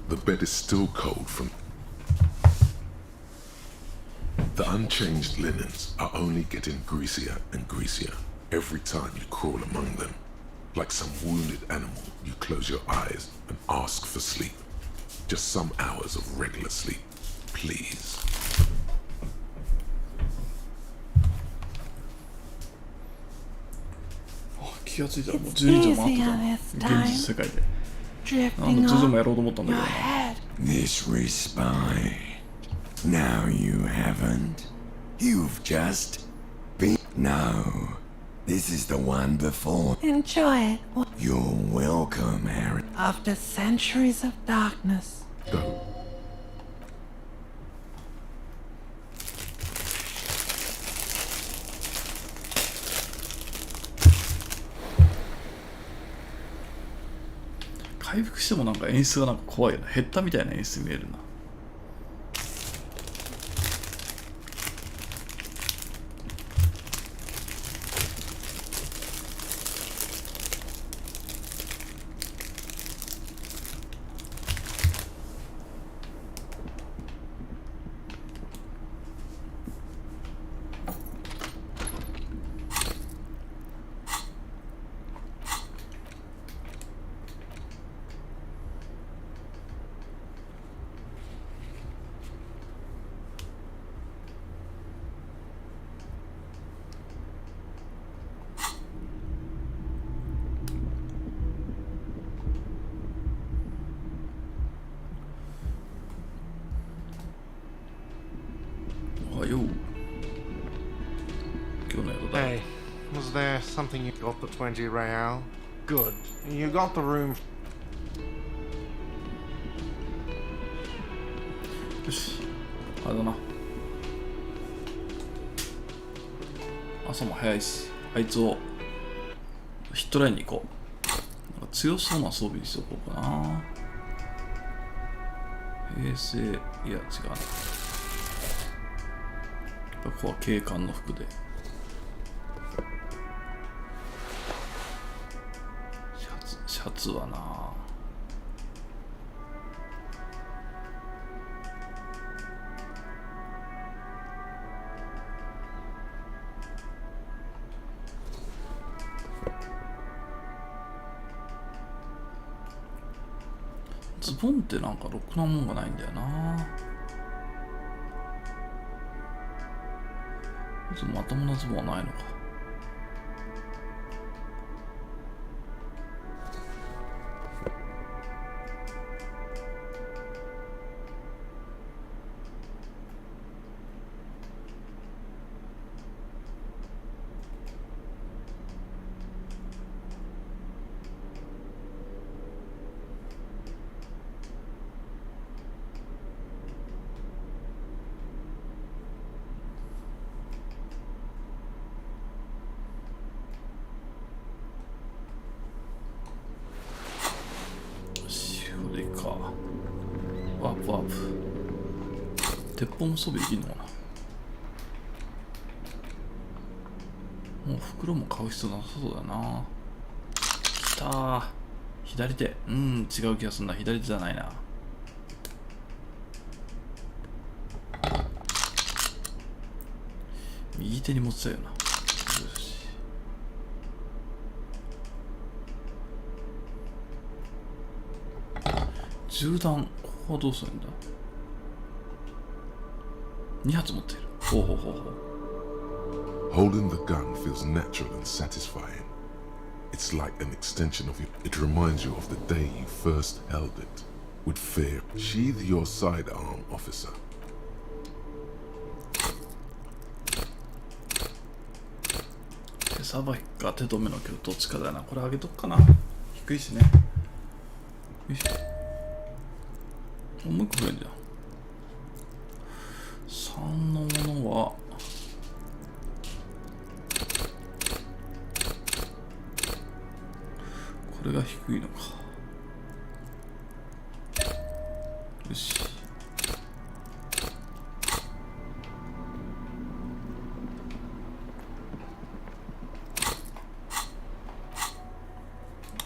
The bed is still cold from... The unchanged linens are only getting greasier and greasier every time you crawl among them. Like some wounded animal, you close your eyes and ask for sleep. Just some hours of regular sleep, please. 気がついたらもう12時もあってたな、現実世界で。10時もやろうと思ったんだけどな。This respite. Now you haven't. You've just been. No. This is the one before. Enjoy it. You're welcome, Harry. After centuries of darkness. Go. 回復してもなんか演出がなんか怖いよね。減ったみたいな演出見えるな。Hey, was there something you got the 20 real? Good. You got the room. よし、あれだな。朝も早いし、あいつをヒットラインに行こう。なんか強そうな装備にしておこうかな。平成、いや違うな。ここは警官の服で。シャツはな。ズボンってなんかろくなもんがないんだよな。まともなズボンはないのか。ワープワープ。鉄砲も装備できるのかな。もう袋も買う必要なさそうだな。きたー。左手。違う気がするな。左手じゃないな。右手に持ってたよな。よし。銃弾、ここはどうするんだ。2発持っている。ほうほうほうほう。Holding the gun feels natural and satisfying. It's like an extension of you. It reminds you of the day you first held it. With fear, sheathe your sidearm, officer. 手さばきか手止めのけどどっちかだな。これ上げとくかな。低いしね。よいしょ。もう一個増えんじゃん。3のものはこれが低いのか。よし。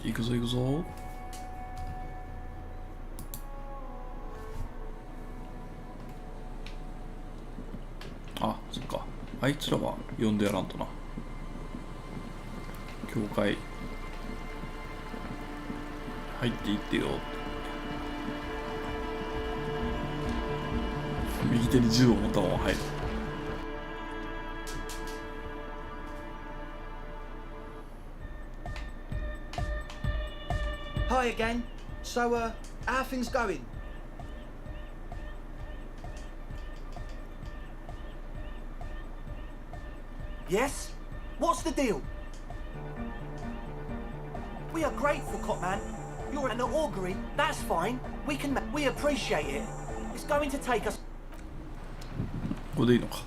行くぞ行くぞ。そっか、あいつらは呼んでやらんとな。教会入っていってよ。右手に銃を持ったまま入る。Hi again. So, how are things going? Yes? What's the deal? We are grateful, Copman. You're an augury. That's fine. We appreciate it. It's going to take us. ここでいいのか。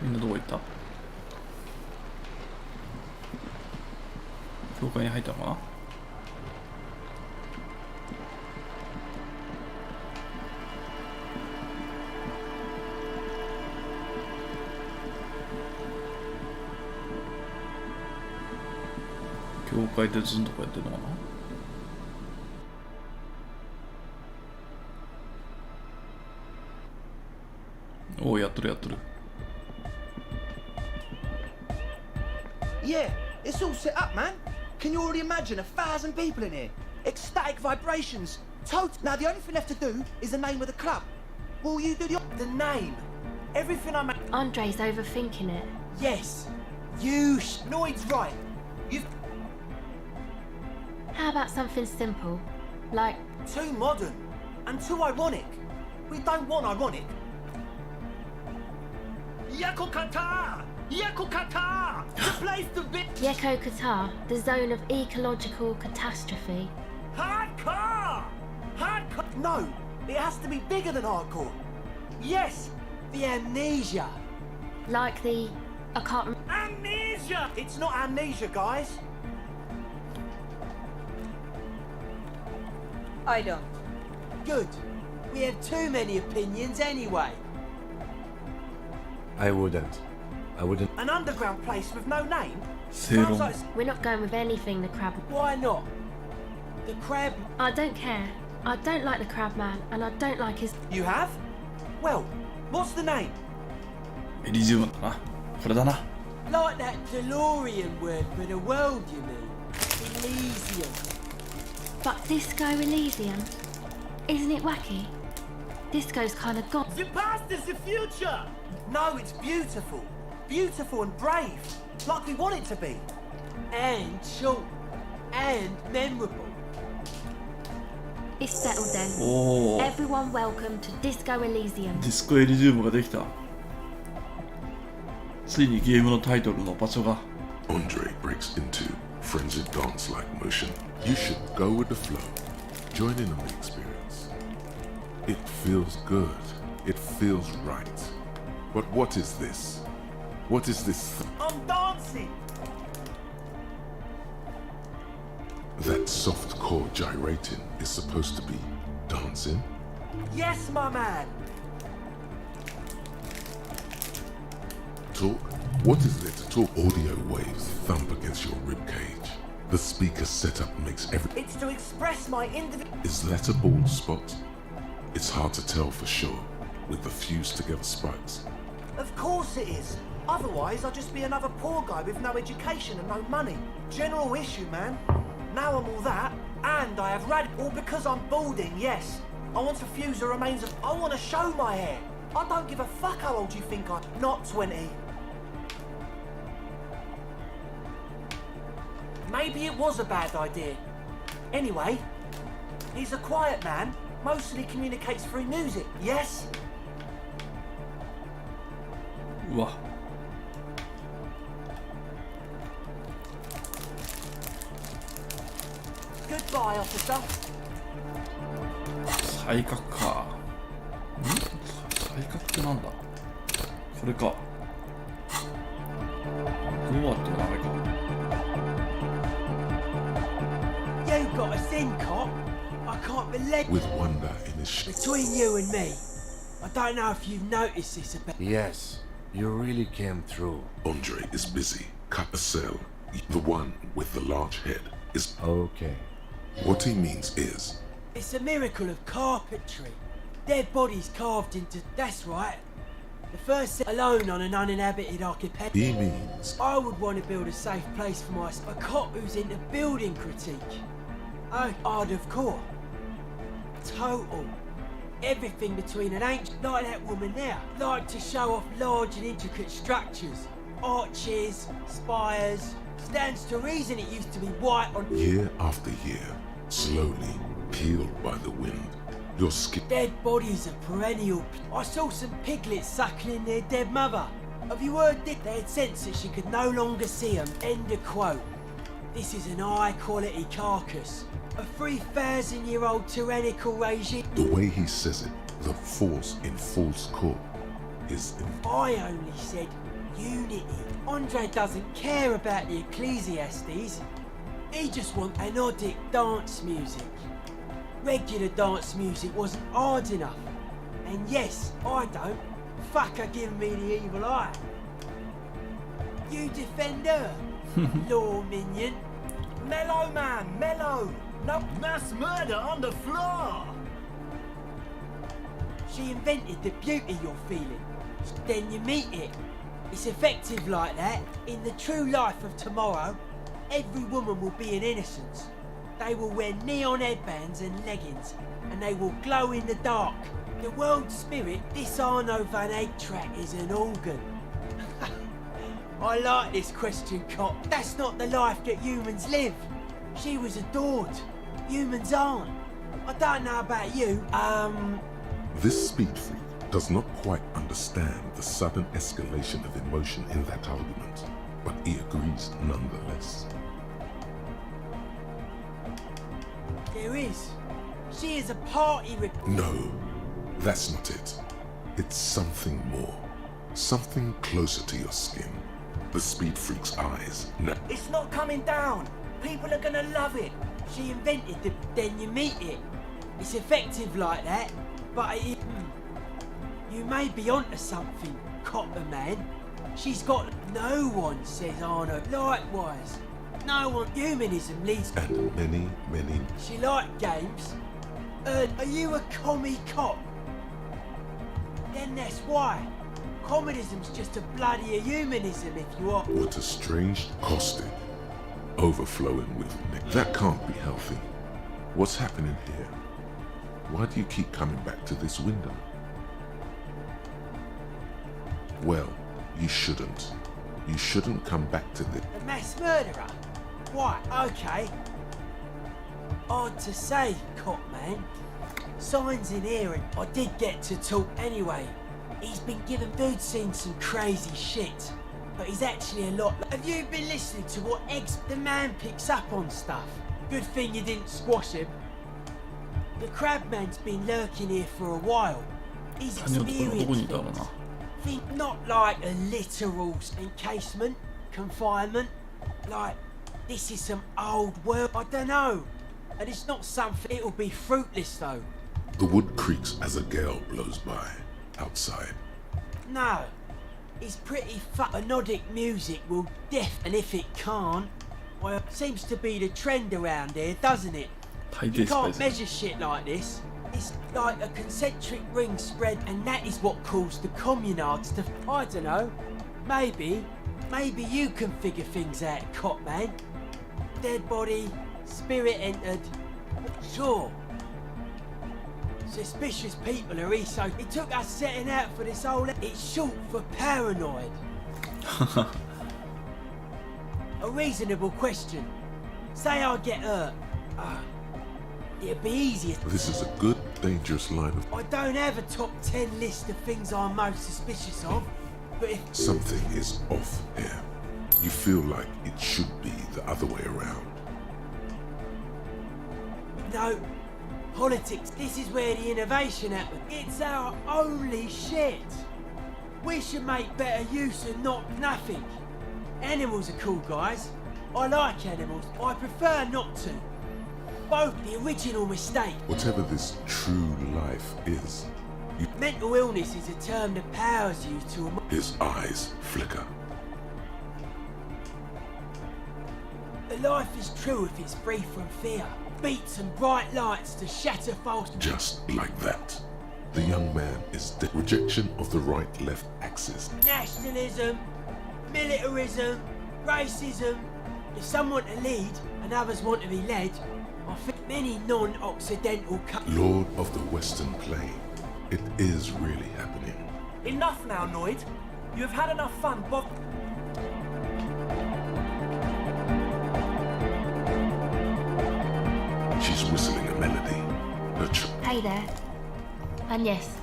みんなどこ行った？教会に入ったのかな。教会でずんとこやってるのかな。おお、やってるやってる。Yeah, it's all set up, man. Can you already imagine 1,000 people in here? Ecstatic vibrations. Now the only thing left to do is the name of the club. Will you do the name? Everything I make. Andre's overthinking it. Yes. Noid's right. You've. How about something simple, like too modern and too ironic. We don't want ironic. Yakokata! Yakokata! The place to be. Yeko Qatar, the zone of ecological catastrophe. Hardcore! Hardcore! No, it has to be bigger than hardcore. Yes, the amnesia. Like the... I can't remember. Amnesia! It's not amnesia, guys. I don't. Good. We have too many opinions anyway. I wouldn't. An underground place with no name? Sounds like... We're not going with anything the crab... Why not? The crab... I don't care. I don't like the crab man, and I don't like his... You have? Well, what's the name? エリジウムだな。これだな。 Like that DeLorean word for the world, you mean? Elysium. But Disco Elysium? Isn't it wacky? Disco's kind of gone. The past is the future! No, it's beautiful. Beautiful and brave. Like we want it to be. And short. And memorable. It's settled then. Oh. Everyone welcome to Disco Elysium. ディスコエリジウムができた。ついにゲームのタイトルの場所が。Andre breaks into frenzied dance-like motion. You should go with the flow. Join in on the experience. It feels good. It feels right. But what is this? What is this? I'm dancing! That soft core gyrating is supposed to be dancing? Yes, my man! Talk? What is there to talk? Audio waves thump against your ribcage. The speaker setup makes every... It's to express my individual... Is that a bald spot? It's hard to tell for sure, with the fused together spikes. Of course it is. Otherwise, I'd just be another poor guy with no education and no money. General issue, man. Now I'm all that, and I have all because I'm balding, yes. I want to fuse the remains of... I want to show my hair. I don't give a fuck how old you think I'm... Not 20. Maybe it was a bad idea. Anyway, he's a quiet man. Mostly communicates through music, yes? うわ。Goodbye, officer. 才覚か。才覚ってなんだ。これか。ゴアってダメか。You got us in, cop. I can't believe. With wonder in his Between you and me, I don't know if you've noticed this about. Yes, you really came through. Andre is busy. Cut a cell. The one with the large head is... Okay. What he means is... It's a miracle of carpentry. Dead bodies carved into... That's right. The first set alone on an uninhabited archipelago. He means I would want to build a safe place for a cop who's into building critique. Oh, Art of Core. Total. Everything between an ancient... Like that woman there. Like to show off large and intricate structures. Arches, spires. Stands to reason it used to be white on... year after year, slowly peeled by the wind. Your skin... Dead bodies are perennial. I saw some piglets suckling their dead mother. Have you heard that? They had sensed that she could no longer see them. End of quote. This is an high-quality carcass. A 3,000-year-old tyrannical regime. The way he says it, the force in false court is... I only said unity. Andre doesn't care about the Ecclesiastes. He just wants anodic dance music. Regular dance music wasn't hard enough. And yes, I don't. Fuck her giving me the evil eye. You defend her, law minion. Mellow, man, mellow. No mass murder on the floor. She invented the beauty you're feeling. Then you meet it. It's effective like that. In the true life of tomorrow, every woman will be an innocence. They will wear neon headbands and leggings, and they will glow in the dark. The world spirit, this Arno van Eyck track is an organ. I like this question, cop. That's not the life that humans live. She was adored. Humans aren't. I don't know about you, This speed freak does not quite understand the sudden escalation of emotion in that argument, but he agrees nonetheless. There is. She is a party No, that's not it. It's something more. Something closer to your skin. The speed freak's eyes. No. It's not coming down. People are gonna love it. She invented the... Then you meet it. It's effective like that, but it... You may be onto something, Copper Man. She's got... No one says Arno. Likewise. No one... Humanism leads... And many... She liked games. Are you a commie cop? Then that's why. Communism's just a bloodier humanism if you are... What a strange caustic. Overflowing with... That can't be healthy. What's happening here? Why do you keep coming back to this window? Well, you shouldn't. You shouldn't come back to this. The mass murderer? Why? Okay. Hard to say, cop man. Signs in here and I did get to talk anyway. He's been given... Dude's seen some crazy shit. But he's actually a lot... Have you been listening to what the man picks up on stuff? Good thing you didn't squash him. The Crabman's been lurking here for a while. He's experienced things. Think not like a literal encasement, confinement. Like, this is some old world... I don't know. And it's not something... It'll be fruitless though. The wood creaks as a gale blows by, outside. No. It's pretty anodic music will and if it can't, well, it seems to be the trend around here, doesn't it? You can't measure shit like this. It's like a concentric ring spread, and that is what caused the communards to... I don't know. Maybe you can figure things out, cop man. Dead body, spirit entered. Sure. Suspicious people are ESO. It took us setting out for this whole... It's short for paranoid. A reasonable question. Say I get hurt. It'd be easier. This is a good, dangerous line of... I don't have a top 10 list of things I'm most suspicious of, but if... Something is off here. You feel like it should be the other way around. No. Politics, this is where the innovation happens. It's our only shit. We should make better use of nothing. Animals are cool, guys. I like animals. I prefer not to. Both the original mistake. Whatever this true life is, mental illness is a term that powers you to... His eyes flicker. A life is true if it's free from fear. Beats and bright lights to shatter false... Just like that. The young man is the rejection of the right-left axis. Nationalism, militarism, racism. If some want to lead and others want to be led, I think many non-Occidental Lord of the Western Plain. It is really happening. Enough now, Noid. You have had enough fun, Bob. She's whistling a melody. Hey there. And yes,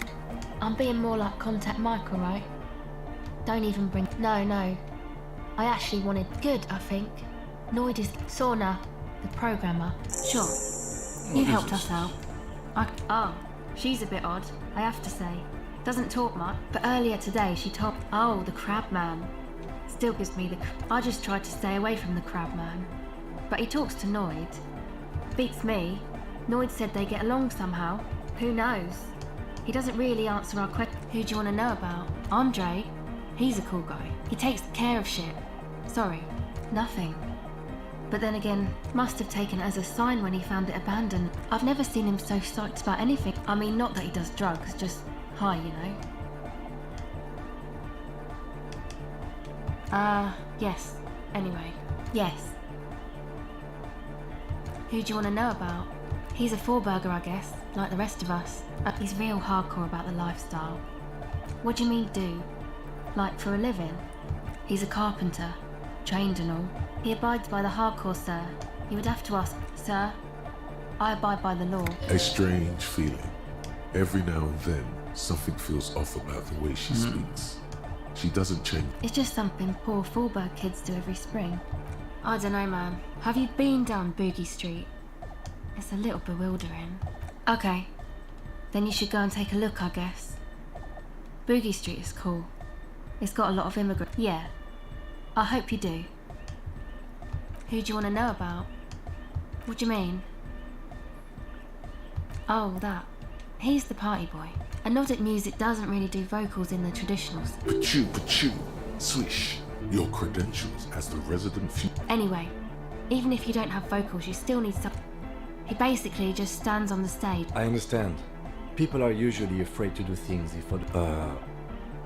I'm being more like Contact Michael, right? Don't even bring... No. I actually wanted... Good, I think. Noid is... Sauna, the programmer. Sure. You helped us out. Oh, she's a bit odd, I have to say. Doesn't talk much, but earlier today she told... Oh, the crab man. Still gives me the... I just tried to stay away from the crab man. But he talks to Noid. Beats me. Noid said they get along somehow. Who knows? He doesn't really answer our question. Who do you want to know about? Andre. He's a cool guy. He takes care of shit. Sorry. Nothing. But then again, must have taken it as a sign when he found it abandoned. I've never seen him so psyched about anything. I mean, not that he does drugs, just high, you know. Yes. Anyway. Yes. Who do you want to know about? He's a four-burger, I guess, like the rest of us. He's real hardcore about the lifestyle. What do you mean, do? Like, for a living? He's a carpenter, trained and all. He abides by the hardcore, sir. You would have to ask, sir. I abide by the law. A strange feeling. Every now and then, something feels off about the way she speaks. She doesn't change. It's just something poor Fallberg kids do every spring. I don't know, man. Have you been down Boogie Street? It's a little bewildering. Okay. Then you should go and take a look, I guess. Boogie Street is cool. It's got a lot of immigrants. Yeah. I hope you do. Who do you want to know about? What do you mean? Oh, that. He's the party boy. And Nordic music doesn't really do vocals in the traditional sense. Pachoo, swish. Your credentials as the resident Anyway, even if you don't have vocals, you still need some... He basically just stands on the stage. I understand. People are usually afraid to do things if...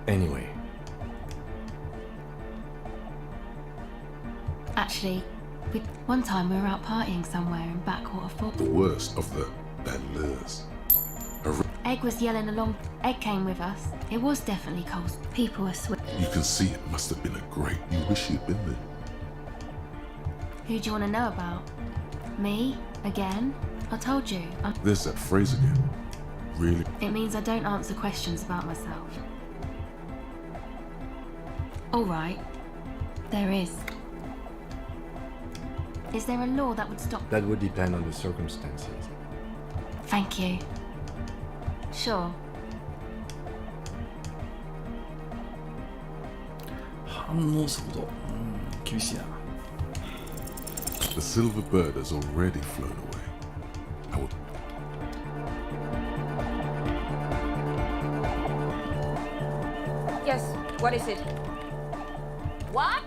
Anyway. Actually, one time we were out partying somewhere in Backwater Falls. The worst of the bandlers. Egg was yelling along. Egg came with us. It was definitely cold. People were sweating. You can see it must have been a great... You wish you'd been there. Who do you want to know about? Me? Again? I told you. There's that phrase again. Really? It means I don't answer questions about myself. Alright. There is. Is there a law that would stop... That would depend on the circumstances. Thank you. Sure. The silver bird has already flown away. I will... Yes, what is it? What?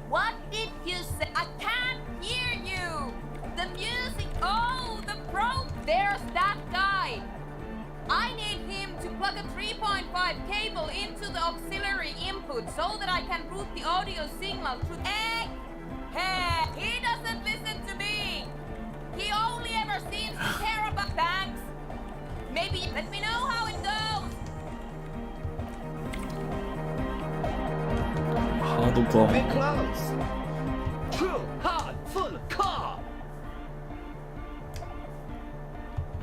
What did you say? I can't hear you! The music, oh, the pro... There's that guy! I need him to plug a 3.5 cable into the auxiliary input so that I can route the audio signal through... Hey! He doesn't listen to me! He only ever seems to care about... Thanks! Maybe let me know how it goes! Hardcore. Big close! True, hard, full, car!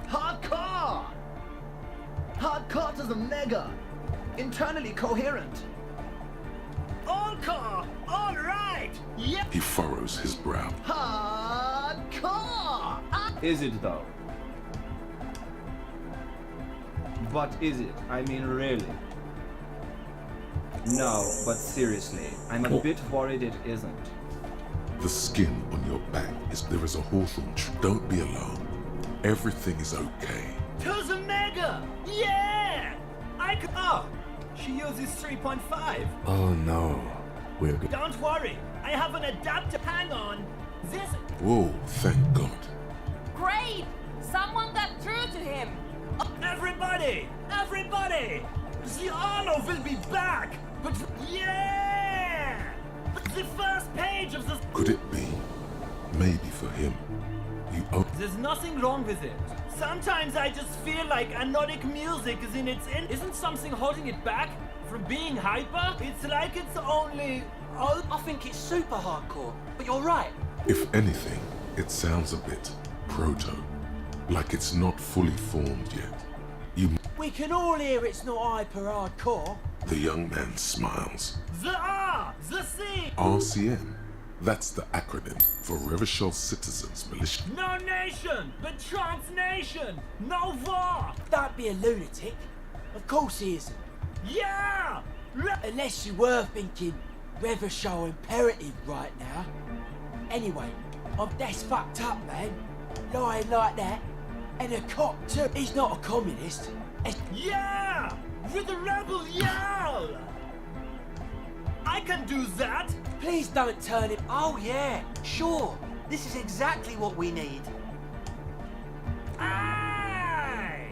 Hardcore! Hardcore to the mega! Internally coherent! All car! All right! Yep! He furrows his brow. Hardcore! Is it though? But is it? I mean, really? No, but seriously, I'm a bit worried it isn't. The skin on your back is... There is a hawthorn tree. Don't be alarmed. Everything is okay. To the mega! Yeah! I could... Oh! She uses 3.5. Oh no. We're good. Don't worry. I have an adapter. Hang on. This... Whoa, thank God. Great! Someone got through to him! Everybody! Everybody! The honor will be back! But yeah! The first page of the... Could it be? Maybe for him. There's nothing wrong with it. Sometimes I just feel like anodic music is in its end. Isn't something holding it back from being hyper? It's like it's only... I think it's super hardcore, but you're right. If anything, it sounds a bit proto. Like it's not fully formed yet. We can all hear it's not hyper hardcore. The young man smiles. The R! The C! RCM. That's the acronym for Revachol Citizens Militia. No nation, but transnation! No war! Don't be a lunatic. Of course he isn't. Yeah! Unless you were thinking Revachol imperative right now. Anyway, that's fucked up, man. Lying like that. And a cop too. He's not a communist. Yeah! With a rebel yell! I can do that! Please don't turn it. Oh yeah, sure. This is exactly what we need. Aye!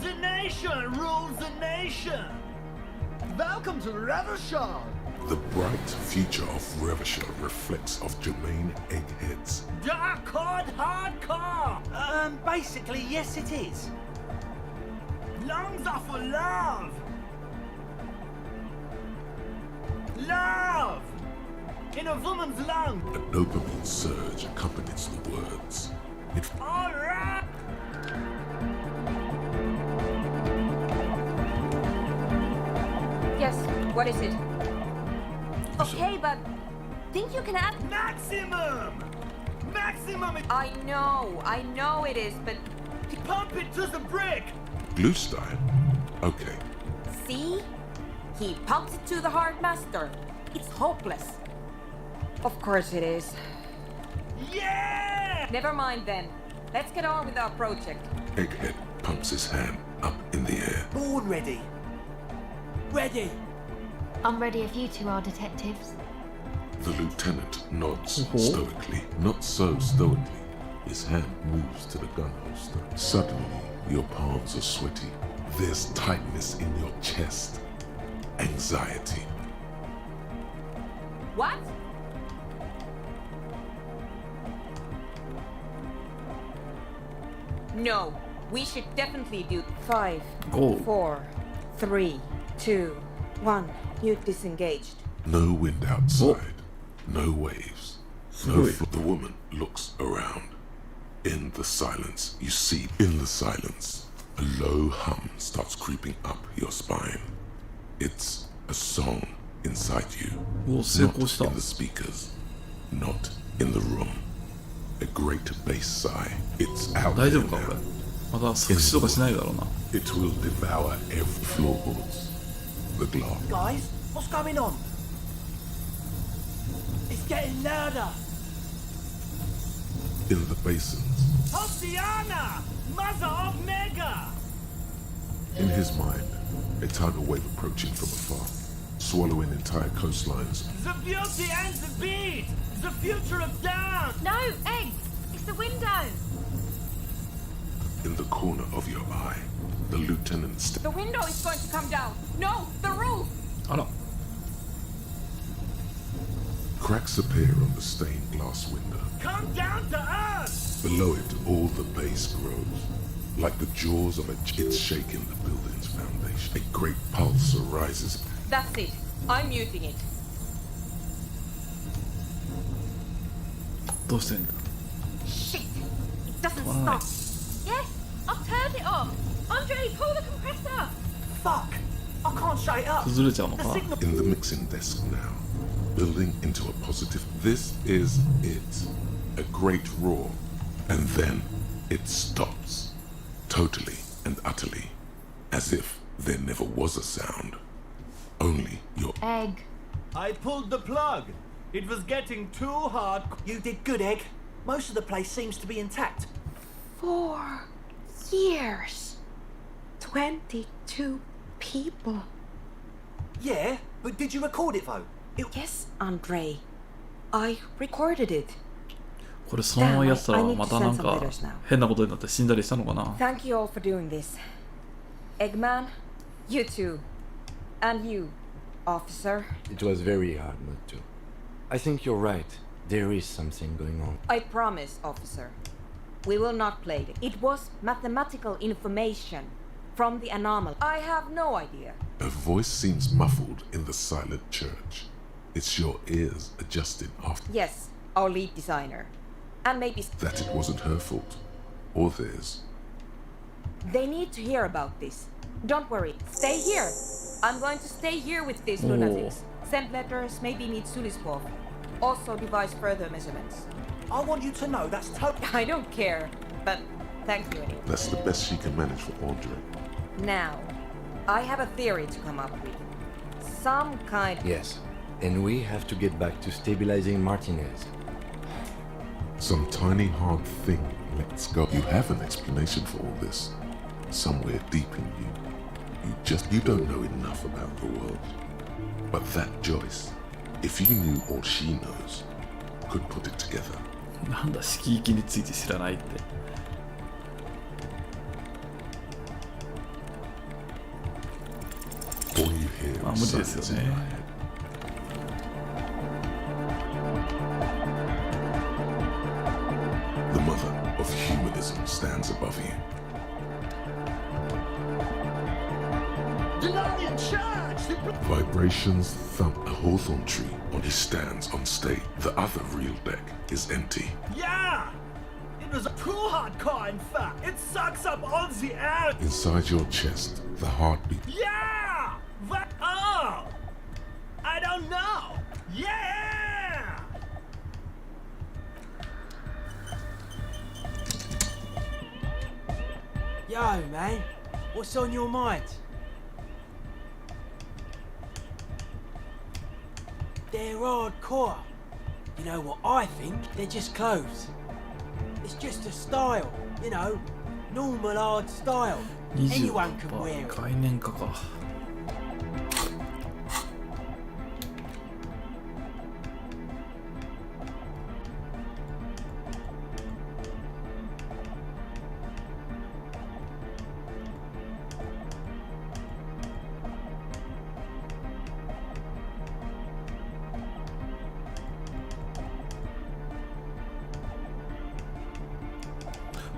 The nation rules the nation! Welcome to Revachol! The bright future of Revachol reflects of Jermaine Eggheads. Dark hardcore! Basically, yes it is. Lungs are for love! Love! In a woman's lung! A dopamine surge accompanies the words. All right! Yes, what is it? Okay, but think you can add maximum! Maximum! I know it is, but pump it to the brick! Glue style? Okay. See? He pumps it to the hard master. It's hopeless. Of course it is. Yeah! Never mind then. Let's get on with our project. Egghead pumps his hand up in the air. Born ready. Ready. I'm ready if you two are detectives. The lieutenant nods stoically. Not so stoically. His hand moves to the gun holster. Suddenly, your palms are sweaty. There's tightness in your chest. Anxiety. What? No, we should definitely do 5, 4, 3, 2, 1. You disengaged. No wind outside. No waves. No the woman looks around. In the silence, you see in the silence, a low hum starts creeping up your spine. It's a song inside you. Not in the speakers. Not in the room. A great bass sigh. It's out there now. It will devour every floorboards. The glass. Guys, what's going on? It's getting louder. In the basins. Oceana! Mother of Mega! In his mind, a tidal wave approaching from afar, swallowing entire coastlines. The beauty and the beat! The future of dance! No, Egg! It's the window! In the corner of your eye, the lieutenant The window is going to come down! No, the roof! Cracks appear on the stained glass window. Come down to us! Below it, all the base grows. Like the jaws of it's shaking the building's foundation. A great pulse arises. That's it. I'm muting it. Shit! It doesn't stop! Yes! I've turned it off! Andre, pull the compressor! Fuck! I can't shut it up! In the mixing desk now, building into a positive. This is it. A great roar. And then it stops. Totally and utterly. As if there never was a sound. Only your Egg. I pulled the plug. It was getting too hard. You did good, Egg. Most of the place seems to be intact. 4 years. 22 people. Yeah, but did you record it though? Yes, Andre. I recorded it. これそのままやったらまたなんか変なことになって死んだりしたのかな。 Thank you all for doing this. Eggman, you too. And you, officer. It was very hard not to. I think you're right. There is something going on. I promise, officer. We will not play it. It was mathematical information from the anomaly. I have no idea. Her voice seems muffled in the silent church. It's your ears adjusted after. Yes, our lead designer. And maybe... That it wasn't her fault. Or theirs. They need to hear about this. Don't worry. Stay here. I'm going to stay here with these lunatics. Send letters, maybe meet Sulispov. Also devise further measurements. I want you to know that's I don't care, but thank you anyway. That's the best she can manage for Andre. Now, I have a theory to come up with. Some kind... Yes, and we have to get back to stabilizing Martinez. Some tiny hard thing lets go. You have an explanation for all this. Somewhere deep in you. You don't know enough about the world. But that Joyce, if you knew all she knows, could put it together. なんだ色域について知らないって。All you hear 無理ですよね。The mother of humanism stands above you. Vibrations thump a hawthorn tree on his stands on stage. The other real deck is empty. Yeah! It was too hardcore, in fact. It sucks up all the air. Inside your chest, the heartbeat. Yeah! What? Oh! I don't know. Yeah! Yo, man. What's on your mind? They're hardcore. You know what I think? They're just clothes. It's just a style, you know, normal hard style. Anyone can wear it. 概念化か。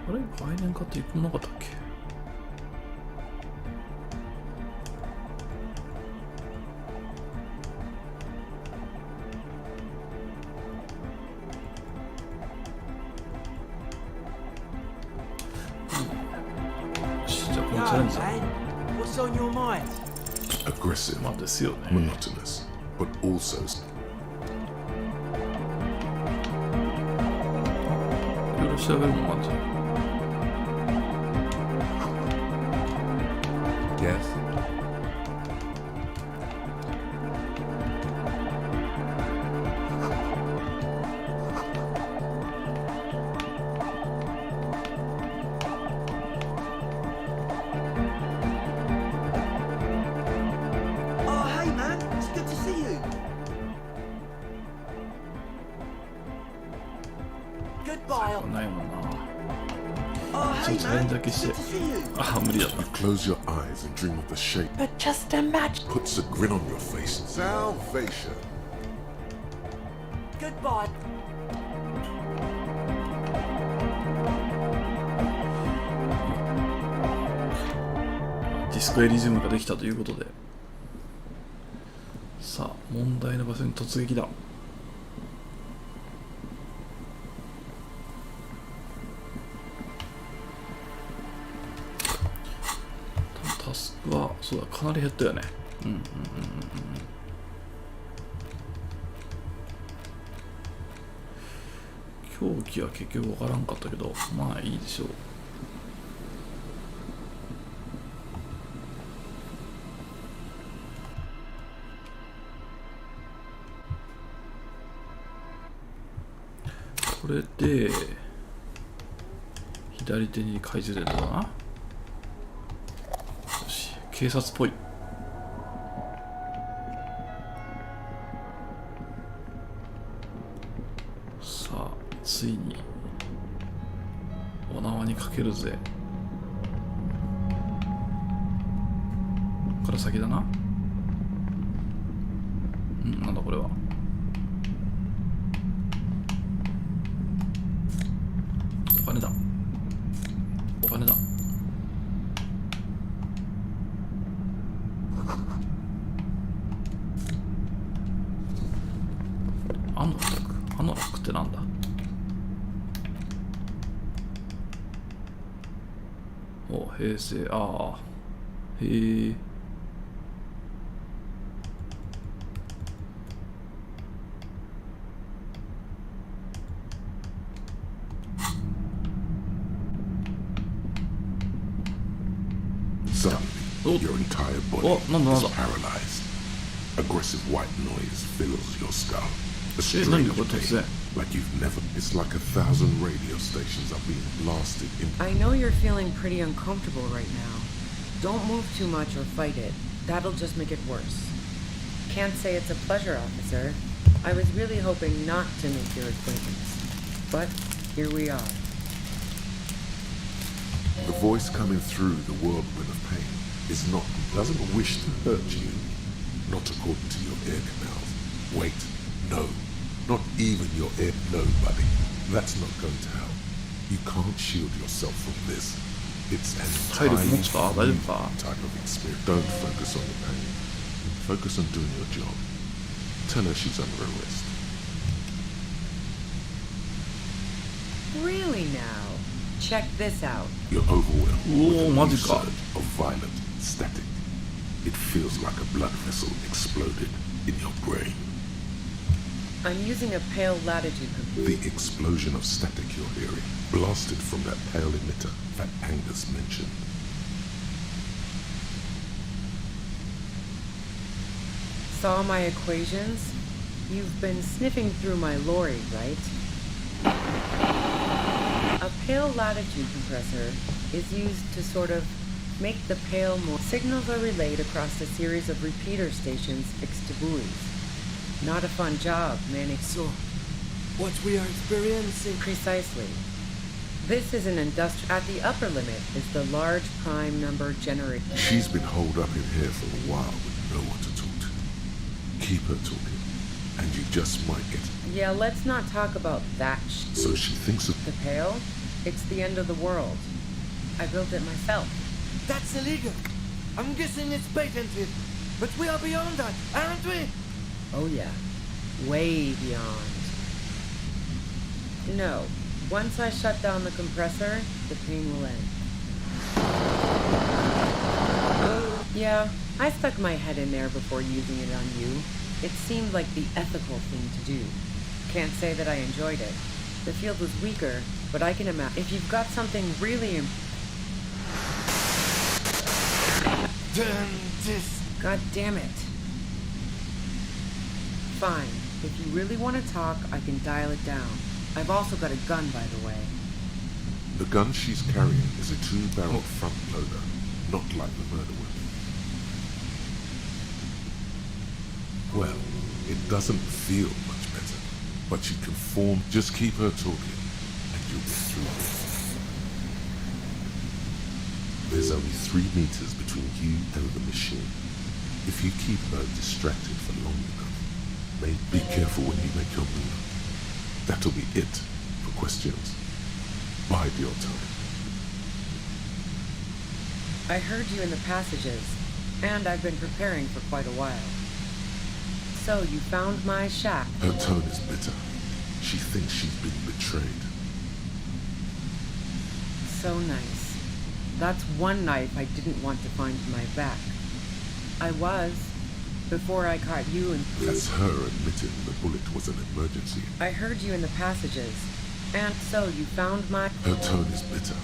あれ概念化って一個もなかったっけ。じゃあこのチャレンジだ。 What's on your mind? Aggressive, まあですよね。 monotonous, but also いろいろ調べるもんもあるんじゃない。 Yes. Oh, hey, man. It's good to see you. Goodbye. ないもんな。 Oh, ちょっ hey, とチャレン man. ジだけ It's して good to see you. あ無理だった。 you close your eyes and dream of the shape. But just imagine. Puts a grin on your face. Salvation. Goodbye. ディスコエリジウムができたということで、さあ問題の場所に突撃だ。タスクはそうだかなり減ったよね。狂気は結局わからんかったけど、まあいいでしょう。これで左手に懐中電灯だな。よし、警察っぽい。さあついにお縄にかけるぜ。から先だな。なんだこれは。お金だ。お金だ。あのラック、あのラックってなんだ。お、平成、ああ、へえ。Suddenly, your entire body is paralyzed. Aggressive white noise fills your skull. A strange pain, like you've never. It's like 1,000 radio stations are being blasted in. I know you're feeling pretty uncomfortable right now. Don't move too much or fight it. That'll just make it worse. Can't say it's a pleasure, officer. I was really hoping not to make your acquaintance. But here we are. The voice coming through the whirlwind of pain doesn't wish to hurt you. Not according to your ear canals. Wait, no. Not even your ear. No, buddy. That's not going to help. You can't shield yourself from this. It's an entirely new type of experience. Don't focus on the pain. Focus on doing your job. Tell her she's under arrest. Really now? Check this out. You're overwhelmed with a new surge of violent static. It feels like a blood vessel exploded in your brain. I'm using a pale latitude computer. The explosion of static you're hearing blasted from that pale emitter that Angus mentioned. Saw my equations? You've been sniffing through my lorry, right? A pale latitude compressor is used to sort of make the pale more. Signals are relayed across a series of repeater stations fixed to buoys. Not a fun job, Manny. So, what we are experiencing? Precisely. This is an industrial. At the upper limit is the large prime number generator. She's been holed up in here for a while with no one to talk to. Keep her talking, and you just might get. Yeah, let's not talk about that So she thinks of the pale? It's the end of the world. I built it myself. That's illegal. I'm guessing it's patented. But we are beyond that, aren't we? Oh yeah. Way beyond. No. Once I shut down the compressor, the pain will end. Yeah, I stuck my head in there before using it on you. It seemed like the ethical thing to do. Can't say that I enjoyed it. The field was weaker, but I can imagine if you've got something really God damn it. Fine. If you really want to talk, I can dial it down. I've also got a gun, by the way. The gun she's carrying is a 2-barrel front loader, not like the murder weapon. Well, it doesn't feel much better, but you can form. Just keep her talking, and you'll get through this. There's only 3 meters between you and the machine. If you keep her distracted for long enough, be careful when you make your move. That'll be it for questions. Bide your time. I heard you in the passages, and I've been preparing for quite a while. So you found my shack. Her tone is bitter. She thinks she's been betrayed. So nice. That's one knife I didn't want to find in my back. I was, before I caught you and... That's her admitting the bullet was an emergency. I heard you in the passages, and so you found my... Her tone is bitter.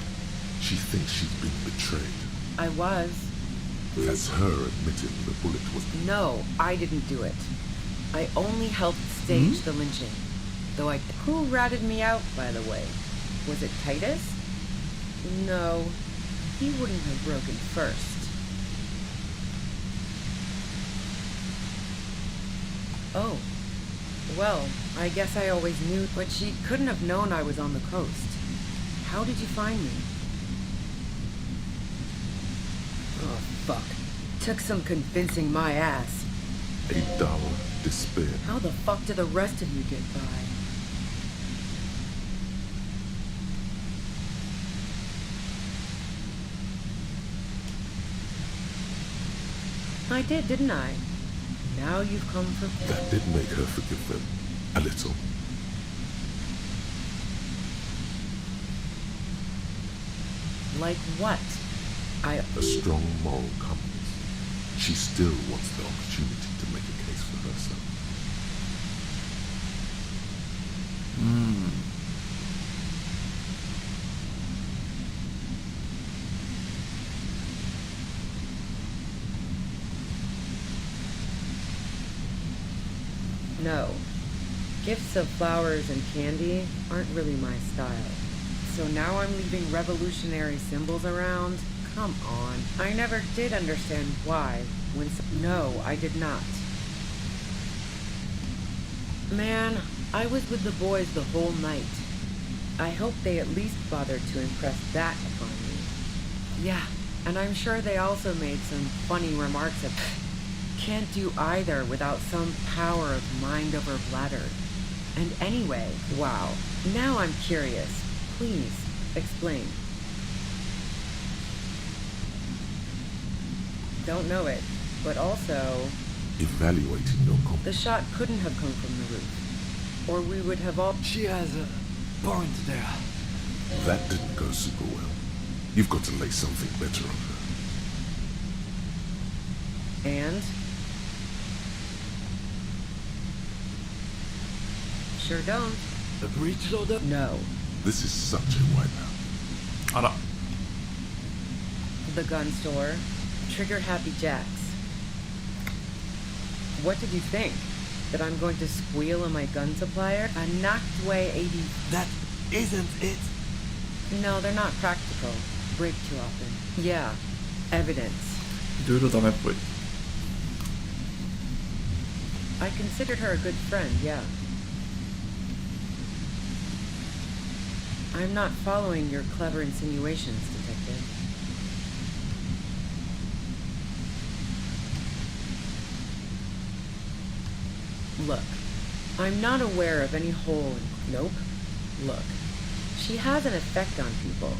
She thinks she's been betrayed. I was. That's her admitting the bullet was... No, I didn't do it. I only helped stage the lynching. Though I... Who ratted me out, by the way? Was it Titus? No, he wouldn't have broken first. Oh. Well, I guess I always knew, but she couldn't have known I was on the coast. How did you find me? Oh, fuck. Took some convincing my ass. $8 despair. How the fuck did the rest of you get by? I did, didn't I? Now you've come for... That did make her forgive them. A little. Like what? A strong moral compass. She still wants the opportunity to make a case for herself. No. Gifts of flowers and candy aren't really my style. So now I'm leaving revolutionary symbols around? Come on. I never did understand why. No, I did not. Man, I was with the boys the whole night. I hope they at least bothered to impress that upon me. Yeah, and I'm sure they also made some funny remarks of can't do either without some power of mind over bladder. And anyway, wow. Now I'm curious. Please, explain. Don't know it, but also... Evaluating your competence. The shot couldn't have come from the roof. Or we would have all... She has a point there. That didn't go super well. You've got to lay something better on her. And? Sure don't. A breech loader? No. This is such a wipeout. Ara. The gun store. Trigger Happy Jacks. What did you think? That I'm going to squeal on my gun supplier? A knocked away 80... That isn't it. No, they're not practical. Break too often. Yeah. Evidence. いろいろダメっぽい。I considered her a good friend, yeah. I'm not following your clever insinuations, Detective. Look, I'm not aware of any hole in... Nope. Look, she has an effect on people.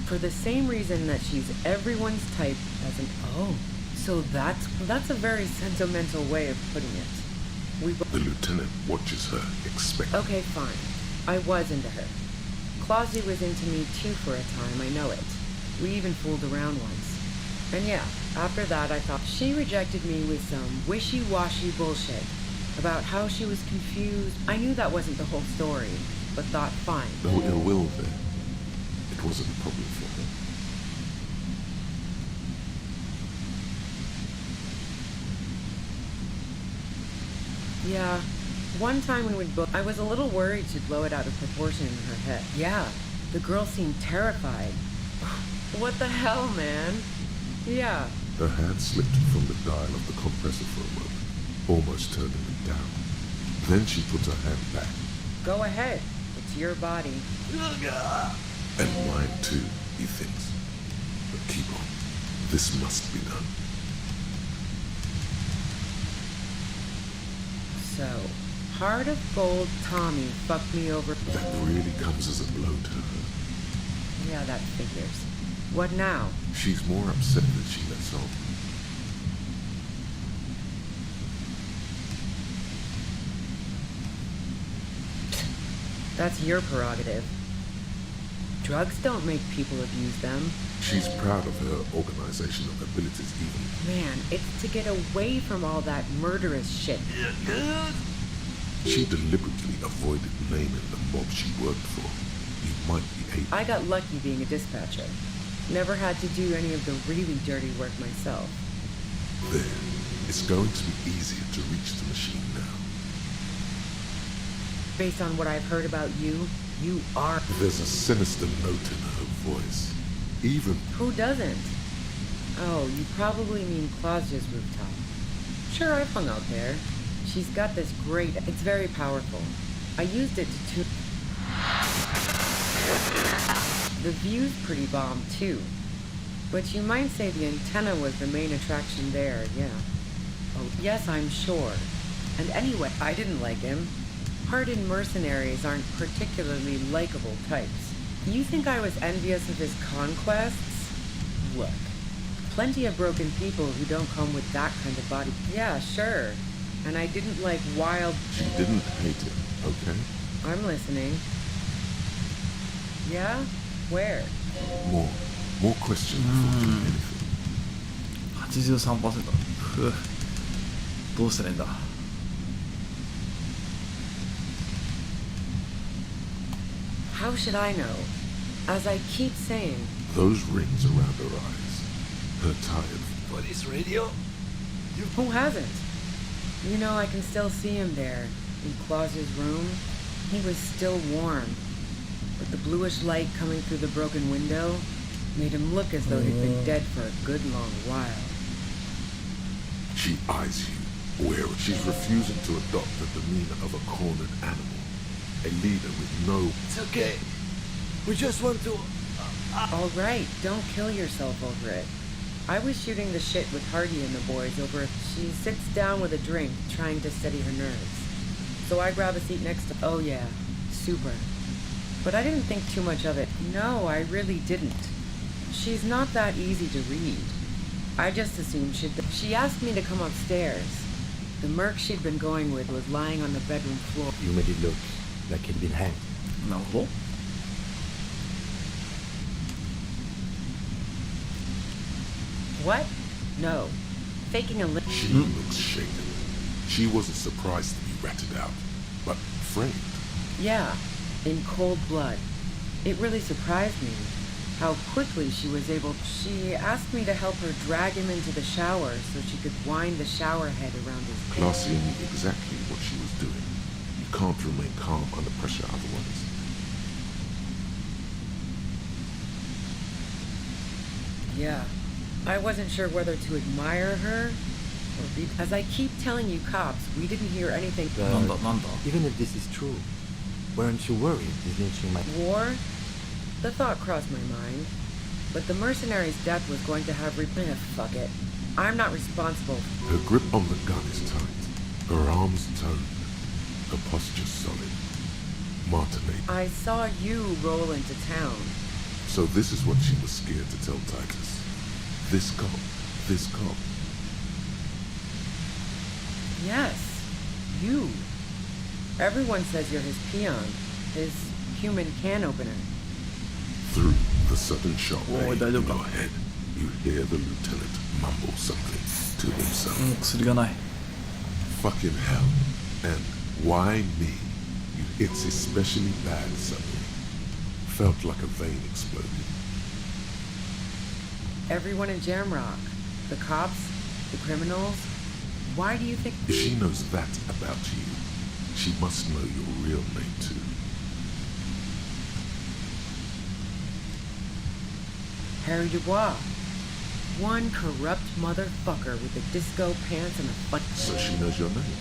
For the same reason that she's everyone's type as an... Oh, so that's a very sentimental way of putting it. The lieutenant watches her, expecting. Okay, fine. I was into her. Clausy was into me too for a time, I know it. We even fooled around once. And yeah, after that I thought she rejected me with some wishy-washy bullshit about how she was confused. I knew that wasn't the whole story, but thought fine. No ill will there. It wasn't a problem for her. Yeah. One time we would book, I was a little worried she'd blow it out of proportion in her head. Yeah, the girl seemed terrified. What the hell, man? Yeah. Her hand slipped from the dial of the compressor for a moment, almost turning it down. Then she put her hand back. Go ahead. It's your body. And mine too, he thinks. But keep on. This must be done. So, Heart of Gold Tommy fucked me over. That really comes as a blow to her. Yeah, that figures. What now? She's more upset than she lets on. That's your prerogative. Drugs don't make people abuse them. She's proud of her organizational abilities even. Man, it's to get away from all that murderous shit. She deliberately avoided naming the mob she worked for. You might be able... I got lucky being a dispatcher. Never had to do any of the really dirty work myself. There. It's going to be easier to reach the machine now. Based on what I've heard about you, you are... There's a sinister note in her voice. Even... Who doesn't? Oh, you probably mean Clausia's rooftop. Sure, I've hung out there. She's got this great... It's very powerful. I used it to... The view's pretty bomb, too. But you might say the antenna was the main attraction there, yeah. Oh, yes, I'm sure. And anyway, I didn't like him. Hardened mercenaries aren't particularly likable types. You think I was envious of his conquests? Look, plenty of broken people who don't come with that kind of body. Yeah, sure. And I didn't like wild... She didn't hate it, okay? I'm listening. Yeah? Where? More questions before doing anything. 83%。ふう。どうしたらいいんだ。How should I know? As I keep saying... Those rings around her eyes. Her tired... Police radio? Who hasn't? You know, I can still see him there, in Claus's room. He was still warm. But the bluish light coming through the broken window made him look as though he'd been dead for a good long while. She eyes you, wary. She's refusing to adopt the demeanor of a cornered animal. A leader with no... It's okay. We just want to... All right, don't kill yourself over it. I was shooting the shit with Hardy and the boys over... She sits down with a drink, trying to steady her nerves. So I grab a seat next to... Oh yeah, super. But I didn't think too much of it. No, I really didn't. She's not that easy to read. I just assumed she'd... She asked me to come upstairs. The merc she'd been going with was lying on the bedroom floor. You made it look like he'd been hanged. No. What? No. Faking a lip. She looks shaken. She wasn't surprised to be ratted out, but framed. Yeah, in cold blood. It really surprised me how quickly she was able... She asked me to help her drag him into the shower so she could wind the shower head around his... Clausia knew exactly what she was doing. You can't remain calm under pressure otherwise. Yeah. I wasn't sure whether to admire her or be... As I keep telling you cops, we didn't hear anything... Even if this is true, weren't you worried he's lynching my... War? The thought crossed my mind. But the mercenary's death was going to have... Fuck it. I'm not responsible. Her grip on the gun is tight. Her arms toned. Her posture solid. Martinate. I saw you roll into town. So this is what she was scared to tell Titus. This cop. Yes. You. Everyone says you're his peon. His human can opener. Through the sudden shock in your head, you hear the lieutenant mumble something to himself. Fucking hell. And why me? It's especially bad suddenly. Felt like a vein exploded. Everyone in Jamrock. The cops, the criminals. Why do you think... If she knows that about you, she must know your real name too. Harry Dubois. One corrupt motherfucker with the disco pants and a butt... So she knows your name.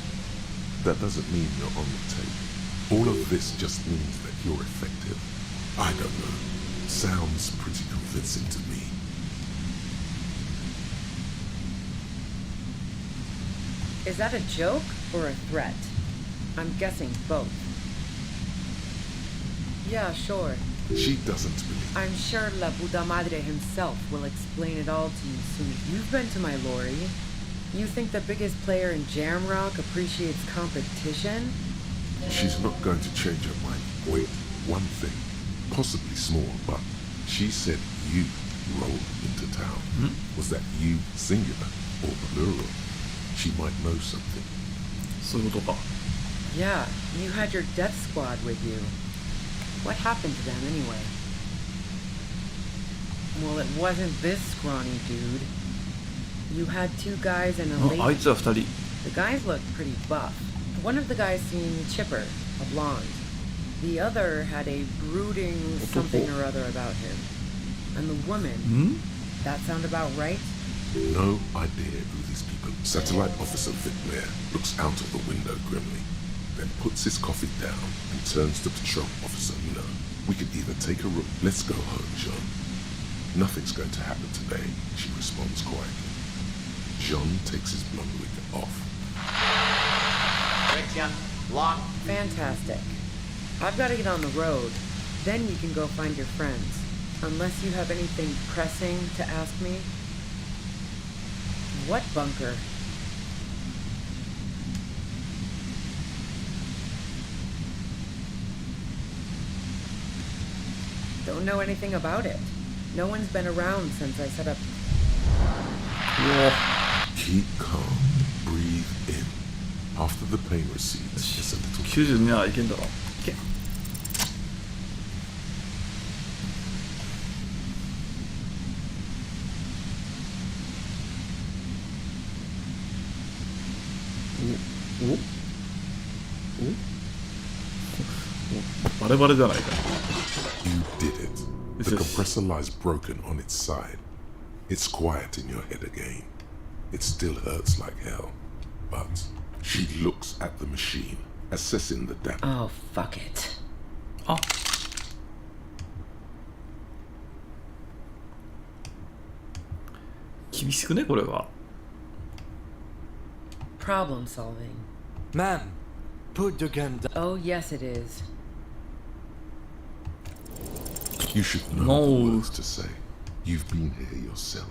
That doesn't mean you're on the tape. All of this just means that you're effective. I don't know. Sounds pretty convincing to me. Is that a joke or a threat? I'm guessing both. Yeah, sure. She doesn't believe. I'm sure La Puta Madre himself will explain it all to you soon. You've been to my lorry. You think the biggest player in Jamrock appreciates competition? She's not going to change her mind. Wait, one thing. Possibly small, but she said you rolled into town. Was that you singular or plural? She might know something. Yeah, you had your death squad with you. What happened to them anyway? Well, it wasn't this scrawny dude. You had two guys and a lady. The guys looked pretty buff. One of the guys seemed chipper, a blonde. The other had a brooding something or other about him. And the woman, that sound about right? No idea who these people are. Satellite Officer Vic Blair looks out of the window grimly, then puts his coffee down and turns to Patrol Officer Miller. We could either take a room. Let's go home, Jean. Nothing's going to happen today, she responds quietly. Jean takes his blonde wig off. Christian, lock. Fantastic. I've got to get on the road. Then you can go find your friends. Unless you have anything pressing to ask me. What bunker? Don't know anything about it. No one's been around since I set up. Keep calm. Breathe in. After the pain recedes, it's a little... 92年はいけんだろ。バレバレじゃないか。You did it. The compressor lies broken on its side. It's quiet in your head again. It still hurts like hell. But she looks at the machine, assessing the damage. Oh, fuck it. あ。厳しくねこれは。Problem solving. Ma'am, put the gun down. Oh, yes, it is. You should know the words to say. You've been here yourself.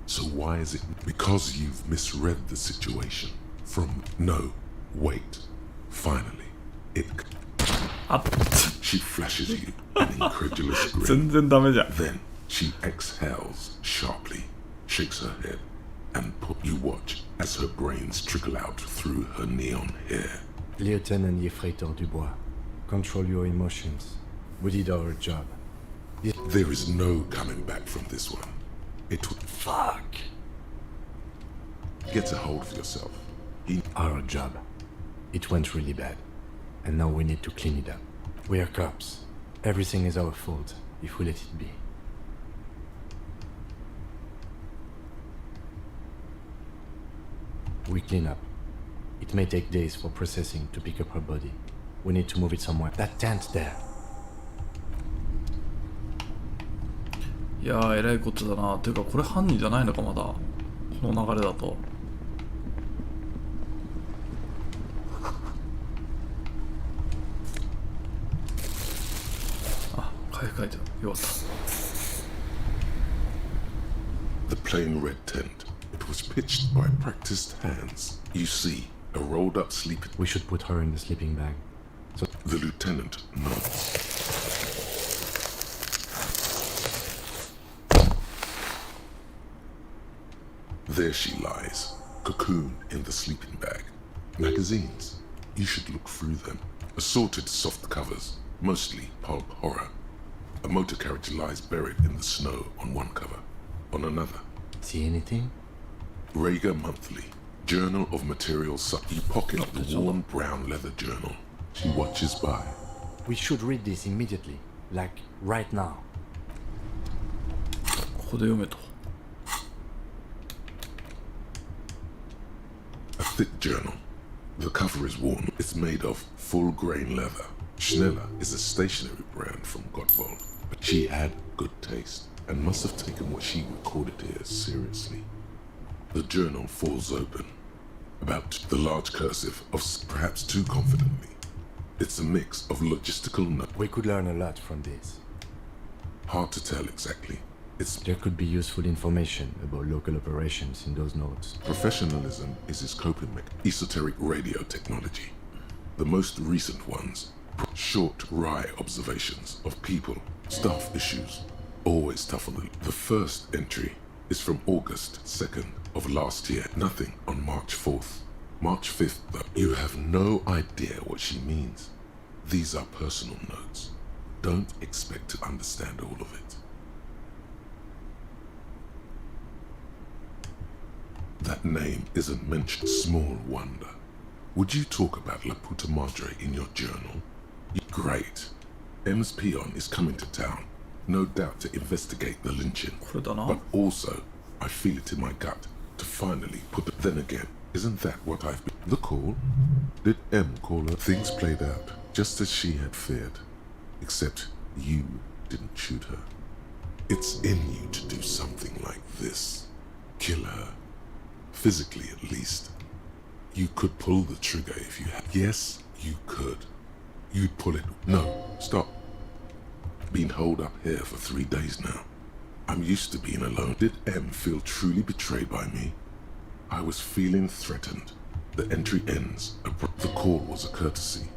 So why is it? Because you've misread the situation. From no, wait. Finally, it. She flashes you an incredulous grin. Then she exhales sharply, shakes her head, and you watch as her brains trickle out through her neon hair. Lieutenant Yefreitor Dubois, control your emotions. We did our job. There is no coming back from this one. It would... Fuck! Get a hold of yourself. Our job. It went really bad. And now we need to clean it up. We are cops. Everything is our fault if we let it be. We clean up. It may take days for processing to pick up her body. We need to move it somewhere. That tent there. いやー、えらいこっちゃだな。ていうか、これ犯人じゃないのか、まだ。この流れだと。あ、書いてある。よかった。The plain red tent. It was pitched by practiced hands. You see, a rolled up sleeping... We should put her in the sleeping bag. So the lieutenant nods. There she lies, cocooned in the sleeping bag. Magazines. You should look through them. Assorted soft covers, mostly pulp horror. A motor carriage lies buried in the snow on one cover. On another. See anything? Rager Monthly. Journal of Materials. You pocket the worn brown leather journal. She watches by. We should read this immediately. Like, right now. ここで読めと。A thick journal. The cover is worn. It's made of full-grain leather. Schneller is a stationery brand from Gottwald, but she had good taste and must have taken what she recorded here seriously. The journal falls open. About the large cursive of perhaps too confidently. It's a mix of logistical notes. We could learn a lot from this. Hard to tell exactly. There could be useful information about local operations in those notes. Professionalism is his coping mechanism. Esoteric radio technology. The most recent ones. Short, wry observations of people, staff issues. Always tough on them. The first entry is from August 2nd of last year. Nothing on March 4th. March 5th, though. You have no idea what she means. These are personal notes. Don't expect to understand all of it. That name isn't mentioned. Small wonder. Would you talk about La Puta Madre in your journal? Great. M's peon is coming to town. No doubt to investigate the lynching. But also, I feel it in my gut to finally put it. Then again, isn't that what I've been? The call? Did M call her? Things played out just as she had feared. Except You didn't shoot her. It's in you to do something like this. Kill her. Physically, at least. You could pull the trigger if you had. Yes, you could. You'd pull it. No, stop. Been holed up here for 3 days now. I'm used to being alone. Did M feel truly betrayed by me? I was feeling threatened. The entry ends. The call was a courtesy.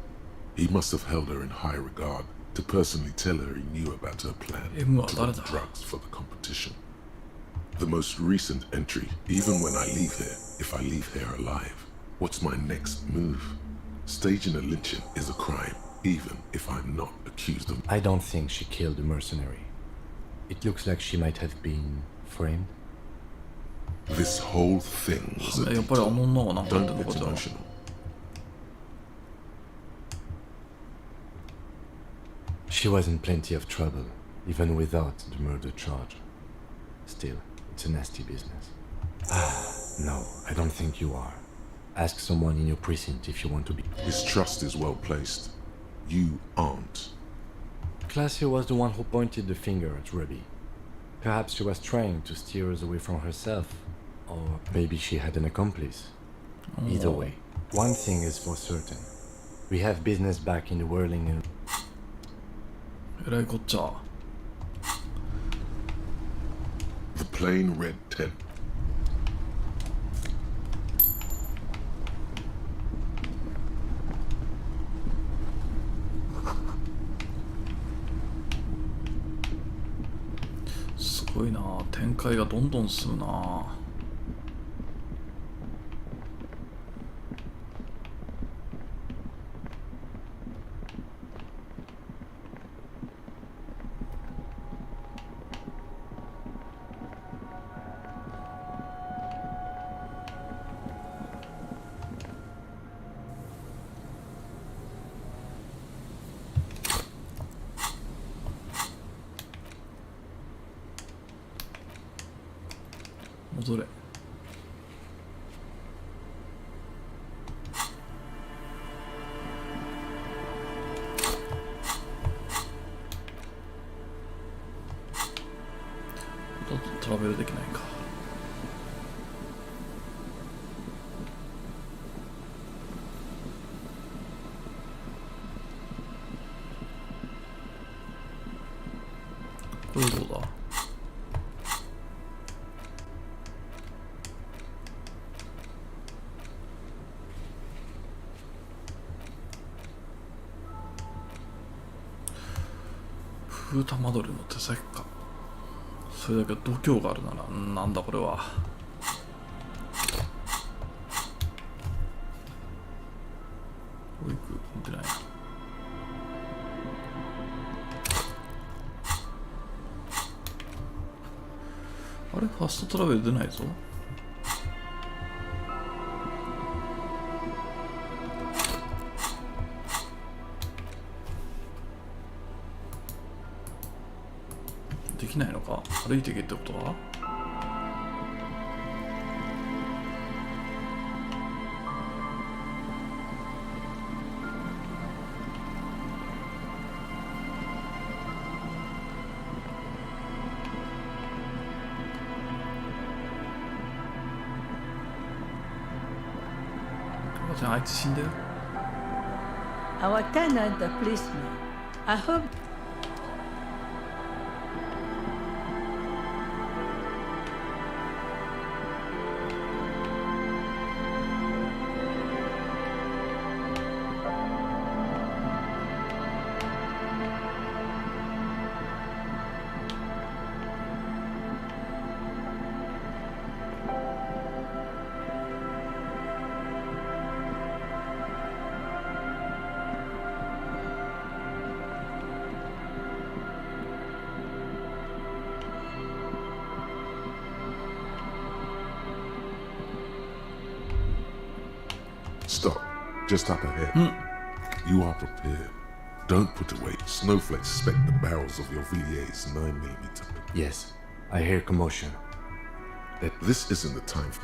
He must have held her in high regard to personally tell her he knew about her plan to get drugs for the competition. The most recent entry, even when I leave here, if I leave here alive, what's my next move? Staging a lynching is a crime, even if I'm not accused of... I don't think she killed the mercenary. It looks like she might have been framed. This whole thing was a detour. Don't get emotional. She was in plenty of trouble, even without the murder charge. Still, it's a nasty business. No, I don't think you are. Ask someone in your precinct if you want to be. His trust is well placed. You aren't. Classy was the one who pointed the finger at Ruby. Perhaps she was trying to steer us away from herself. Or maybe she had an accomplice. Either way, one thing is for certain. We have business back in the whirling and... えらいこっちゃ。 The plain red tent.すごいな、展開がどんどん進むな。戻れ。トラベルできないか。どういうことだ。風玉取りの手先か。それだけ度胸があるならなんだこれは。どういく見てないな。あれファストトラベル出ないぞ。できないのか。歩いていけってことは。じゃああいつ死んだよ。Our tenant, the policeman. I hope. Stop. Just up ahead. You are prepared. Don't put away. Snowflakes suspect the barrels of your Villiers 9mm. Yes, I hear commotion. This isn't the time for...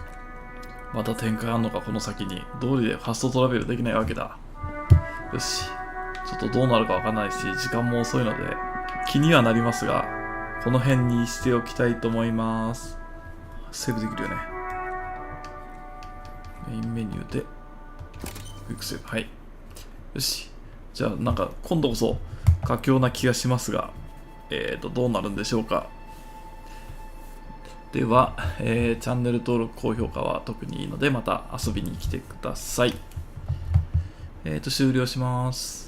また展開あんのかこの先に。道理でファストトラベルできないわけだ。よし。ちょっとどうなるかわかんないし、時間も遅いので、気にはなりますが、この辺にしておきたいと思います。セーブできるよね。メインメニューでクイックセーブ。はい。よし。じゃあなんか今度こそ佳境な気がしますが、どうなるんでしょうか。では、チャンネル登録、高評価は特にいいので、また遊びに来てください。終了します。